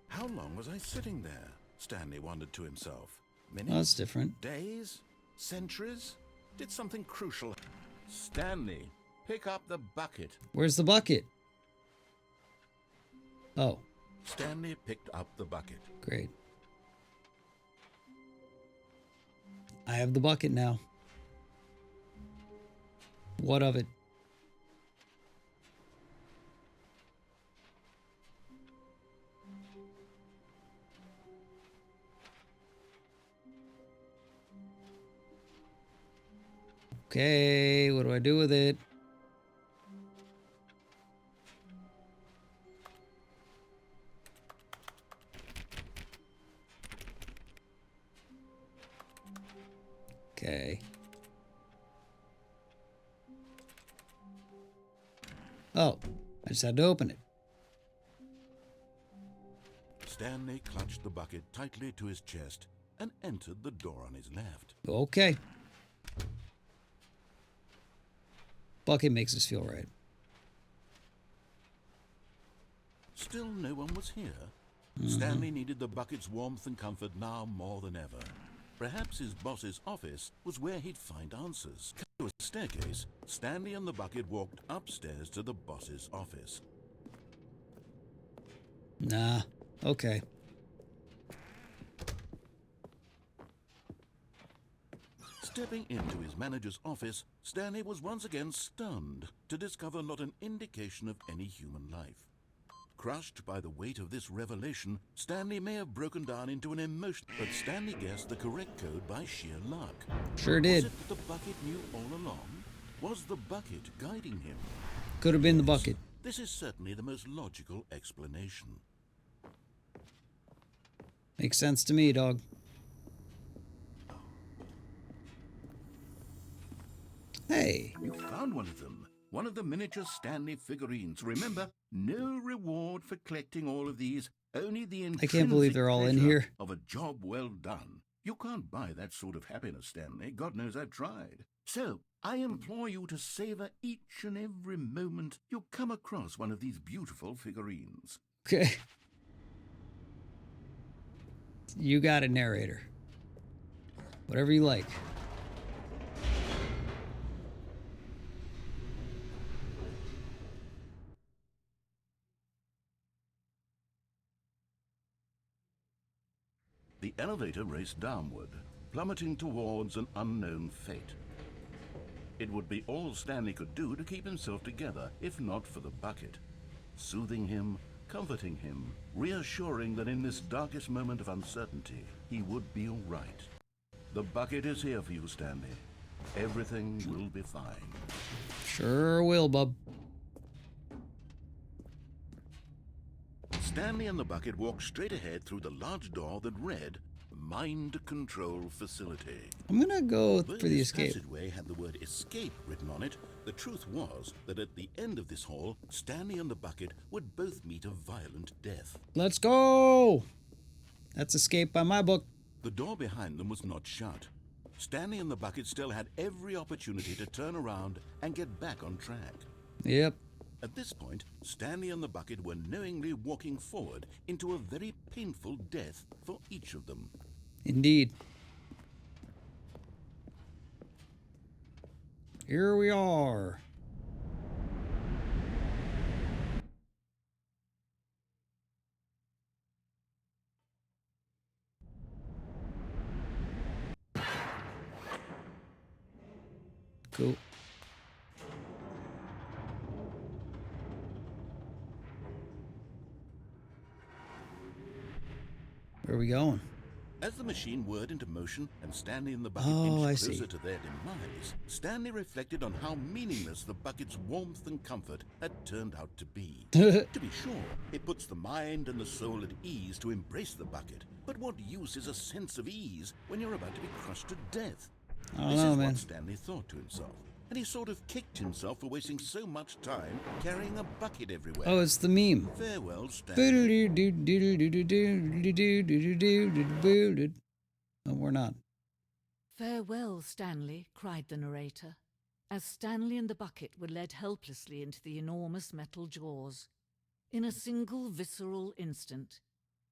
C: How long was I sitting there? Stanley wondered to himself. Minutes?
A: Well, that's different.
C: Days? Centuries? Did something crucial... Stanley, pick up the bucket.
A: Where's the bucket? Oh,
C: Stanley picked up the bucket.
A: great. I have the bucket now. What of it? Okay, what do I do with it? Okay. Oh, I just had to open it.
C: Stanley clutched the bucket tightly to his chest and entered the door on his left.
A: Okay. Bucket makes us feel right.
C: Still no one was here. Stanley needed the bucket's warmth and comfort now more than ever. Perhaps his boss's office was where he'd find answers. To a staircase, Stanley and the bucket walked upstairs to the boss's office.
A: Nah. Okay.
C: Stepping into his manager's office, Stanley was once again stunned to discover not an indication of any human life. Crushed by the weight of this revelation, Stanley may have broken down into an emotion, but Stanley guessed the correct code by sheer luck.
A: Sure did.
C: Was it that the bucket knew all along? Was the bucket guiding him?
A: Could have been the bucket.
C: This is certainly the most logical explanation.
A: Makes sense to me, dog. Hey.
E: You found one of them. One of the miniature Stanley figurines. Remember, no reward for collecting all of these. Only the
A: I can't believe
E: intrinsic
A: they're all in
E: pleasure
A: here.
E: of a job well done. You can't buy that sort of happiness, Stanley. God knows I've tried. So, I implore you to savor each and every moment you come across one of these beautiful figurines.
A: Okay. You got it, narrator. Whatever you like.
E: The elevator raced downward, plummeting towards an unknown fate. It would be all Stanley could do to keep himself together, if not for the bucket. Soothing him, comforting him, reassuring that in this darkest moment of uncertainty, he would be all right. The bucket is here for you, Stanley. Everything will be fine.
A: Sure will, bub.
E: Stanley and the bucket walked straight ahead through the large door that read, Mind Control Facility.
A: I'm gonna go
E: Though
A: for the
E: this
A: escape.
E: passageway had the word escape written on it, the truth was that at the end of this hall, Stanley and the bucket would both meet a violent death.
A: Let's go! That's escape by my book.
C: The door behind them was not shut. Stanley and the bucket still had every opportunity to turn around and get back on track.
A: Yep.
C: At this point, Stanley and the bucket were knowingly walking forward into a very painful death for each of them.
A: Indeed. Here we are. Cool. Where are we going?
E: As the machine whirred into motion and Stanley and the bucket
A: Oh, I
E: inched
A: see.
E: closer to their demise, Stanley reflected on how meaningless the bucket's warmth and comfort had turned out to be. To be sure, it puts the mind and the soul at ease to embrace the bucket, but what use is a sense of ease when you're about to be crushed to death?
A: I don't
E: This
A: know,
E: is
A: man.
E: what Stanley thought to himself, and he sort of kicked himself for wasting so much time carrying a bucket everywhere.
A: Oh, it's the meme.
E: Farewell, Stanley.
A: No, we're not.
H: Farewell, Stanley, cried the narrator, as Stanley and the bucket were led helplessly into the enormous metal jaws. In a single visceral instant,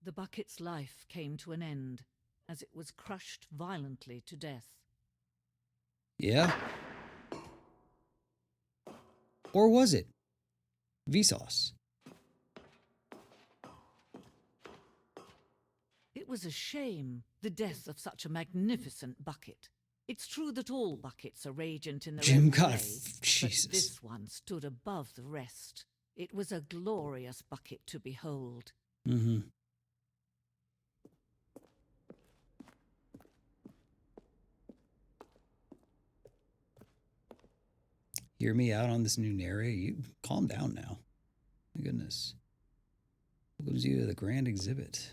H: the bucket's life came to an end, as it was crushed violently to death.
A: Yeah? Or was it? Vsauce.
H: It was a shame, the death of such a magnificent bucket. It's true that all buckets are radiant in their
A: Jim
H: own
A: got
H: way,
A: Jesus.
H: but this one stood above the rest. It was a glorious bucket to behold.
A: Mm-hmm. Hear me out on this new narrator. You calm down now. My goodness. Welcomes you to the grand exhibit.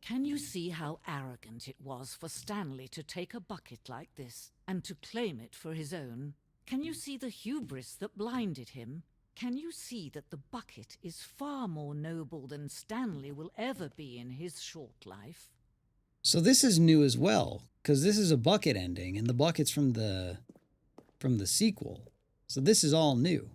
H: Can you see how arrogant it was for Stanley to take a bucket like this and to claim it for his own? Can you see the hubris that blinded him? Can you see that the bucket is far more noble than Stanley will ever be in his short life?
A: So this is new as well, because this is a bucket ending, and the bucket's from the sequel. So this is all new.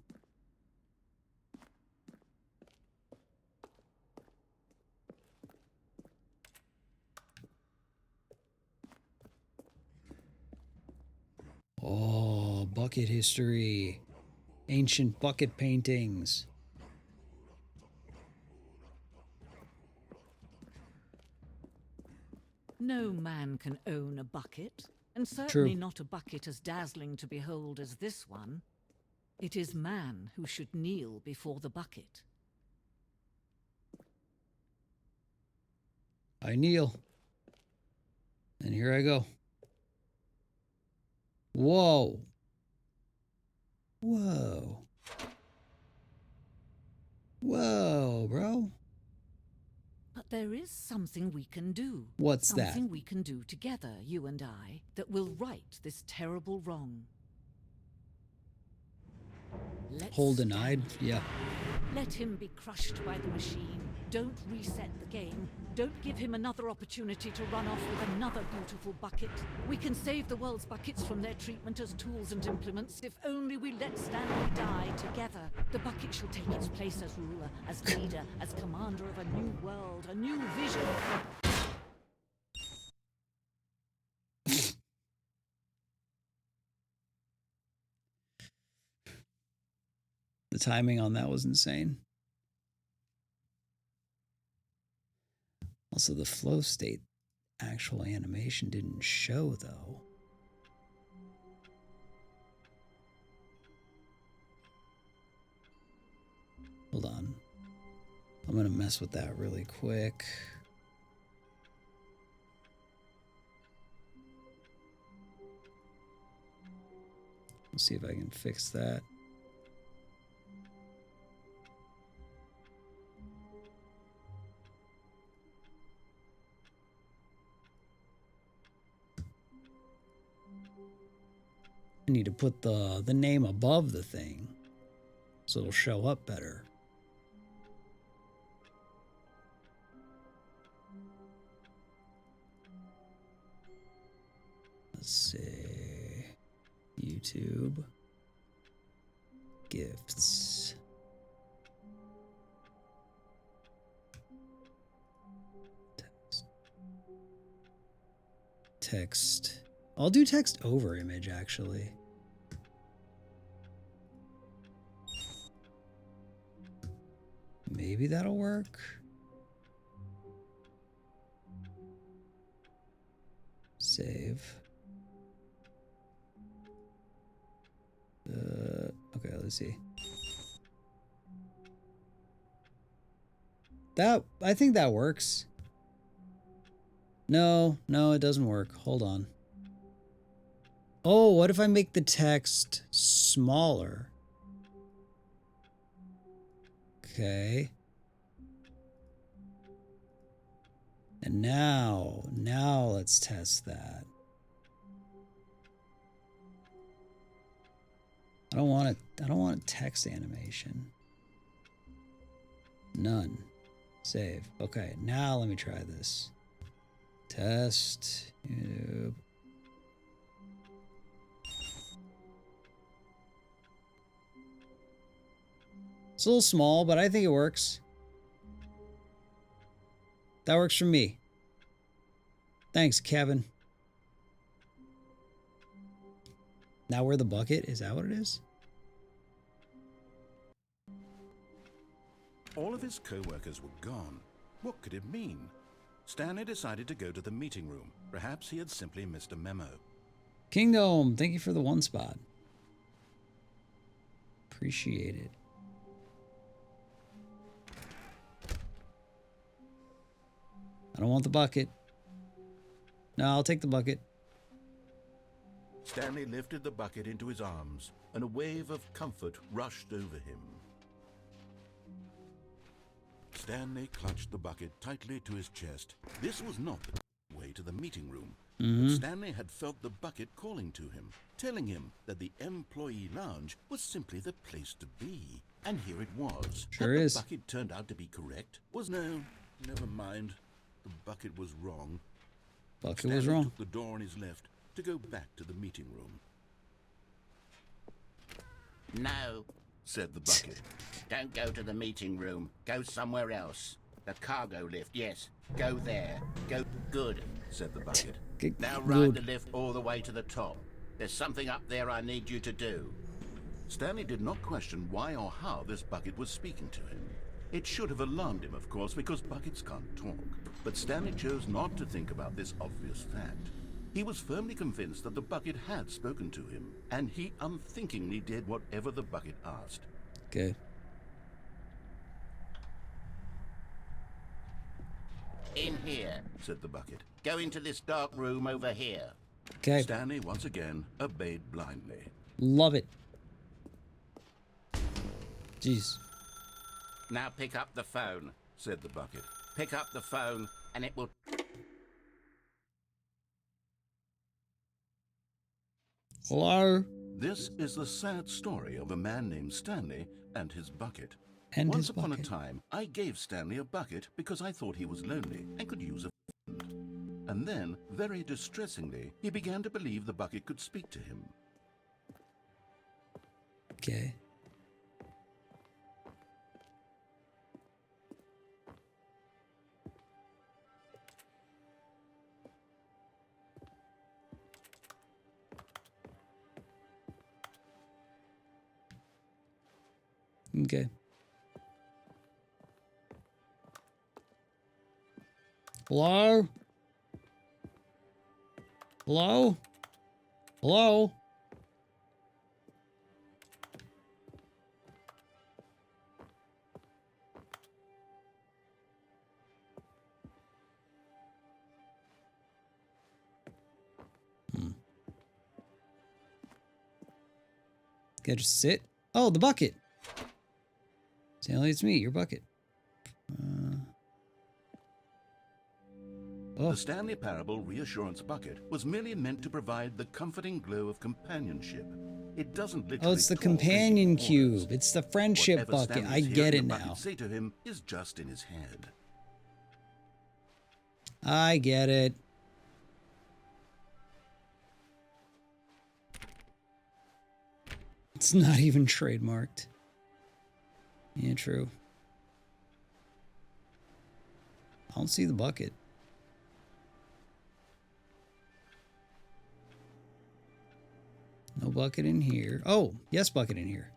A: Oh, bucket history. Ancient bucket paintings.
H: No man can own a bucket, and certainly
A: True.
H: not a bucket as dazzling to behold as this one. It is man who should kneel before the bucket.
A: I kneel. And here I go. Whoa. Whoa. Whoa, bro.
H: But there is something we can do.
A: What's that?
H: Something we can do together, you and I, that will right this terrible wrong. Let's
A: Hole denied? Yeah.
H: Let him be crushed by the machine. Don't reset the game. Don't give him another opportunity to run off with another beautiful bucket. We can save the world's buckets from their treatment as tools and implements if only we let Stanley die together. The bucket shall take its place as ruler, as leader, as commander of a new world, a new vision.
A: The timing on that was insane. Also, the flow state actual animation didn't show, though. Hold on. I'm going to mess with that really quick. Let's see if I can fix that. I need to put the name above the thing so it'll show up better. Let's see. YouTube. Gifts. Text. Text. I'll do text over image, actually. Maybe that'll work. Save. Okay, let's see. I think that works. No, it doesn't work. Hold on. Oh, what if I make the text smaller? Okay. And now let's test that. I don't want a text animation. None. Save. Okay, now let me try this. Test. YouTube. It's a little small, but I think it works. That works for me. Thanks, Kevin. Now we're the bucket? Is that what it is?
C: All of his co-workers were gone. What could it mean? Stanley decided to go to the meeting room. Perhaps he had simply missed a memo.
A: Kingdom, thank you for the 1 spot. Appreciate it. I don't want the bucket. No, I'll take the bucket.
E: Stanley lifted the bucket into his arms, and a wave of comfort rushed over him.
C: Stanley clutched the bucket tightly to his chest. This was not the way to the meeting room. But Stanley had felt the bucket calling to him, telling him that the employee lounge was simply the place to be. And here it was.
A: Sure
E: Had
A: is.
E: the bucket turned out to be correct? No, never mind. The bucket was wrong.
A: Bucket was
E: Stanley
A: wrong.
E: took the door on his left to go back to the meeting room.
I: No,
E: Said the bucket.
I: don't go to the meeting room. Go somewhere else. The cargo lift, yes. Go there. Go good.
E: Said the bucket.
I: Now ride
A: Good.
I: the lift all the way to the top. There's something up there I need you to do.
E: Stanley did not question why or how this bucket was speaking to him. It should have alarmed him, of course, because buckets can't talk. But Stanley chose not to think about this obvious fact. He was firmly convinced that the bucket had spoken to him, and he unthinkingly did whatever the bucket asked.
A: Okay.
I: In here.
E: Said the bucket.
I: Go into this dark room over here.
A: Okay.
E: Stanley once again obeyed blindly.
A: Love it. Jeez.
I: Now pick up the phone.
E: Said the bucket.
I: Pick up the phone and it will...
A: Hello?
E: This is the sad story of a man named Stanley and his bucket.
A: And
E: Once
A: his
E: upon
A: bucket.
E: a time, I gave Stanley a bucket because I thought he was lonely and could use a friend. And then, very distressingly, he began to believe the bucket could speak to him.
A: Okay. Okay. Hello? Hello? Hello? Gotta just sit. Oh, the bucket. Stanley, it's me, your bucket. Oh,
E: The Stanley Parable Reassurance Bucket was merely meant to provide the comforting glow of companionship. It doesn't literally
A: oh, it's the
E: talk or give
A: companion
E: orders.
A: cube. It's the friendship
E: Whatever
A: bucket.
E: Stanley's
A: I
E: hearing
A: get
E: the
A: it
E: bucket
A: now.
E: say to him is just in his head.
A: I get it. It's not even trademarked. Yeah, true. I don't see the bucket. No bucket in here. Oh, yes, bucket in here.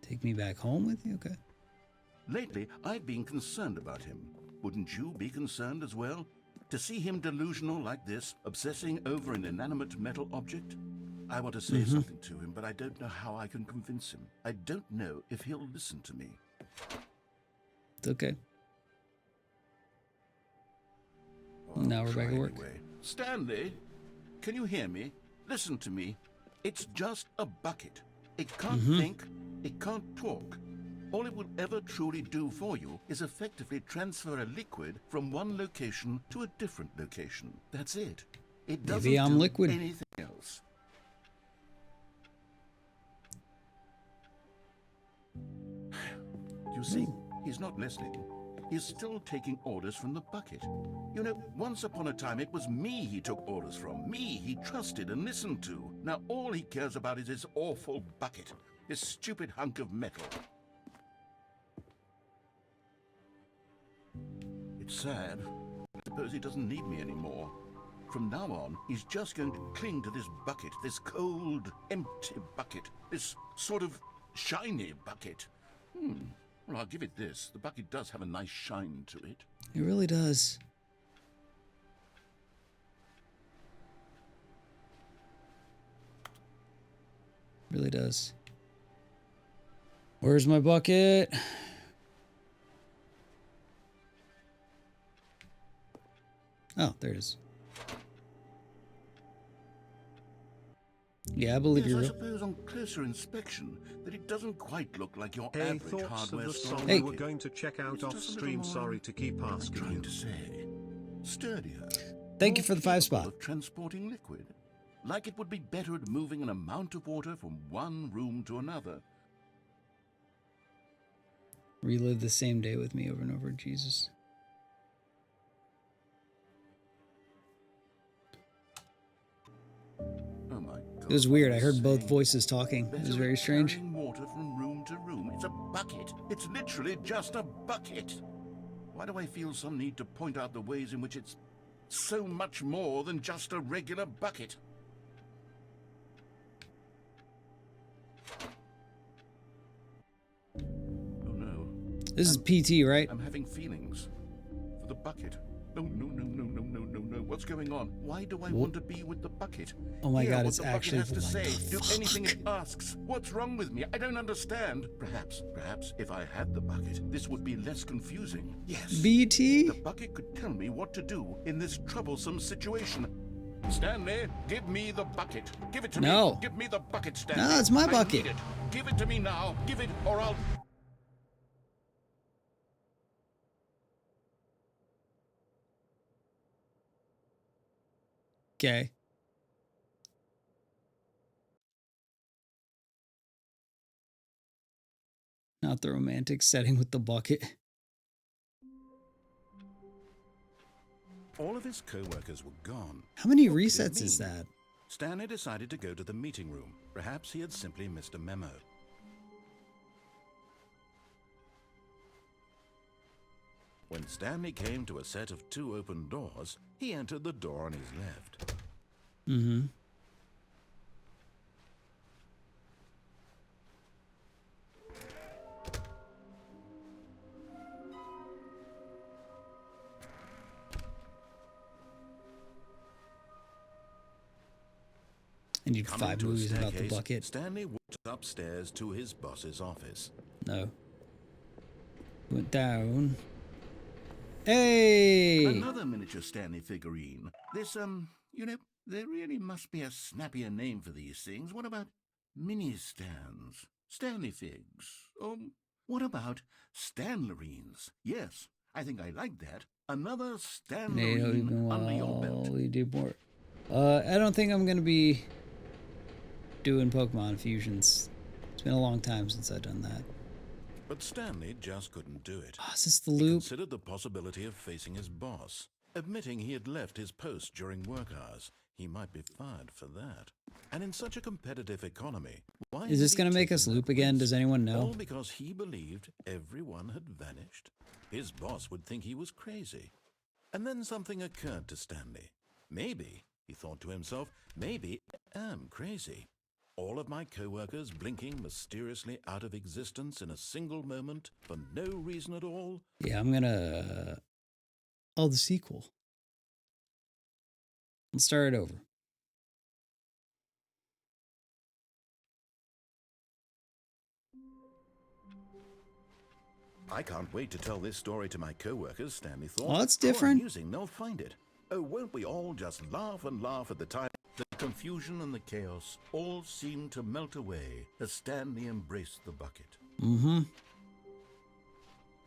A: Take me back home with you? Okay.
E: Lately, I've been concerned about him. Wouldn't you be concerned as well? To see him delusional like this, obsessing over an inanimate metal object? I want to say something to him, but I don't know how I can convince him. I don't know if he'll listen to me.
A: It's okay. Now we're back at work.
E: Anyway. Stanley, can you hear me? Listen to me. It's just a bucket. It can't think, it can't talk. All it will ever truly do for you is effectively transfer a liquid from one location to a different location. That's it. It doesn't
A: Maybe I'm
E: do
A: liquid.
E: anything else. You see, he's not listening. He's still taking orders from the bucket. You know, once upon a time it was me he took orders from. Me he trusted and listened to. Now all he cares about is his awful bucket. This stupid hunk of metal. It's sad. I suppose he doesn't need me anymore. From now on, he's just going to cling to this bucket, this cold, empty bucket, this sort of shiny bucket. Well, I'll give it this. The bucket does have a nice shine to it.
A: It really does. Really does. Where's my bucket? Oh, there it is. Yeah, I believe
E: Yes,
A: you're
E: I
A: real.
E: suppose on closer inspection that it doesn't quite look like your
B: Hey,
E: average
B: thoughts
E: hardware
B: of the
E: store.
B: song
A: Hey.
B: we were going to check out
E: It's
B: off
E: just a
B: stream.
E: little more,
B: Sorry to keep
E: what am I
B: asking
E: trying
B: you.
E: to say? Sturdier.
A: Thank you
E: More
A: for the 5
E: capable
A: spot.
E: of transporting liquid. Like it would be better at moving an amount of water from one room to another.
A: Relive the same day with me over and over, Jesus.
E: Oh my God.
A: It was weird. I
E: what
A: heard
E: was
A: both
E: saying?
A: voices talking. It
E: Better
A: was very
E: at
A: strange.
E: carrying water from room to room. It's a bucket. It's literally just a bucket. Why do I feel some need to point out the ways in which it's so much more than just a regular bucket? Oh no.
A: This is PT, right?
E: I'm having feelings for the bucket. No, no, no, no, no, no, no, no. What's going on? Why do I want to be with the bucket?
A: Oh my
E: Hear
A: God,
E: what
A: it's
E: the bucket
A: actually
E: has to
A: what
E: say.
A: the
E: Do anything
A: fuck?
E: it asks. What's wrong with me? I don't understand. Perhaps if I had the bucket, this would be less confusing. Yes.
A: BT?
E: The bucket could tell me what to do in this troublesome situation. Stanley, give me the bucket. Give it to
A: No.
E: me. Give me the bucket, Stanley.
A: No, it's my
E: I
A: bucket.
E: need it. Give it to me now. Give it, or I'll...
A: Okay. Not the romantic setting with the bucket.
C: All of his co-workers were gone.
A: How many
C: What could it
A: resets is
C: mean?
A: that?
C: Stanley decided to go to the meeting room. Perhaps he had simply missed a memo. When Stanley came to a set of 2 open doors, he entered the door on his left.
A: Mm-hmm. I need
C: Coming
A: 5
C: to a
A: movies about the
C: staircase,
A: bucket.
C: Stanley walked upstairs to his boss's office.
A: No. Went down. Hey!
E: Another miniature Stanley figurine. This, you know, there really must be a snappier name for these things. What about mini stands? Stanley figs? What about Stanlerines? Yes, I think I like that. Another
A: NATO
E: Stanlerine
A: even
E: under your belt.
A: while you do more. I don't think I'm gonna be doing Pokemon fusions. It's been a long time since I've done that.
C: But Stanley just couldn't do it.
A: Oh, is this the
C: He
A: loop?
C: considered the possibility of facing his boss. Admitting he had left his post during work hours, he might be fired for that. And in such a competitive economy, why
A: Is this
C: had he
A: gonna make
C: taken
A: us
C: that
A: loop again?
C: risk?
A: Does anyone know?
C: All because he believed everyone had vanished. His boss would think he was crazy. And then something occurred to Stanley. Maybe, he thought to himself, maybe I am crazy. All of my co-workers blinking mysteriously out of existence in a single moment for no reason at all.
A: Yeah, I'm gonna... Oh, the sequel. Let's start it over.
C: I can't wait to tell this story to my co-workers, Stanley thought.
A: Oh, that's
C: How
A: different.
C: amusing they'll find it. Oh, won't we all just laugh and laugh at the time? The confusion and the chaos all seemed to melt away as Stanley embraced the bucket.
A: Mm-hmm.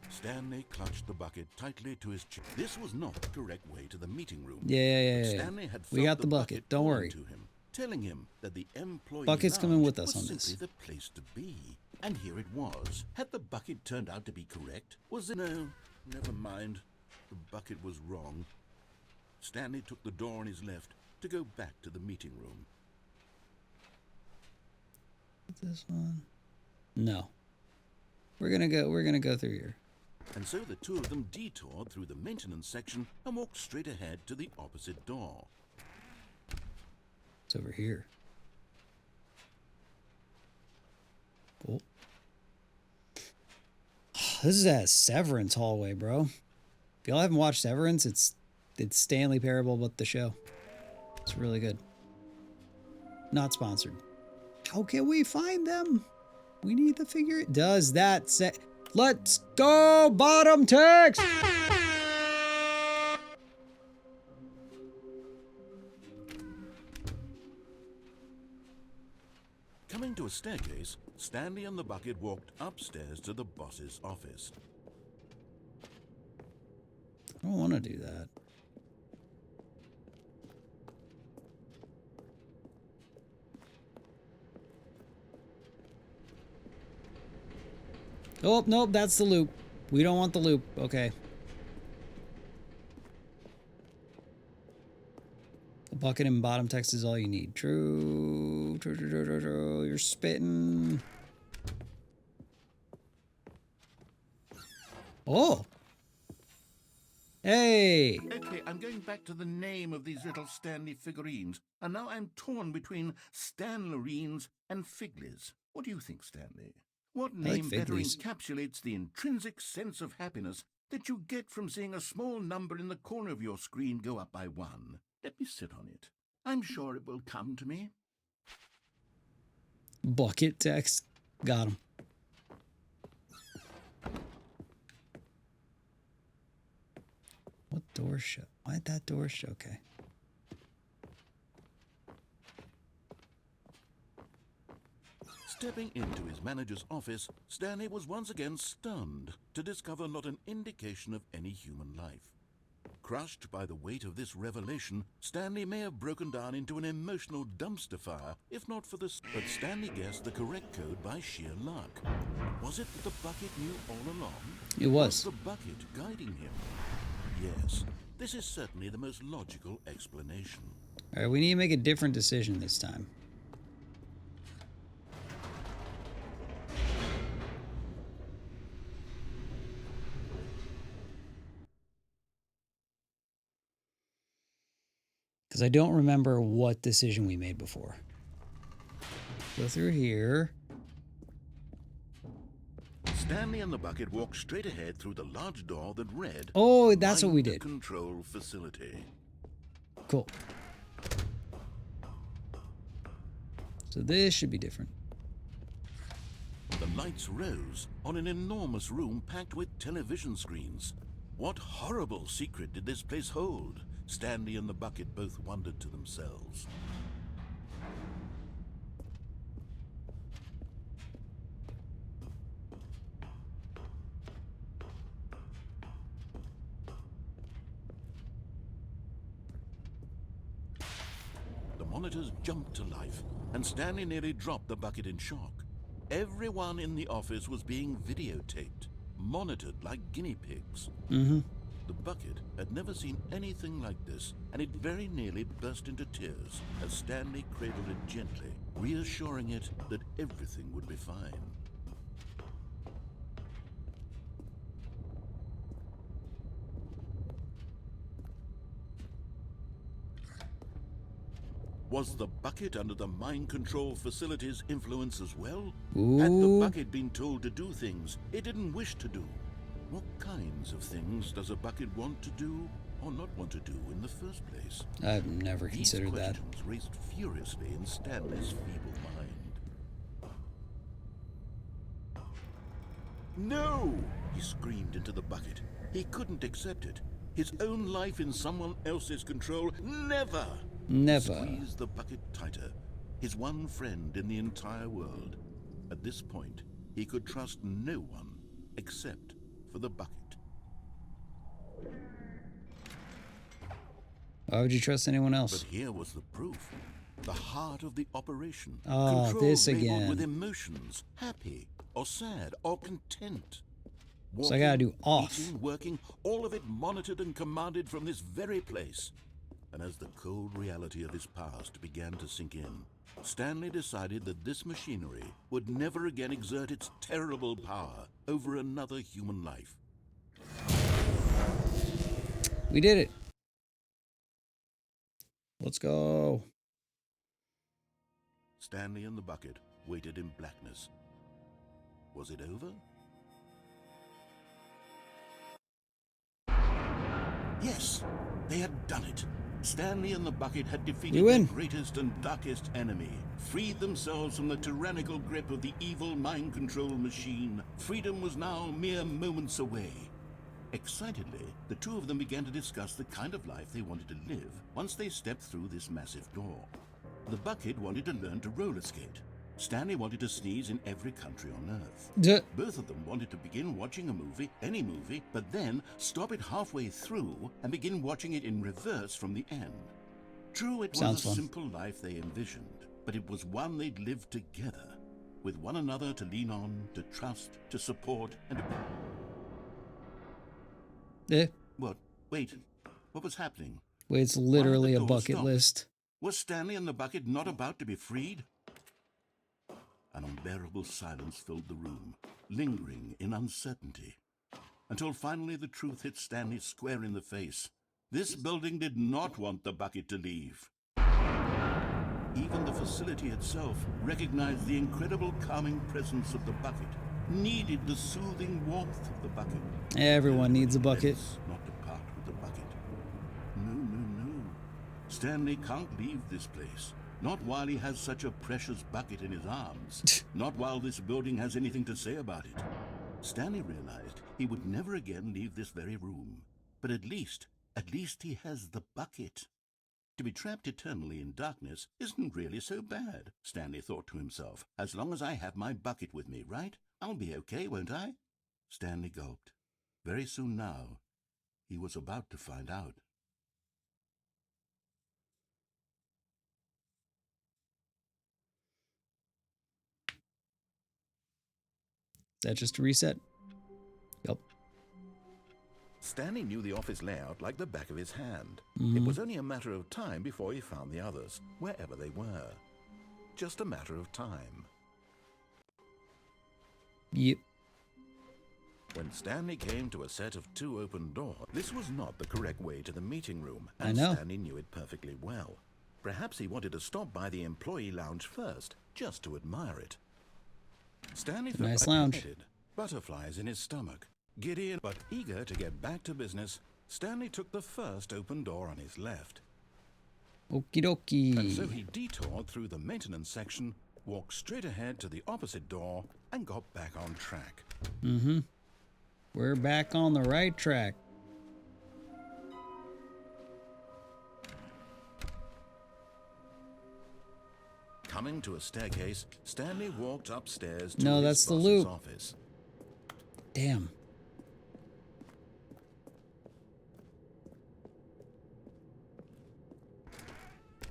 C: Stanley clutched the bucket tightly to his chest. This was not the correct way to the meeting room.
A: Yeah.
C: Stanley had
A: We
C: felt
A: got the bucket. Don't worry.
C: to him, telling him that the employee
A: Bucket's coming
C: lounge
A: with us
C: was
A: on this.
C: simply the place to be. And here it was. Had the bucket turned out to be correct? Was it? No, never mind. The bucket was wrong. Stanley took the door on his left to go back to the meeting room.
A: This one? No. We're gonna go through here.
C: And so the two of them detoured through the maintenance section and walked straight ahead to the opposite door.
A: It's over here. Oh. This is a Severance hallway, bro. If y'all haven't watched Severance, it's Stanley Parable, but the show. It's really good. Not sponsored. How can we find them? We need to figure it. Does that say... Let's go, bottom text!
C: Coming to a staircase, Stanley and the bucket walked upstairs to the boss's office.
A: I don't want to do that. Oh, nope, that's the loop. We don't want the loop. Okay. The bucket and bottom text is all you need. True. You're spitting. Oh. Hey.
E: Okay, I'm going back to the name of these little Stanley figurines, and now I'm torn between Stanlerines and Figlies. What do you think, Stanley? What name better encapsulates the intrinsic sense of happiness that you get from seeing a small number in the corner of your screen go up by 1? Let me sit on it. I'm sure it will come to me.
A: Bucket text. Got him. What door shut? Why'd that door shut? Okay.
C: Stepping into his manager's office, Stanley was once again stunned to discover not an indication of any human life. Crushed by the weight of this revelation, Stanley may have broken down into an emotional dumpster fire, if not for this. But Stanley guessed the correct code by sheer luck. Was it that the bucket knew all along?
A: It was.
C: Was the bucket guiding him? Yes, this is certainly the most logical explanation.
A: All right, we need to make a different decision this time. Because I don't remember what decision we made before. Go through here.
C: Stanley and the bucket walked straight ahead through the large door that read...
A: Oh, that's what we did.
C: Control facility.
A: Cool. So this should be different.
C: The lights rose on an enormous room packed with television screens. What horrible secret did this place hold? Stanley and the bucket both wondered to themselves. The monitors jumped to life, and Stanley nearly dropped the bucket in shock. Everyone in the office was being videotaped, monitored like guinea pigs.
A: Mm-hmm.
C: The bucket had never seen anything like this, and it very nearly burst into tears as Stanley cradled it gently, reassuring it that everything would be fine. Was the bucket under the mind control facility's influence as well?
A: Ooh.
C: Had the bucket been told to do things it didn't wish to do? What kinds of things does a bucket want to do or not want to do in the first place?
A: I've never considered that.
C: These questions raced furiously in Stanley's feeble mind. No!
E: He screamed into the bucket. He couldn't accept it. His own life in someone else's control. Never!
A: Never.
E: Squeeze the bucket tighter. His one friend in the entire world. At this point, he could trust no one except for the bucket.
A: Why would you trust anyone else?
E: But here was the proof. The heart of the operation.
A: Oh,
E: Control
A: this
E: labeled
A: again.
E: with emotions. Happy or sad or content.
A: So I gotta do off.
E: Eating, working, all of it monitored and commanded from this very place. And as the cold reality of his past began to sink in, Stanley decided that this machinery would never again exert its terrible power over another human life.
A: We did it. Let's go.
E: Stanley and the bucket waited in blackness. Was it over? Yes, they had done it. Stanley and the bucket had defeated their greatest and darkest enemy, freed themselves from the tyrannical grip of the evil mind control machine. Freedom was now mere moments away. Excitedly, the two of them began to discuss the kind of life they wanted to live once they stepped through this massive door. The bucket wanted to learn to roller skate. Stanley wanted to sneeze in every country on Earth. Both of them wanted to begin watching a movie, any movie, but then stop it halfway through and begin watching it in reverse from the end. True, it was a simple life they envisioned, but it was one they'd lived together, with one another to lean on, to trust, to support, and to... What? Wait, what was happening?
A: Wait, it's literally a bucket list.
E: Was Stanley and the bucket not about to be freed? An unbearable silence filled the room, lingering in uncertainty, until finally the truth hit Stanley square in the face. This building did not want the bucket to leave. Even the facility itself recognized the incredible calming presence of the bucket, needed the soothing warmth of the bucket.
A: Everyone needs a bucket.
E: Not to part with the bucket. No. Stanley can't leave this place. Not while he has such a precious bucket in his arms. Not while this building has anything to say about it. Stanley realized he would never again leave this very room. But at least he has the bucket. To be trapped eternally in darkness isn't really so bad, Stanley thought to himself. As long as I have my bucket with me, right? I'll be okay, won't I? Stanley gulped. Very soon now, he was about to find out.
A: Is that just a reset? Yep.
C: Stanley knew the office layout like the back of his hand. It was only a matter of time before he found the others, wherever they were. Just a matter of time.
A: Yep.
C: When Stanley came to a set of 2 open doors, this was not the correct way to the meeting room,
A: I
C: and
A: know.
C: Stanley knew it perfectly well. Perhaps he wanted to stop by the employee lounge first, just to admire it. Stanley felt
A: Nice
C: like
A: lounge.
C: headed, butterflies in his stomach. Giddy but eager to get back to business, Stanley took the first open door on his left.
A: Okie dokie.
C: And so he detoured through the maintenance section, walked straight ahead to the opposite door, and got back on track.
A: We're back on the right track.
C: Coming to a staircase, Stanley walked upstairs to
A: No,
C: his
A: that's the
C: boss's
A: loop.
C: office.
A: Damn.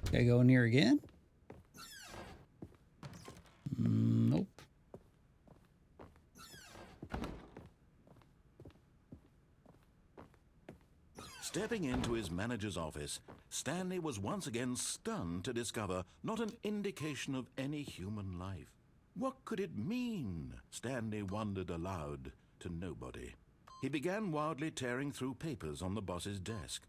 A: Can I go in here again? Nope.
C: Stepping into his manager's office, Stanley was once again stunned to discover not an indication of any human life. What could it mean? Stanley wondered aloud to nobody. He began wildly tearing through papers on the boss's desk.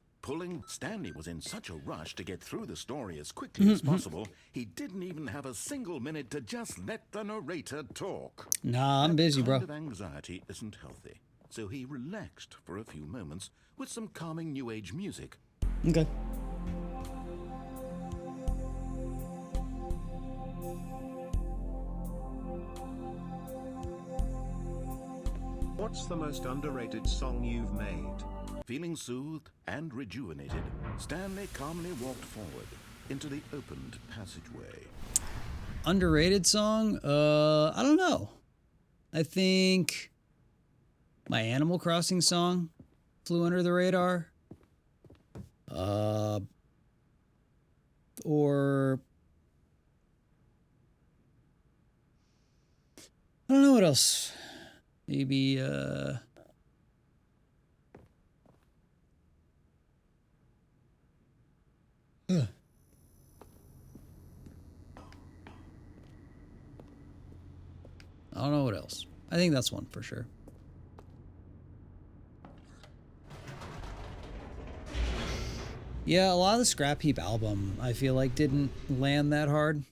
C: Stanley was in such a rush to get through the story as quickly as possible, he didn't even have a single minute to just let the narrator talk.
A: Nah, I'm busy, bro.
C: That kind of anxiety isn't healthy, so he relaxed for a few moments with some calming New Age music.
A: Okay.
B: What's the most underrated song you've made?
C: Feeling soothed and rejuvenated, Stanley calmly walked forward into the opened passageway.
A: Underrated song? I don't know. I think my Animal Crossing song flew under the radar. Or I don't know what else. Maybe I don't know what else. I think that's one for sure. Yeah, a lot of the Scrap Heap album, I feel like, didn't land that hard.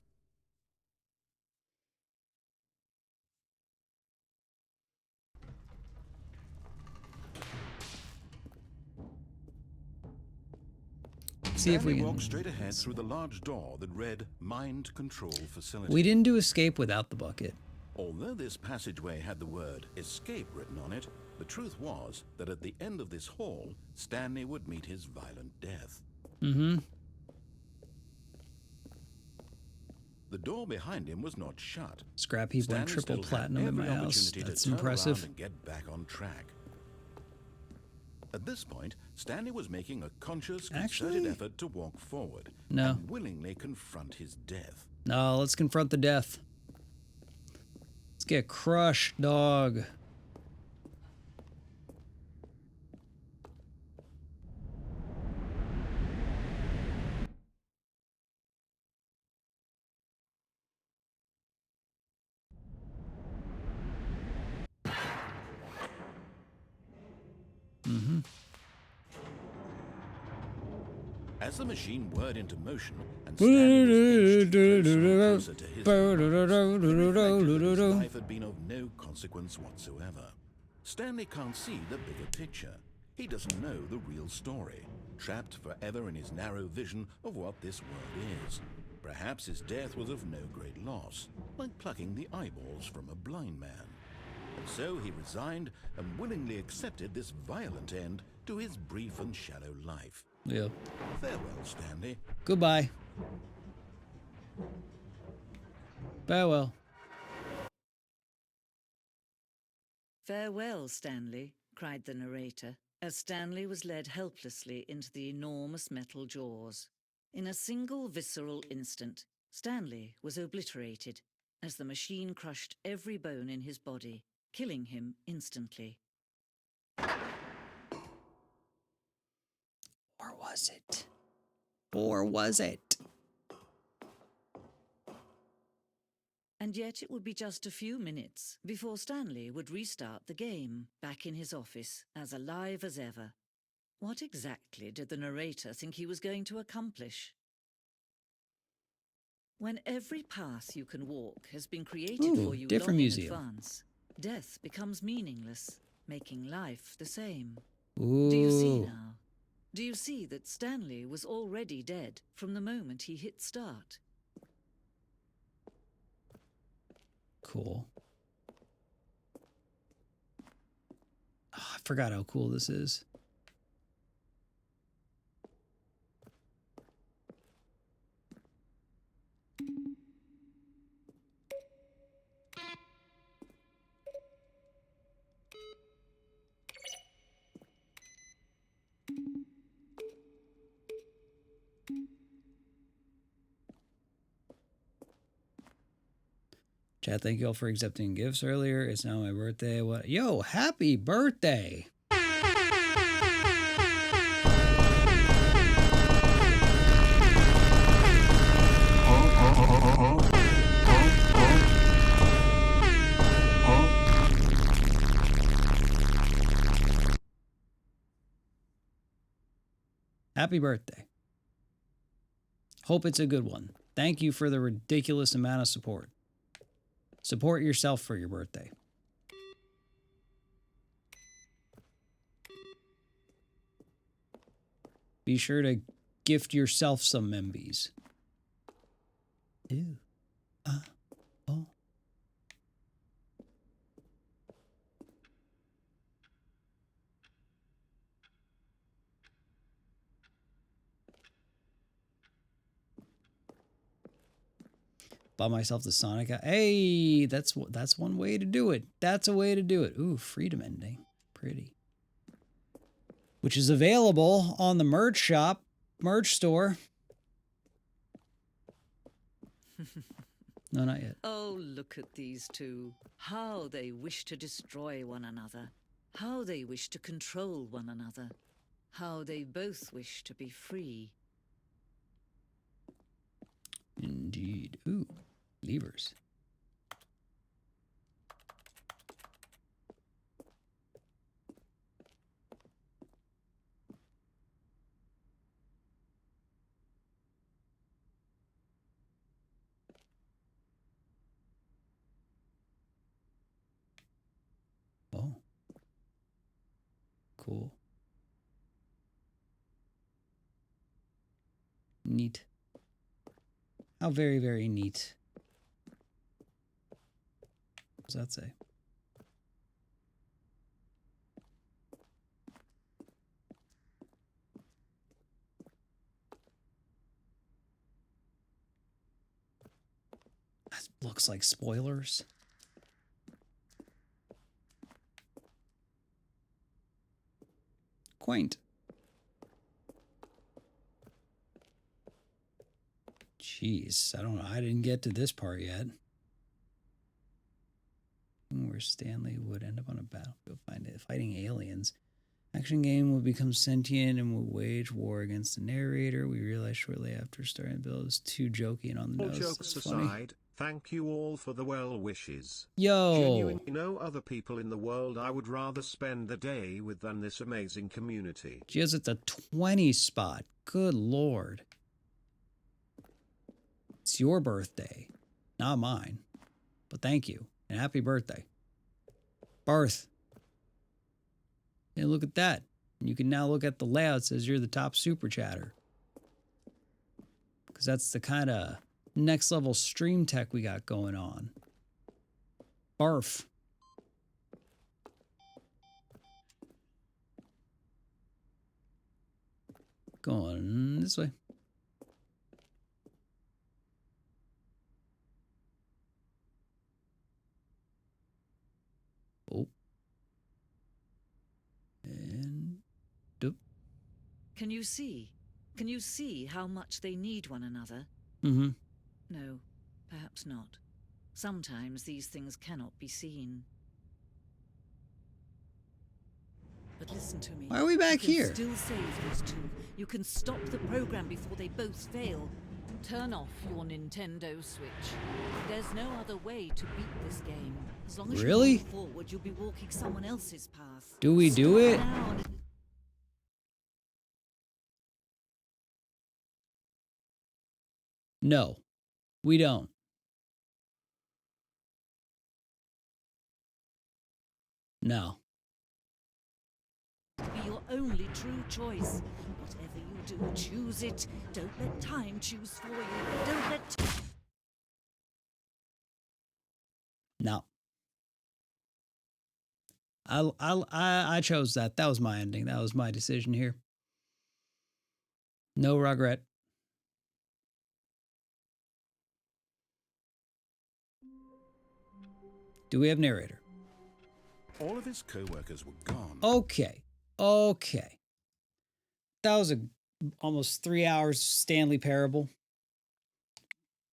A: See if we
C: Stanley
A: can
C: walked straight ahead through the large door that read Mind Control Facility.
A: We didn't do escape without the bucket.
C: Although this passageway had the word escape written on it, the truth was that at the end of this hall, Stanley would meet his violent death.
A: Mm-hmm.
C: The door behind him was not shut.
A: Scrap Heap went
C: Stanley
A: triple
C: still had
A: platinum in my
C: every
A: house.
C: opportunity to
A: That's
C: turn
A: impressive.
C: around and get back on track. At this point, Stanley was making a conscious, concerted effort to walk forward and willingly confront his death.
A: No, let's confront the death. Let's get crushed, dog. Mm-hmm.
C: As the machine whirred into motion and Stanley was closer to his life had been of no consequence whatsoever. Stanley can't see the bigger picture. He doesn't know the real story, trapped forever in his narrow vision of what this world is. Perhaps his death was of no great loss, like plucking the eyeballs from a blind man. And so he resigned and willingly accepted this violent end to his brief and shallow life.
A: Yeah.
C: Farewell, Stanley.
A: Goodbye. Farewell.
J: Farewell, Stanley, cried the narrator, as Stanley was led helplessly into the enormous metal jaws. In a single visceral instant, Stanley was obliterated as the machine crushed every bone in his body, killing him instantly.
A: Or was it? Or was it?
J: And yet it would be just a few minutes before Stanley would restart the game, back in his office, as alive as ever. What exactly did the narrator think he was going to accomplish? When every path you can walk has been created for you long in advance, death becomes meaningless, making life the same.
A: Ooh.
J: Do you see now? Do you see that Stanley was already dead from the moment he hit start?
A: Cool. Oh, I forgot how cool this is. Chat, thank you all for accepting gifts earlier. It's now my birthday. What? Yo, happy birthday! Happy birthday. Hope it's a good one. Thank you for the ridiculous amount of support. Support yourself for your birthday. Be sure to gift yourself some membies. Ew. Oh. Buy myself the Sonic. Hey, that's one way to do it. That's a way to do it. Ooh, freedom ending. Pretty. Which is available on the merch store. No, not yet.
J: Oh, look at these two. How they wish to destroy one another. How they wish to control one another. How they both wish to be free.
A: Indeed. Ooh, levers. Oh. Cool. Neat. How very, very neat. What does that say? That looks like spoilers. Quaint. Jeez, I don't know. I didn't get to this part yet. Where Stanley would end up on a battlefield fighting aliens. Action game would become sentient and would wage war against the narrator. We realized shortly after starting the build, it's too jokey and on the
B: All
A: nose.
B: jokes
A: That's funny.
B: aside, thank you all for the well wishes.
A: Yo!
B: Genuinely no other people in the world I would rather spend the day with than this amazing community.
A: Geez, it's a 20 spot. Good lord. It's your birthday, not mine. But thank you, and happy birthday. Barth. And look at that. You can now look at the layout. It says you're the top super chatter. Because that's the kind of next level stream tech we got going on. Barf. Going this way. Oh. And doop.
J: Can you see? Can you see how much they need one another?
A: Mm-hmm.
J: No, perhaps not. Sometimes these things cannot be seen. But listen to me.
A: Why are we back
J: you
A: here?
J: can still save these two. You can stop the program before they both fail.
H: Turn off your Nintendo Switch. There's no other way to beat this game.
J: As long as
A: Really?
J: you move forward, you'll be walking someone else's path.
A: Do we do it?
J: Now and
A: No, we don't. No.
J: be your only true choice. Whatever you do, choose it. Don't let time choose for you. Don't let...
A: No. I chose that. That was my ending. That was my decision here. No regret. Do we have narrator?
C: All of his co-workers were gone.
A: Okay. Okay. That was almost 3 hours of Stanley Parable.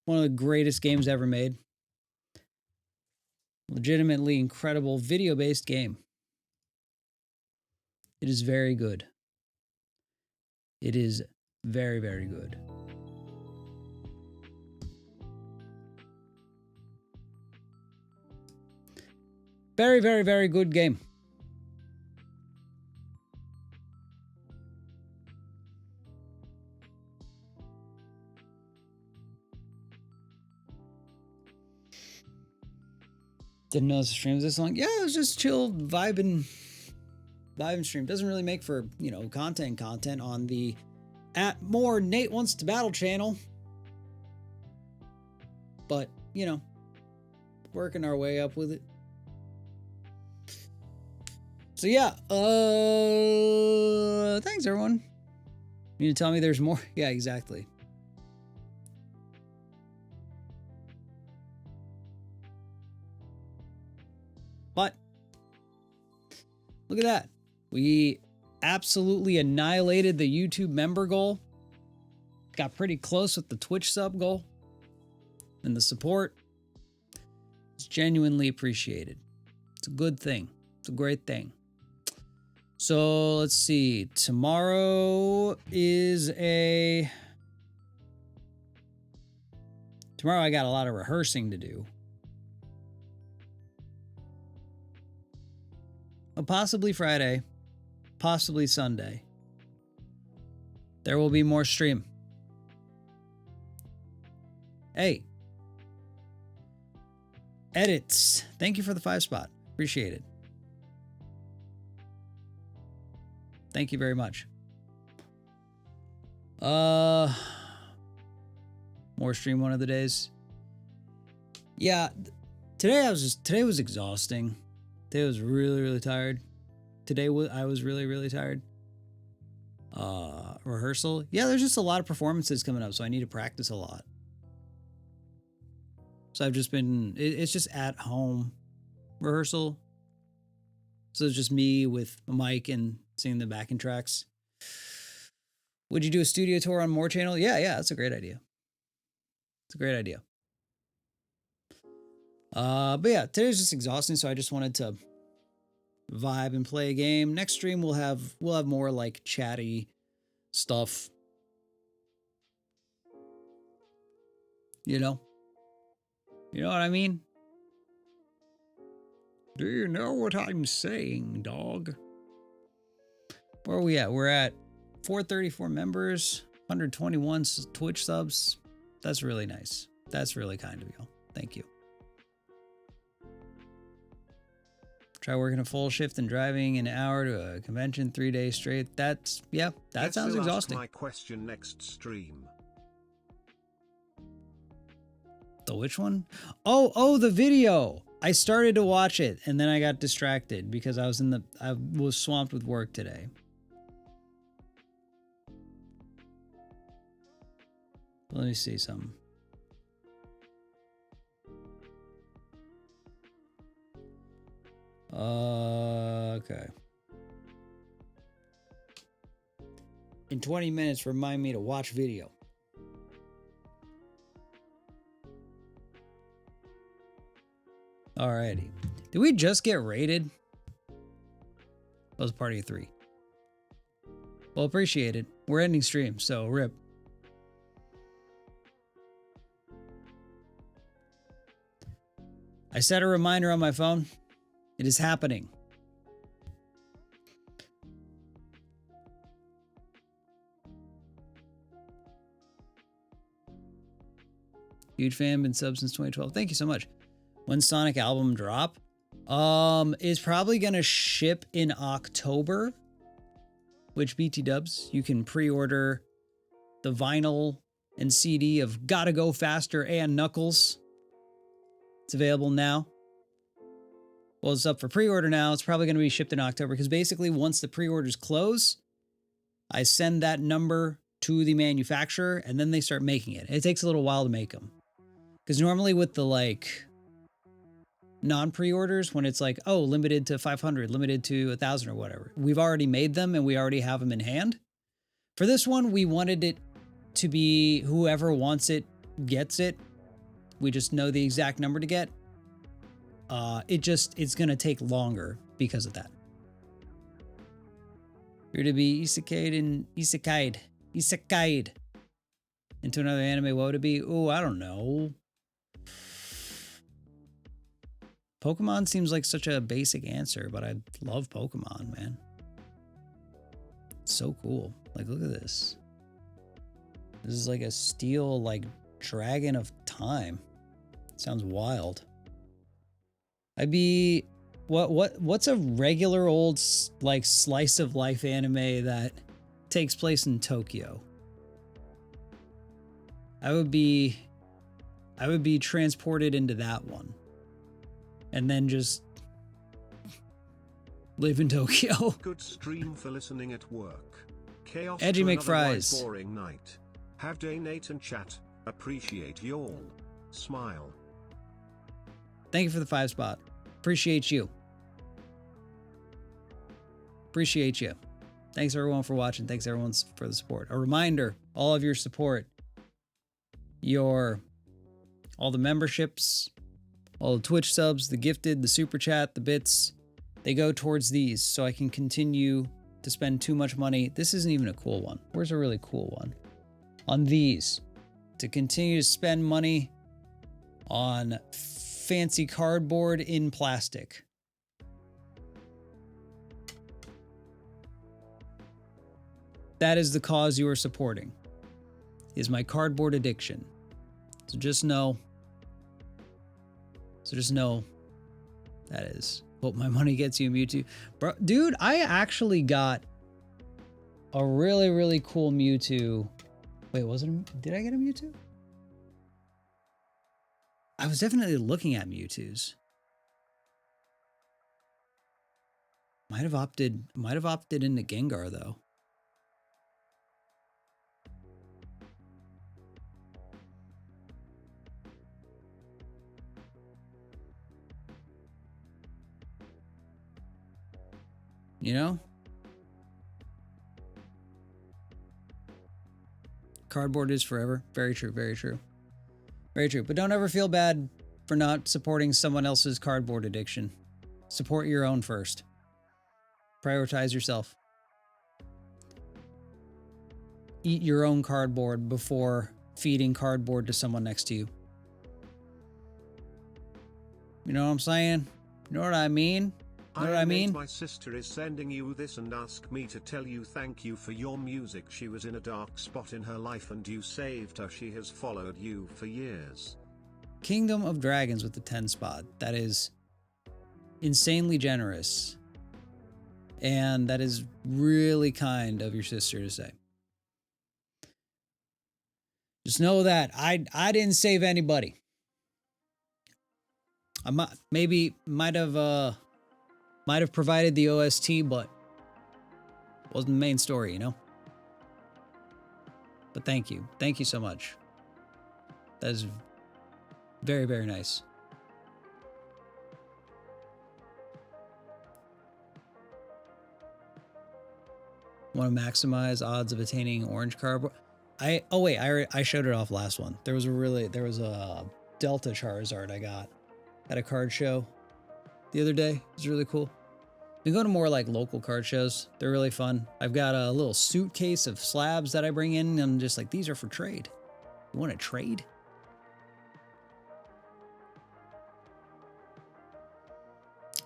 A: One of the greatest games ever made. Legitimately incredible video-based game. It is very good. It is very, very good. Very, very, very good game. Didn't know the stream was this long. Yeah, it was just chill, vibing stream. Doesn't really make for, content on the @more Nate Wants to Battle channel. But, working our way up with it. So yeah, thanks everyone. You need to tell me there's more? Yeah, exactly. But look at that. We absolutely annihilated the YouTube member goal. Got pretty close with the Twitch sub goal. And the support is genuinely appreciated. It's a good thing. It's a great thing. So let's see. Tomorrow I got a lot of rehearsing to do. Possibly Friday, possibly Sunday. There will be more stream. Hey. Edits. Thank you for the 5 spot. Appreciate it. Thank you very much. More stream one of the days. Yeah, today was exhausting. Today was really tired. I was really tired. Rehearsal. Yeah, there's just a lot of performances coming up, so I need to practice a lot. So I've just been, it's just at home rehearsal. So it's just me with a mic and singing the backing tracks. Would you do a studio tour on More Channel? Yeah, that's a great idea. It's a great idea. But yeah, today's just exhausting, so I just wanted to vibe and play a game. Next stream we'll have more like chatty stuff. You know what I mean? Do you know what I'm saying, dog? Where are we at? We're at 434 members, 121 Twitch subs. That's really nice. That's really kind of you. Thank you. Try working a full shift and driving an hour to a convention 3 days straight. That sounds exhausting.
B: My question next stream.
A: The which one? Oh, the video. I started to watch it and then I got distracted because I was swamped with work today. Let me see something. Okay. In 20 minutes, remind me to watch video. Alrighty. Did we just get raided? That was party of 3. Well, appreciate it. We're ending stream, so rip. I set a reminder on my phone. It is happening. Huge fan, been sub since 2012. Thank you so much. When's Sonic album drop? Is probably gonna ship in October. Which BT dubs, you can pre-order the vinyl and CD of Gotta Go Faster and Knuckles. It's available now. Well, it's up for pre-order now. It's probably going to be shipped in October because basically once the pre-orders close, I send that number to the manufacturer and then they start making it. It takes a little while to make them. Because normally with the like non-pre-orders, when it's like, oh, limited to 500, limited to 1,000 or whatever, we've already made them and we already have them in hand. For this one, we wanted it to be whoever wants it gets it. We just know the exact number to get. It's going to take longer because of that. You're to be isekai'd into another anime, what would it be? Oh, I don't know. Pokemon seems like such a basic answer, but I love Pokemon, man. It's so cool. Like, look at this. This is like a steel, like, dragon of time. Sounds wild. I'd be... What's a regular old, like, slice of life anime that takes place in Tokyo? I would be transported into that one. And then just live in Tokyo.
B: Good stream for listening at work. Chaos
A: Edgy
B: to
A: McFries.
B: another boring night. Have day, Nate, and chat. Appreciate y'all. Smile.
A: Thank you for the 5 spot. Appreciate you. Appreciate you. Thanks everyone for watching. Thanks everyone for the support. A reminder, all of your support, all the memberships, all the Twitch subs, the gifted, the super chat, the bits, they go towards these so I can continue to spend too much money. This isn't even a cool one. Where's a really cool one? On these. To continue to spend money on fancy cardboard in plastic. That is the cause you are supporting, is my cardboard addiction. So just know that is. Hope my money gets you a Mewtwo. Bro, dude, I actually got a really, really cool Mewtwo. Wait, did I get a Mewtwo? I was definitely looking at Mewtwo's. Might have opted into Gengar though. You know? Cardboard is forever. Very true, very true. Very true. But don't ever feel bad for not supporting someone else's cardboard addiction. Support your own first. Prioritize yourself. Eat your own cardboard before feeding cardboard to someone next to you. You know what I'm saying? You know what I mean? You know what I mean?
B: My sister is sending you this and ask me to tell you thank you for your music. She was in a dark spot in her life and you saved her. She has followed you for years.
A: Kingdom of Dragons with the 10 spot. That is insanely generous. And that is really kind of your sister to say. Just know that I didn't save anybody. I might have provided the OST, but wasn't the main story, you know? But thank you. Thank you so much. That is very, very nice. Want to maximize odds of attaining orange cardboard? I showed it off last one. There was a Delta Charizard I got at a card show the other day. It was really cool. We go to more like local card shows. They're really fun. I've got a little suitcase of slabs that I bring in. And I'm just like, these are for trade. You want to trade?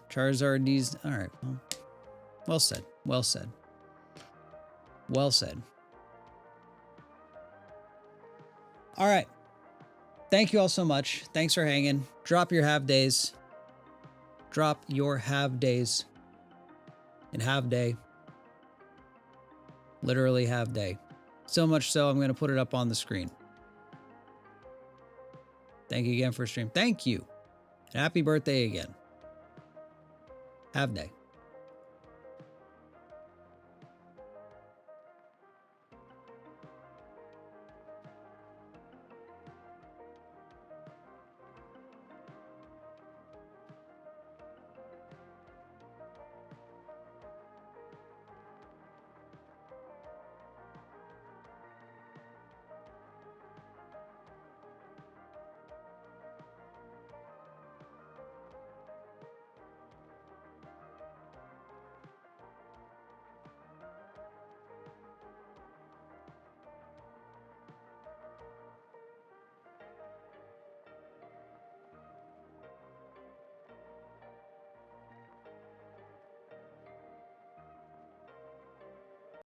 A: Charizard, these. All right. Well said. Well said. Well said. All right. Thank you all so much. Thanks for hanging. Drop your have days. Drop your have days. And have day. Literally have day. So much so, I'm going to put it up on the screen. Thank you again for stream. Thank you. And happy birthday again. Have day.